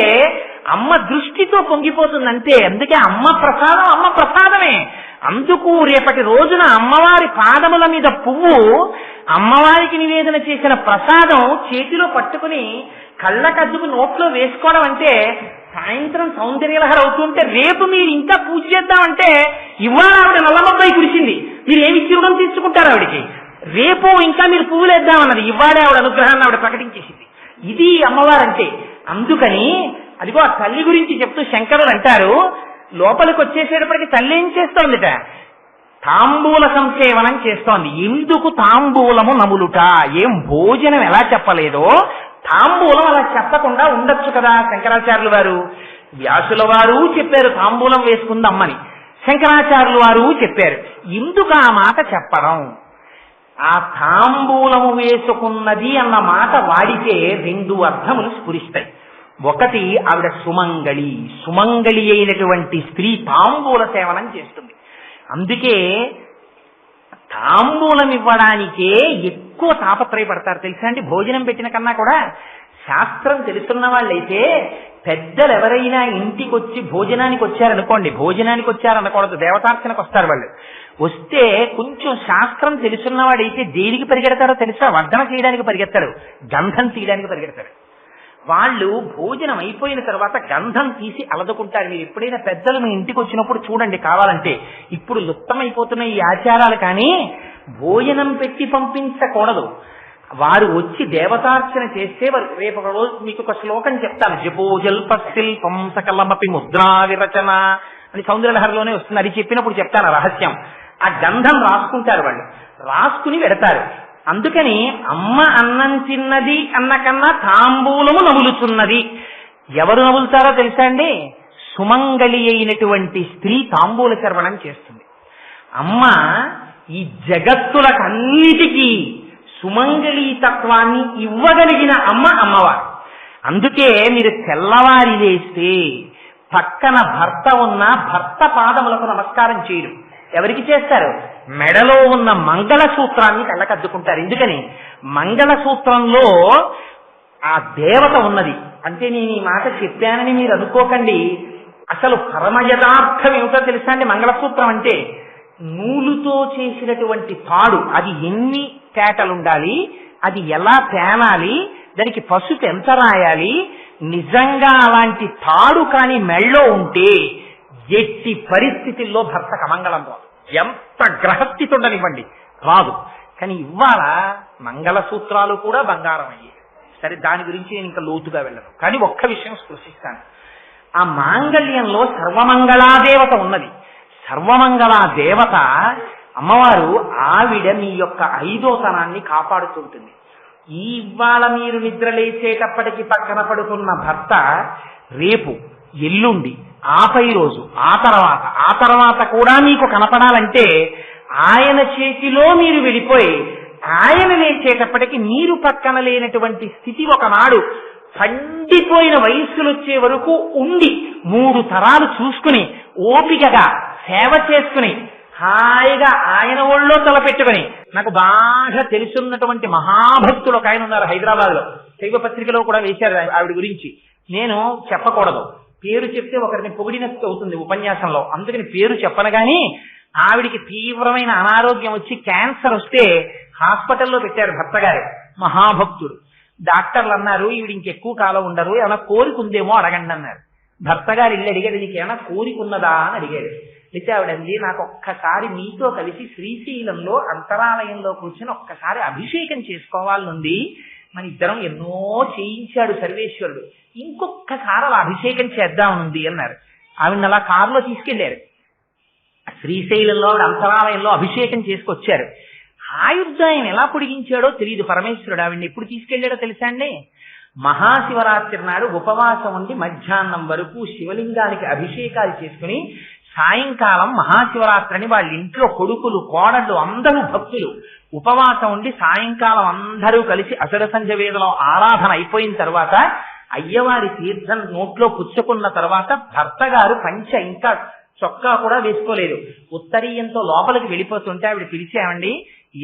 అమ్మ దృష్టితో పొంగిపోతుందంటే. అందుకే అమ్మ ప్రసాదం అమ్మ ప్రసాదమే. అందుకు రేపటి రోజున అమ్మవారి పాదముల మీద పువ్వు, అమ్మవారికి నివేదన చేసిన ప్రసాదం చేతిలో పట్టుకుని కళ్ళకద్దుకు నోట్లో వేసుకోవడం అంటే సాయంత్రం సౌందర్యలహర అవుతుంటే రేపు మీరు ఇంకా పూజ చేద్దామంటే ఇవాళ ఆవిడ నల్లమబ్బాయి కురిసింది, మీరు ఏమి ఇచ్చివ్వడం తీసుకుంటారు ఆవిడికి. రేపు ఇంకా మీరు పువ్వులు వేద్దామన్నది, ఇవాళే ఆవిడ అనుగ్రహాన్ని ఆవిడ ప్రకటించేసింది. ఇది అమ్మవారంటే. అందుకని అదిగో ఆ తల్లి గురించి చెప్తూ శంకరులు అంటారు, లోపలికి వచ్చేసేటప్పటికి తల్లి ఏం చేస్తోందిట, తాంబూల సంసేవనం చేస్తోంది. ఎందుకు తాంబూలము నములుట, ఏం భోజనం ఎలా చెప్పలేదో తాంబూలం అలా చెప్పకుండా ఉండొచ్చు కదా. శంకరాచార్యులు వారు, వ్యాసుల వారు చెప్పారు తాంబూలం వేసుకుందమ్మని, శంకరాచార్యులు వారు చెప్పారు. ఎందుకు ఆ మాట చెప్పడం, ఆ తాంబూలము వేసుకున్నది అన్న మాట వాడితే 2 అర్థములు స్ఫురిస్తాయి. ఒకటి, ఆవిడ సుమంగళి, సుమంగళి అయినటువంటి స్త్రీ తాంబూల సేవనం చేస్తుంది. అందుకే తాంబూలం ఇవ్వడానికే ఎక్కువ తాపత్రయపడతారు తెలుసా అండి. భోజనం పెట్టిన కన్నా కూడా శాస్త్రం తెలుసున్న వాళ్ళైతే పెద్దలు ఎవరైనా ఇంటికి వచ్చి భోజనానికి వచ్చారనుకోండి, భోజనానికి వచ్చారనకూడదు, దేవతార్చనకు వస్తారు వాళ్ళు. వస్తే కొంచెం శాస్త్రం తెలుసున్నవాడైతే దేనికి పరిగెడతారో తెలుసా, వడ్డన చేయడానికి పరిగెత్తాడు, గంధం తీయడానికి పరిగెడతాడు. వాళ్ళు భోజనం అయిపోయిన తర్వాత గంధం తీసి అలదుకుంటారు. మీరు ఎప్పుడైనా పెద్దలు మీ ఇంటికి వచ్చినప్పుడు చూడండి కావాలంటే. ఇప్పుడు లుప్తమైపోతున్న ఈ ఆచారాలు కానీ భోజనం పెట్టి పంపించకూడదు. వారు వచ్చి దేవతార్చన చేస్తే రేపు ఒక రోజు మీకు ఒక శ్లోకం చెప్తాను. జపోజల్ప శిల్పం సకలమపి ముద్రా విరచన అని సౌందర్యలహరిలోనే వస్తుంది. అది చెప్పినప్పుడు చెప్తాను రహస్యం. ఆ గంధం రాసుకుంటారు వాళ్ళు, రాసుకుని పెడతారు. అందుకని అమ్మ అన్నం తిన్నది అన్న కన్నా తాంబూలము నములుతున్నది. ఎవరు నములుతారో తెలుసా అండి? సుమంగళి అయినటువంటి స్త్రీ తాంబూల చర్వణం చేస్తుంది. అమ్మ ఈ జగత్తులకన్నిటికీ సుమంగళీ తత్వాన్ని ఇవ్వగలిగిన అమ్మ అమ్మవారు. అందుకే మీరు తెల్లవారి వేస్తే పక్కన భర్త ఉన్న భర్త పాదములకు నమస్కారం చేయరు. ఎవరికి చేస్తారు? మెడలో ఉన్న మంగళసూత్రాన్ని కళ్ళకద్దుకుంటారు. ఎందుకని? మంగళసూత్రంలో ఆ దేవత ఉన్నది. అంటే నేను ఈ మాట చెప్పానని మీరు అనుకోకండి. అసలు పరమ యథార్థం ఏమిటో తెలుసా అండి? మంగళసూత్రం అంటే నూలుతో చేసినటువంటి తాడు. అది ఎన్ని తేటలుండాలి, అది ఎలా తేనాలి, దానికి పసుపు ఎంత రాయాలి. నిజంగా అలాంటి తాడు కాని మెళ్ళో ఉంటే ఎట్టి పరిస్థితుల్లో భర్తకు అమంగళం రాదు. ఎంత గ్రహస్థితి ఉండనివ్వండి, రాదు. కానీ ఇవాళ మంగళసూత్రాలు కూడా బంగారం అయ్యాయి. సరే, దాని గురించి నేను ఇంకా లోతుగా వెళ్ళను. కానీ ఒక్క విషయం స్పృశిస్తాను. ఆ మాంగళ్యంలో సర్వమంగళాదేవత ఉన్నది. సర్వమంగళా దేవత అమ్మవారు ఆవిడ మీ యొక్క ఐదోతనాన్ని కాపాడుతుంటుంది. ఇవాళ మీరు నిద్ర లేచేటప్పటికి పక్కన పడుకున్న భర్త రేపు, ఎల్లుండి, ఆపై రోజు, ఆ తర్వాత కూడా మీకు కనపడాలంటే ఆయన చేతిలో మీరు వెళ్ళిపోయి ఆయన లేచేటప్పటికి మీరు పక్కన లేనటువంటి స్థితి ఒకనాడు పండిపోయిన వయస్సులు వచ్చే వరకు ఉండి 3 తరాలు చూసుకుని ఓపికగా సేవ చేసుకుని హాయిగా ఆయన ఒళ్ళో తలపెట్టుకుని, నాకు బాగా తెలుసున్నటువంటి మహాభక్తులు ఒక ఆయన ఉన్నారు హైదరాబాద్ లో, శైవ పత్రికలో కూడా వేశారు ఆవిడ గురించి. నేను చెప్పకూడదు, పేరు చెప్తే ఒకరిని పొగిడినట్టు అవుతుంది ఉపన్యాసంలో, అందుకని పేరు చెప్పను. కానీ ఆవిడికి తీవ్రమైన అనారోగ్యం వచ్చి క్యాన్సర్ వస్తే హాస్పిటల్లో పెట్టారు భర్త గారు, మహాభక్తుడు. డాక్టర్లు అన్నారు ఈవిడ ఇంకెక్కువ కాలం ఉండరు, ఏమైనా కోరిక ఉందేమో అడగండి అన్నారు. భర్త గారు ఇల్లు అడిగాడు, నీకు ఏమైనా కోరిక ఉన్నదా అని అడిగాడు. అయితే ఆవిడంది, నాకు ఒక్కసారి మీతో కలిసి శ్రీశైలంలో అంతరాలయంలో కూర్చొని ఒక్కసారి అభిషేకం చేసుకోవాలనుంది, మన ఇద్దరం ఎన్నో చేయించాడు సర్వేశ్వరుడు, ఇంకొక్కసారి అలా అభిషేకం చేద్దామనుంది అన్నారు. ఆవిడ అలా కారులో తీసుకెళ్లారు. శ్రీశైలంలో అంతరాలయంలో అభిషేకం చేసుకొచ్చారు. ఆయుర్దాయం ఎలా పొడిగించాడో తెలియదు పరమేశ్వరుడు. ఆవిడ్ని ఎప్పుడు తీసుకెళ్లాడో తెలుసా అండి? మహాశివరాత్రి నాడు ఉపవాసం ఉండి మధ్యాహ్నం వరకు శివలింగానికి అభిషేకాలు చేసుకుని సాయంకాలం మహాశివరాత్రిని వాళ్ళ ఇంట్లో కొడుకులు, కోడళ్ళు అందరూ భక్తులు ఉపవాసం ఉండి సాయంకాలం అందరూ కలిసి అసుర సంధ్య వేదలో ఆరాధన అయిపోయిన తర్వాత అయ్యవారి తీర్థం నోట్లో పుచ్చుకున్న తర్వాత భర్త గారు పంచ ఇంకా చొక్కా కూడా వేసుకోలేదు, ఉత్తరీయంతో లోపలికి వెళ్ళిపోతుంటే ఆవిడ పిలిచామండి,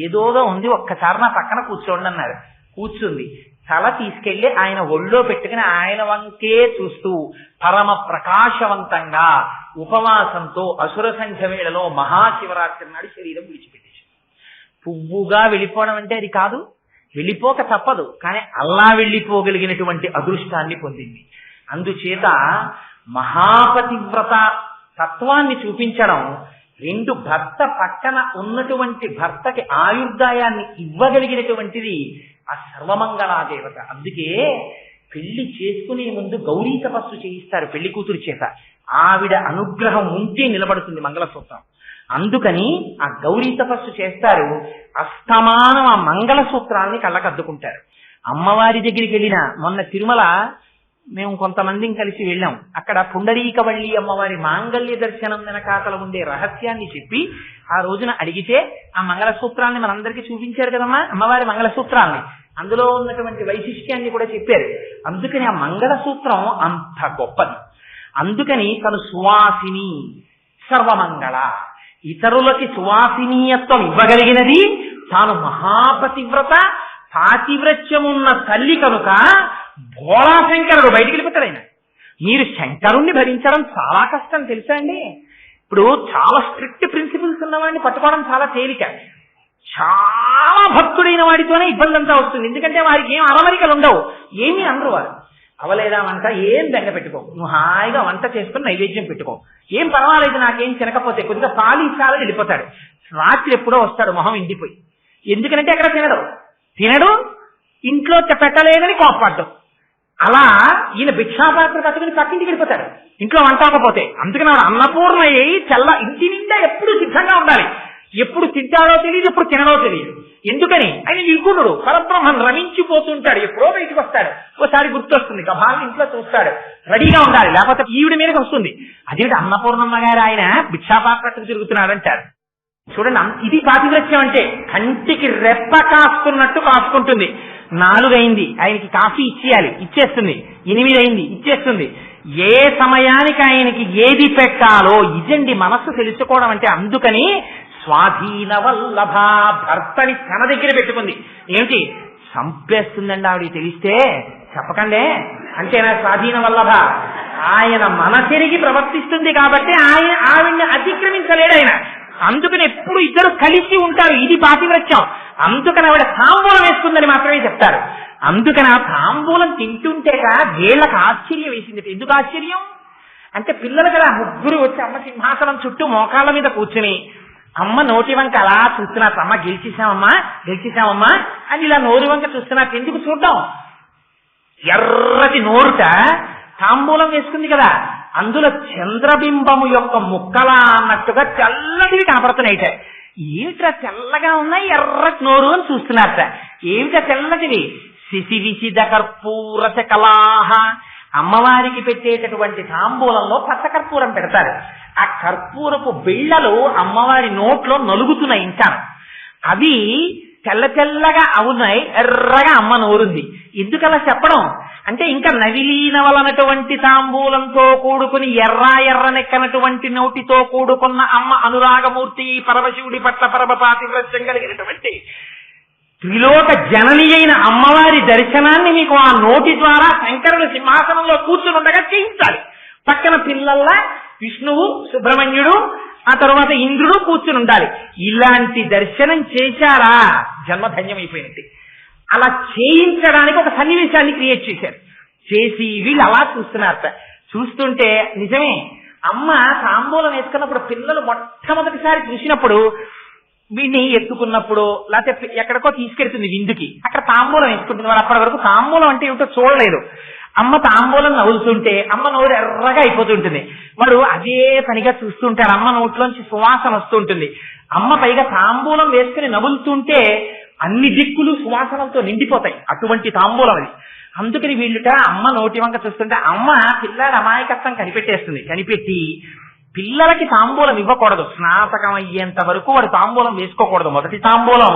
ఏదోదో ఉంది, ఒక్కసారి నా పక్కన కూర్చోండి అన్నారు. కూర్చుంది. తల తీసుకెళ్లి ఆయన ఒళ్ళో పెట్టుకుని ఆయన వంకే చూస్తూ పరమ ప్రకాశవంతంగా ఉపవాసంతో అసుర సంఖ్య వేళలో మహాశివరాత్రి నాడు శరీరం విడిచిపెట్టేసి పువ్వుగా వెళ్ళిపోవడం అంటే అది కాదు, వెళ్ళిపోక తప్పదు. కానీ అలా వెళ్ళిపోగలిగినటువంటి అదృష్టాన్ని పొందింది. అందుచేత మహాపతివ్రత తత్వాన్ని చూపించడం, 2 భర్త పక్కన ఉన్నటువంటి భర్తకి ఆయుర్దాయాన్ని ఇవ్వగలిగినటువంటిది ఆ సర్వమంగళాదేవత. అందుకే పెళ్లి చేసుకునే ముందు గౌరీ తపస్సు చేయిస్తారు పెళ్లి కూతురు చేత. ఆవిడ అనుగ్రహం ఉంటే నిలబడుతుంది మంగళసూత్రం. అందుకని ఆ గౌరీ తపస్సు చేస్తారు. అస్తమానం ఆ మంగళసూత్రాన్ని కళ్ళకద్దుకుంటారు. అమ్మవారి దగ్గరికి వెళ్ళిన మొన్న తిరుమల మేము కొంతమందిని కలిసి వెళ్ళాం. అక్కడ పుండరీకవల్లి అమ్మవారి మాంగళ్య దర్శనం వెనకాతల ఉండే రహస్యాన్ని చెప్పి ఆ రోజున అడిగితే ఆ మంగళసూత్రాన్ని మనందరికీ చూపించారు కదమ్మా, అమ్మవారి మంగళసూత్రాన్ని, అందులో ఉన్నటువంటి వైశిష్ట్యాన్ని కూడా చెప్పారు. అందుకని ఆ మంగళసూత్రం అంత గొప్పది. అందుకని తను సువాసిని, సర్వమంగళ, ఇతరులకి సువాసినీయత్వం ఇవ్వగలిగినది, తాను మహాపతివ్రత, పాతివ్రత్యమున్న తల్లి కనుక భోళాశంకరుడు బయటికి వెళ్ళిపోతాడు. ఆయన మీరు శంకరుణ్ణి భరించడం చాలా కష్టం తెలుసా అండి. ఇప్పుడు చాలా స్ట్రిక్ట్ ప్రిన్సిపల్స్ ఉన్నవాడిని పట్టుకోవడం చాలా తేలిక, చాలా భక్తుడైన వాడితోనే ఇబ్బంది అంతా వస్తుంది. ఎందుకంటే వారికి ఏం అరమరికలు ఉండవు, ఏమీ అనరు వారు. అవలేదా వంట, ఏం బెంగ పెట్టుకో, నువ్వు హాయిగా వంట చేసుకుని నైవేద్యం పెట్టుకో, ఏం పర్వాలేదు, నాకేం తినకపోతే కొద్దిగా పాలు ఇచ్చాలని వెళ్ళిపోతాడు. రాత్రి ఎప్పుడో వస్తాడు మొహం ఎండిపోయి. ఎందుకంటే అక్కడ తినడు ఇంట్లో పెట్టలేదని కోపపడ్డం. అలా ఈయన భిక్షాపాత్ర పట్టుకుని పక్కింటికి వెళ్ళిపోతాడు ఇంట్లో వంట అవ్వకపోతే. అందుకని ఆవిడ అన్నపూర్ణయ్యి ఇంటి నిండా ఎప్పుడు సిద్ధంగా ఉండాలి. ఎప్పుడు తింటాడో తెలియదు, ఎప్పుడు తినడో తెలియదు. ఎందుకని ఆయన నిర్గుణుడు, పరబ్రహ్మం రమించిపోతుంటాడు. ఎప్పుడో బయటకు వస్తాడు, ఓసారి గుర్తొస్తుంది, గభాలను ఇంట్లో చూస్తాడు, రెడీగా ఉండాలి, లేకపోతే ఈవిడ మీదకి వస్తుంది. అదేమిటి అన్నపూర్ణమ్మ గారు ఆయన భిక్షాపాత్రకు తిరుగుతున్నాడు అంటారు. చూడండి, ఇది పాతివ్రత్యం అంటే. కంటికి రెప్ప కాసుకున్నట్టు కాసుకుంటుంది. 4 అయింది, ఆయనకి కాఫీ ఇచ్చేయాలి, ఇచ్చేస్తుంది. 8 అయింది, ఇచ్చేస్తుంది. ఏ సమయానికి ఆయనకి ఏది పెట్టాలో ఇదండి మనస్సు తెలుసుకోవడం అంటే. అందుకని స్వాధీన వల్లభ, భర్తని తన దగ్గర పెట్టుకుంది. ఏమిటి చంపేస్తుందండి ఆవిడ తెలిస్తే, చెప్పకండే అంతేనా స్వాధీన వల్లభ. ఆయన మనసెరిగి ప్రవర్తిస్తుంది కాబట్టి ఆవిడ్ని అతిక్రమించలేడు ఆయన. అందుకని ఎప్పుడు ఇద్దరు కలిసి ఉంటారు. ఇది పాతివ్రత్యం. అందుకని ఆవిడ తాంబూలం వేసుకుందని మాత్రమే చెప్తారు. అందుకని ఆ తాంబూలం తింటుంటేగా వీళ్ళకి ఆశ్చర్యం వేసింది. ఎందుకు ఆశ్చర్యం అంటే, పిల్లలు కదా ముగ్గురు వచ్చి అమ్మ సింహాసనం చుట్టూ మోకాళ్ళ మీద కూర్చుని అమ్మ నోటి వంక అలా చూస్తున్నారు. అమ్మ గెలిచేశామమ్మా అని ఇలా నోరు వంక చూస్తున్నారు. ఎందుకు చూద్దాం? ఎర్రటి నోరుట తాంబూలం వేసుకుంది కదా, అందులో చంద్రబింబము యొక్క ముక్కలా అన్నట్టుగా తెల్లటివి కనపడుతున్నాయిట. ఏమిట్రా తెల్లగా ఉన్నాయి, ఎర్రటి నోరు అని చూస్తున్నారట. ఏమిటా తెల్లటివి? శిశివిసిద కర్పూర కలాహ. అమ్మవారికి పెట్టేటటువంటి తాంబూలంలో పచ్చకర్పూరం పెడతారు. ఆ కర్పూరపు బిళ్ళలు అమ్మవారి నోట్లో నలుగుతున్నాయి. ఇంకా అవి తెల్ల తెల్లగా అవున్నాయి, ఎర్రగా అమ్మ నోరుంది. ఎందుకలా చెప్పడం అంటే, ఇంకా నవిలీనవలనటువంటి తాంబూలంతో కూడుకుని ఎర్రనెక్కనటువంటి నోటితో కూడుకున్న అమ్మ అనురాగమూర్తి, పరమశివుడి పట్ల పరమ పాతివ్రత్యం కలిగినటువంటి త్రిలోక జనని అయిన అమ్మవారి దర్శనాన్ని మీకు ఆ నోటి ద్వారా శంకరుడు సింహాసనంలో కూర్చుని ఉండగా చేయించాలి. పక్కన పిల్లల్లా విష్ణువు, సుబ్రహ్మణ్యుడు, ఆ తర్వాత ఇంద్రుడు కూర్చుని ఉండాలి. ఇలాంటి దర్శనం చేశారా జన్మధన్యమైపోయినట్టు. అలా చేయించడానికి ఒక సన్నివేశాన్ని క్రియేట్ చేశారు. చేసి వీళ్ళు అలా చూస్తున్నారట. చూస్తుంటే నిజమే, అమ్మ తాంబూలం వేసుకున్నప్పుడు పిల్లలు మొట్టమొదటిసారి చూసినప్పుడు వీడిని ఎత్తుకున్నప్పుడు లేకపోతే ఎక్కడికో తీసుకెళ్తుంది విందుకి, అక్కడ తాంబూలం వేసుకుంటుంది. వాడు అప్పటి వరకు తాంబూలం అంటే ఏమిటో చూడలేదు. అమ్మ తాంబూలం నవ్వుతుంటే అమ్మ నోరు ఎర్రగా అయిపోతుంటుంది. వాడు అదే పనిగా చూస్తుంటాడు. అమ్మ నోట్లోంచి సువాసన వస్తుంటుంది. అమ్మ పైగా తాంబూలం వేసుకుని నవ్వులుతుంటే అన్ని దిక్కులు సువాసనలతో నిండిపోతాయి. అటువంటి తాంబూలం అది. అందుకని వీళ్ళుట అమ్మ నోటి వంక చూస్తుంటే అమ్మ పిల్లల అమాయకత్వం కనిపెట్టేస్తుంది. కనిపెట్టి పిల్లలకి తాంబూలం ఇవ్వకూడదు. స్నాతకం అయ్యేంత వరకు వాడు తాంబూలం వేసుకోకూడదు. మొదటి తాంబూలం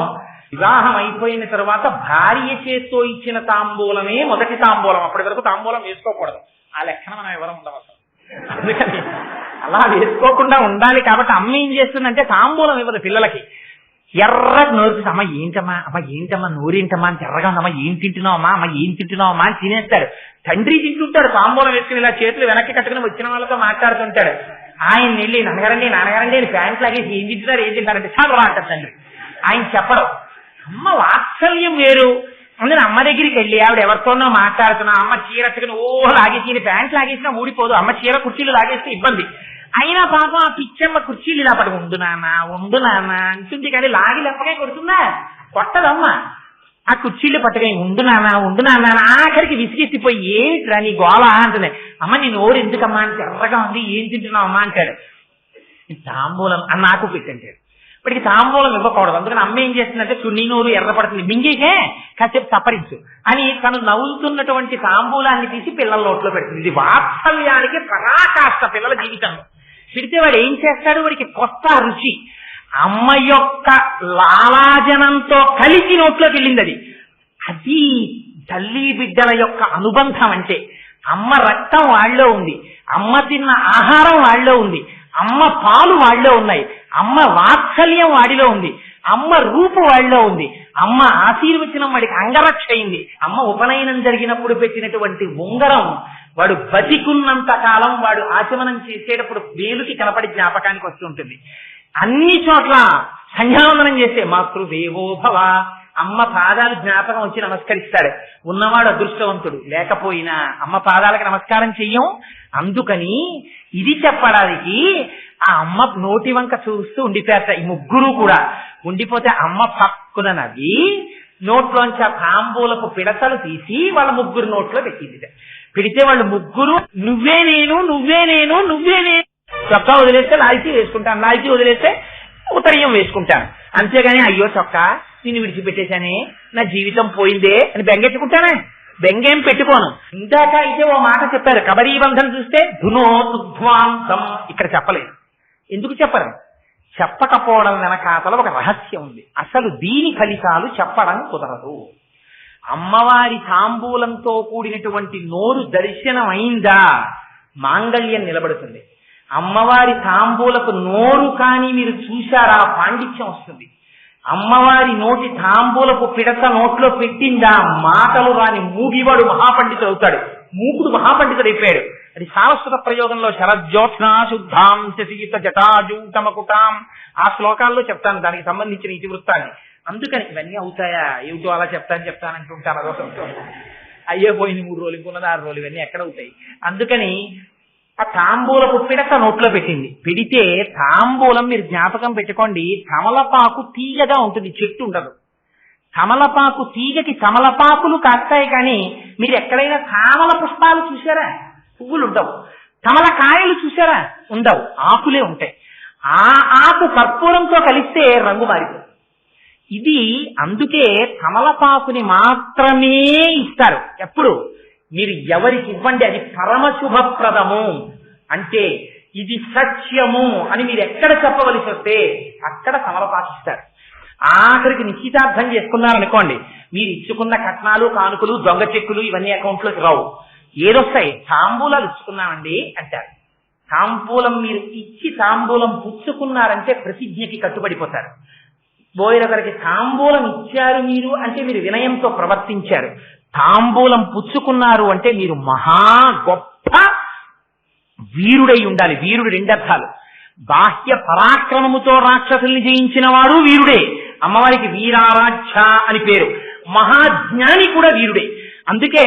వివాహం అయిపోయిన తర్వాత భార్య చేత్తో ఇచ్చిన తాంబూలమే మొదటి తాంబూలం. అప్పటి వరకు తాంబూలం వేసుకోకూడదు. ఆ లెక్కన మనం ఎవరు ఉండవసరం. అందుకని అలా వేసుకోకుండా ఉండాలి. కాబట్టి అమ్మ ఏం చేస్తుందంటే తాంబూలం ఇవ్వదు పిల్లలకి. ఎర్రగా నోరు, అమ్మ ఏంటమ్మా నోరేంటమ్మా అని ఎర్రగా ఉందమ్మా, ఏం తింటున్నావమ్మా అని తినేస్తాడు. తండ్రి తింటుంటాడు తాంబూలం వేసుకుని ఇలా చేతులు వెనక్కి కట్టుకుని వచ్చిన వాళ్ళతో మాట్లాడుతుంటాడు. ఆయన వెళ్ళి నాన్నగారండి అని ప్యాంట్ లాగేసి ఏం తింటారంటే చాలా రాంటారు తండ్రి. ఆయన చెప్పడం. అమ్మ వాత్సల్యం వేరు. అందుకని అమ్మ దగ్గరికి వెళ్ళి ఆవిడ ఎవరితోనో మాట్లాడుతున్నా, అమ్మ చీరట్టుకుని లాగేసి ప్యాంట్ లాగేసినా ఊడిపోదు. అమ్మ చీర కుర్చీలు లాగేస్తే ఇబ్బంది. అయినా పాపం ఆ పిచ్చమ్మ కుర్చీలు ఇలా పడి ఉండు నాన్న అంటుంది. కానీ లాగి లెప్పగా కొడుతుందా? కొట్టదమ్మ. ఆ కుర్చీలు పట్టుకొని ఉండు నాన్న ఆఖరికి విసిగెత్తిపోయి ఏమిట్రా నీ గోళ అంటుంది. అమ్మ నీ నోరు ఎందుకమ్మా అంటే ఎర్రగా ఉంది, ఏం తింటున్నావు అమ్మా అంటాడు. తాంబూలం అని నాకు పెట్టంటాడు. ఇప్పటికి తాంబూలం ఇవ్వకూడదు. అందుకని అమ్మ ఏం చేస్తుందంటే నీ నోరు ఎర్రపడుతుంది, మింగికే కాసేపు సపరించు అని తను నవ్వుతున్నటువంటి తాంబూలాన్ని తీసి పిల్లల నోట్లో పెడుతుంది. ఇది వాత్సల్యానికి పరాకాష్ట పిల్లల జీవితంలో. పెడితే వాడు ఏం చేస్తాడు? వాడికి కొత్త రుచి. అమ్మ యొక్క లాలాజనంతో కలిసి నోట్లోకి వెళ్ళింది. అది తల్లి బిడ్డల యొక్క అనుబంధం. అంటే అమ్మ రక్తం వాళ్ళలో ఉంది, అమ్మ తిన్న ఆహారం వాళ్ళలో ఉంది, అమ్మ పాలు వాళ్ళలో ఉన్నాయి, అమ్మ వాత్సల్యం వాడిలో ఉంది, అమ్మ రూపు వాళ్ళలో ఉంది, అమ్మ ఆశీర్వచనం వాడికి అంగరక్ష అయింది. అమ్మ ఉపనయనం జరిగినప్పుడు పెట్టినటువంటి ఉంగరం వాడు బతికున్నంత కాలం వాడు ఆచమనం చేసేటప్పుడు వేలుకి కనపడి జ్ఞాపకానికి వస్తుంటుంది. అన్ని చోట్ల సంధ్యావందనం చేస్తే మాతృదేవో భవ, అమ్మ పాదాలు జ్ఞాపకం వచ్చి నమస్కరిస్తాడు. ఉన్నవాడు అదృష్టవంతుడు, లేకపోయినా అమ్మ పాదాలకు నమస్కారం చెయ్యం. అందుకని ఇది చెప్పడానికి ఆ అమ్మ నోటి వంక చూస్తూ ఉండిపోయారట ఈ ముగ్గురు కూడా. ఉండిపోతే అమ్మ పక్కున నవ్వి నోట్లోంచి ఆ తాంబూలపు పిడతలు తీసి వాళ్ళ ముగ్గురు నోట్లో పెట్టింది. పెడితే వాళ్ళు ముగ్గురు నువ్వే నేను, నువ్వే నేను, నువ్వే నేను. చొక్కా వదిలేస్తే లాల్చీ వేసుకుంటాను, లాల్చీ వదిలేస్తే ఉత్తరీయం వేసుకుంటాను. అంతేగాని అయ్యో చొక్కా నిన్ను విడిచిపెట్టేశానే, నా జీవితం పోయిందే అని బెంగెట్టుకుంటానే. బెంగేం పెట్టుకోను. ఇందాక అయితే ఓ మాట చెప్పారు, కబరీ బంధం చూస్తే ధునోధ్వాంసం. ఇక్కడ చెప్పలేదు. ఎందుకు చెప్పరు? చెప్పకపోవడం వెనకాతల ఒక రహస్యం ఉంది. అసలు దీని ఫలితాలు చెప్పడం కుదరదు. అమ్మవారి తాంబూలంతో కూడినటువంటి నోరు దర్శనం అయిందా మాంగళ్యం నిలబడుతుంది. అమ్మవారి తాంబూలకు నోరు కానీ మీరు చూశారా పాండిత్యం వస్తుంది. అమ్మవారి నోటి తాంబూలపు పిడత నోట్లో పెట్టిందా మాటలు రాని మూగివాడు మహాపండితుడు అవుతాడు, మూకుడు మహాపండితుడు అయిపోయాడు. అది సారస్వత ప్రయోగంలో శరజ్యోత్స్నా శుద్ధాం శశీత జటాజూటమకుటాం ఆ శ్లోకాల్లో చెప్తాను దానికి సంబంధించిన ఇతివృత్తాన్ని. అందుకని ఇవన్నీ అవుతాయా ఏమిటో అలా చెప్తానంటుంటాను. అదొక అయ్యే పోయింది 3 రోజులు, ఇంకున్నది 6 రోజులు, ఇవన్నీ ఎక్కడ అవుతాయి? అందుకని ఆ తాంబూలపు పిడత నోట్లో పెట్టింది. పెడితే తాంబూలం మీరు జ్ఞాపకం పెట్టుకోండి, తమలపాకు తీగగా ఉంటుంది, చెట్టు ఉండదు. తమలపాకు తీగకి తమలపాకులు కాస్తాయి, కానీ మీరు ఎక్కడైనా తామల పుష్పాలు చూసారా? పువ్వులు ఉండవు. తమలకాయలు చూసారా? ఉండవు, ఆకులే ఉంటాయి. ఆ ఆకు కర్పూరంతో కలిస్తే రంగు మారిపోతుంది. ఇది అందుకే తమలపాకుని మాత్రమే ఇస్తారు. ఎప్పుడు మీరు ఎవరికి ఇవ్వండి అది పరమశుభప్రదము, అంటే ఇది సత్యము అని మీరు ఎక్కడ చెప్పవలసి వస్తే అక్కడ తమలపాకు ఇస్తారు. ఆఖరికి నిశ్చితార్థం చేసుకున్నారనుకోండి, మీరు ఇచ్చుకున్న కట్నాలు కానుకలు దొంగ చెక్కులు ఇవన్నీ అకౌంట్లోకి రావు. ఏదొస్తాయి? తాంబూలాలు ఇచ్చుకున్నామండి అంటారు. తాంబూలం మీరు ఇచ్చి తాంబూలం పుచ్చుకున్నారంటే ప్రతిజ్ఞకి కట్టుబడిపోతారు. బోయరొకరికి తాంబూలం ఇచ్చారు మీరు అంటే మీరు వినయంతో ప్రవర్తించారు. తాంబూలం పుచ్చుకున్నారు అంటే మీరు మహా గొప్ప వీరుడై ఉండాలి. వీరుడు 2 అర్థాలు. బాహ్య పరాక్రమముతో రాక్షసుల్ని జయించిన వాడు వీరుడే. అమ్మవారికి వీరారాధ్య అని పేరు. మహాజ్ఞాని కూడా వీరుడే. అందుకే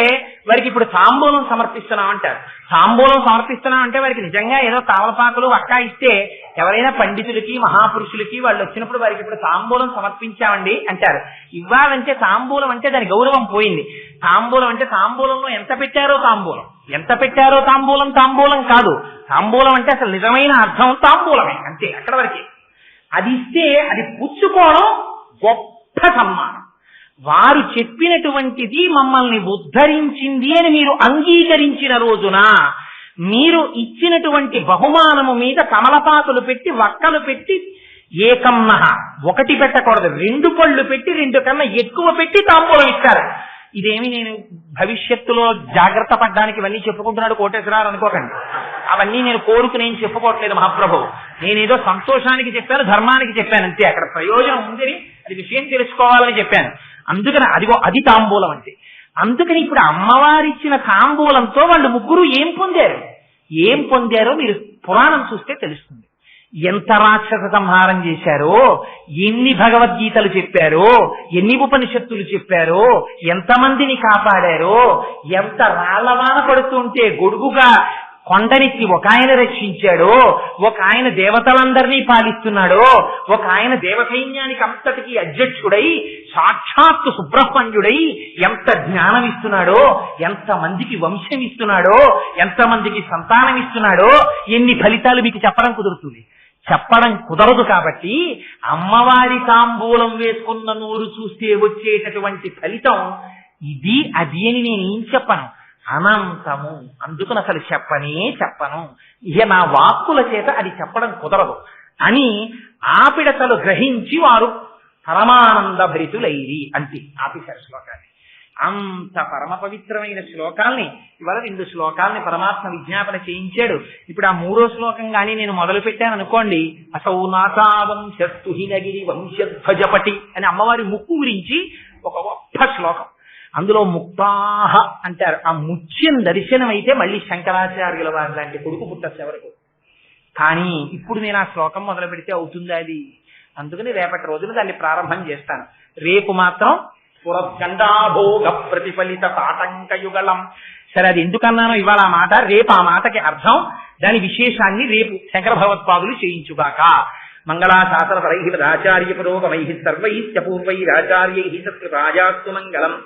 వారికి ఇప్పుడు తాంబూలం సమర్పిస్తున్నాం అంటారు. తాంబూలం సమర్పిస్తున్నాం అంటే వారికి నిజంగా ఏదో తామలపాకులు వక్కా ఇస్తే ఎవరైనా పండితులకి మహాపురుషులకి వాళ్ళు వచ్చినప్పుడు వారికి ఇప్పుడు తాంబూలం సమర్పించామండి అంటారు. ఇవ్వాలంటే తాంబూలం అంటే దాని గౌరవం పోయింది. తాంబూలం అంటే తాంబూలంలో ఎంత పెట్టారో తాంబూలం, ఎంత పెట్టారో తాంబూలం, తాంబూలం కాదు. తాంబూలం అంటే అసలు నిజమైన అర్థం తాంబూలమే, అంతే, అక్కడ వరకే. అది ఇస్తే అది పుచ్చుకోవడం గొప్ప సన్మానం. వారు చెప్పినటువంటిది మమ్మల్ని ఉద్ధరించింది అని మీరు అంగీకరించిన రోజున మీరు ఇచ్చినటువంటి బహుమానము మీద తమలపాకులు పెట్టి వక్కలు పెట్టి ఏకన్నహ 1 పెట్టకూడదు, 2 పళ్ళు పెట్టి 2 కన్నా ఎక్కువ పెట్టి తాంబూలం ఇస్తారు. ఇదేమి నేను భవిష్యత్తులో జాగ్రత్త పడ్డానికి ఇవన్నీ చెప్పుకుంటున్నాడు కోటేశ్వరరావు అనుకోకండి. అవన్నీ నేను కోరుకుని ఏం చెప్పుకోవట్లేదు మహాప్రభు. నేనేదో సంతోషానికి చెప్పాను, ధర్మానికి చెప్పాను అంతే. అక్కడ ప్రయోజనం ఉందని అది విషయం తెలుసుకోవాలని చెప్పాను. అందుకని అదిగో అది తాంబూలం అంటే. అందుకని ఇప్పుడు అమ్మవారిచ్చిన తాంబూలంతో వాళ్ళు ముగ్గురు ఏం పొందారో మీరు పురాణం చూస్తే తెలుస్తుంది. ఎంత రాక్షస సంహారం చేశారో, ఎన్ని భగవద్గీతలు చెప్పారో, ఎన్ని ఉపనిషత్తులు చెప్పారో, ఎంతమందిని కాపాడారో, ఎంత రాళ్లవాన పడుతుంటే గొడుగుగా కొండనిచ్చి ఒక ఆయన రక్షించాడో, ఒక ఆయన దేవతలందరినీ పాలిస్తున్నాడో, ఒక ఆయన దేవసైన్యానికి అంతటికీ అధ్యక్షుడై సాక్షాత్తు సుబ్రహ్మణ్యుడై ఎంత జ్ఞానం ఇస్తున్నాడో, ఎంతమందికి వంశం ఇస్తున్నాడో, ఎంతమందికి సంతానం ఇస్తున్నాడో, ఎన్ని ఫలితాలు మీకు చెప్పడం కుదురుతుంది? చెప్పడం కుదరదు. కాబట్టి అమ్మవారి తాంబూలం వేసుకున్న నోరు చూస్తే వచ్చేటటువంటి ఫలితం ఇది అది అని నేనేం చెప్పను, అనంతము. అందుకని అసలు చెప్పను, ఇక నా వాక్కుల చేత అది చెప్పడం కుదరదు అని ఆ పిడతలు గ్రహించి వారు పరమానంద భరితులైరి అంటే ఆపేశారు శ్లోకాన్ని. అంత పరమ పవిత్రమైన శ్లోకాల్ని ఇవాళ 2 శ్లోకాల్ని పరమాత్మ విజ్ఞాపన చేయించాడు. ఇప్పుడు ఆ 3వ శ్లోకం కానీ నేను మొదలు పెట్టాను అనుకోండి, అసౌ నాసావంశస్తు హినగిరి వంశధ్వజపటి అని అమ్మవారి ముక్కు గురించి ఒక గొప్ప శ్లోకం. అందులో ముక్తాహ అంటారు. ఆ ముత్యం దర్శనం అయితే మళ్ళీ శంకరాచార్యుల వారి లాంటి కొడుకు పుట్టచ్చు ఎవరికి. కానీ ఇప్పుడు నేను ఆ శ్లోకం మొదలు పెడితే అవుతుందా? అది అందుకని రేపటి రోజున దాన్ని ప్రారంభం చేస్తాను. రేపు మాత్రం పురద్గండాభోగ ప్రతిఫలిత తాటంకయుగళం. సరే, అది ఎందుకన్నానో ఇవాళ ఆ మాట, రేపు ఆ మాటకి అర్థం, దాని విశేషాన్ని రేపు శంకర భగవత్పాదులు చేయించుగాక. మంగళాశాసన పరైః పదాచార్య పురోగమైః సర్వైశ్చ పూర్వైరాచార్యైః సత్కృతాయాస్తు మంగళం.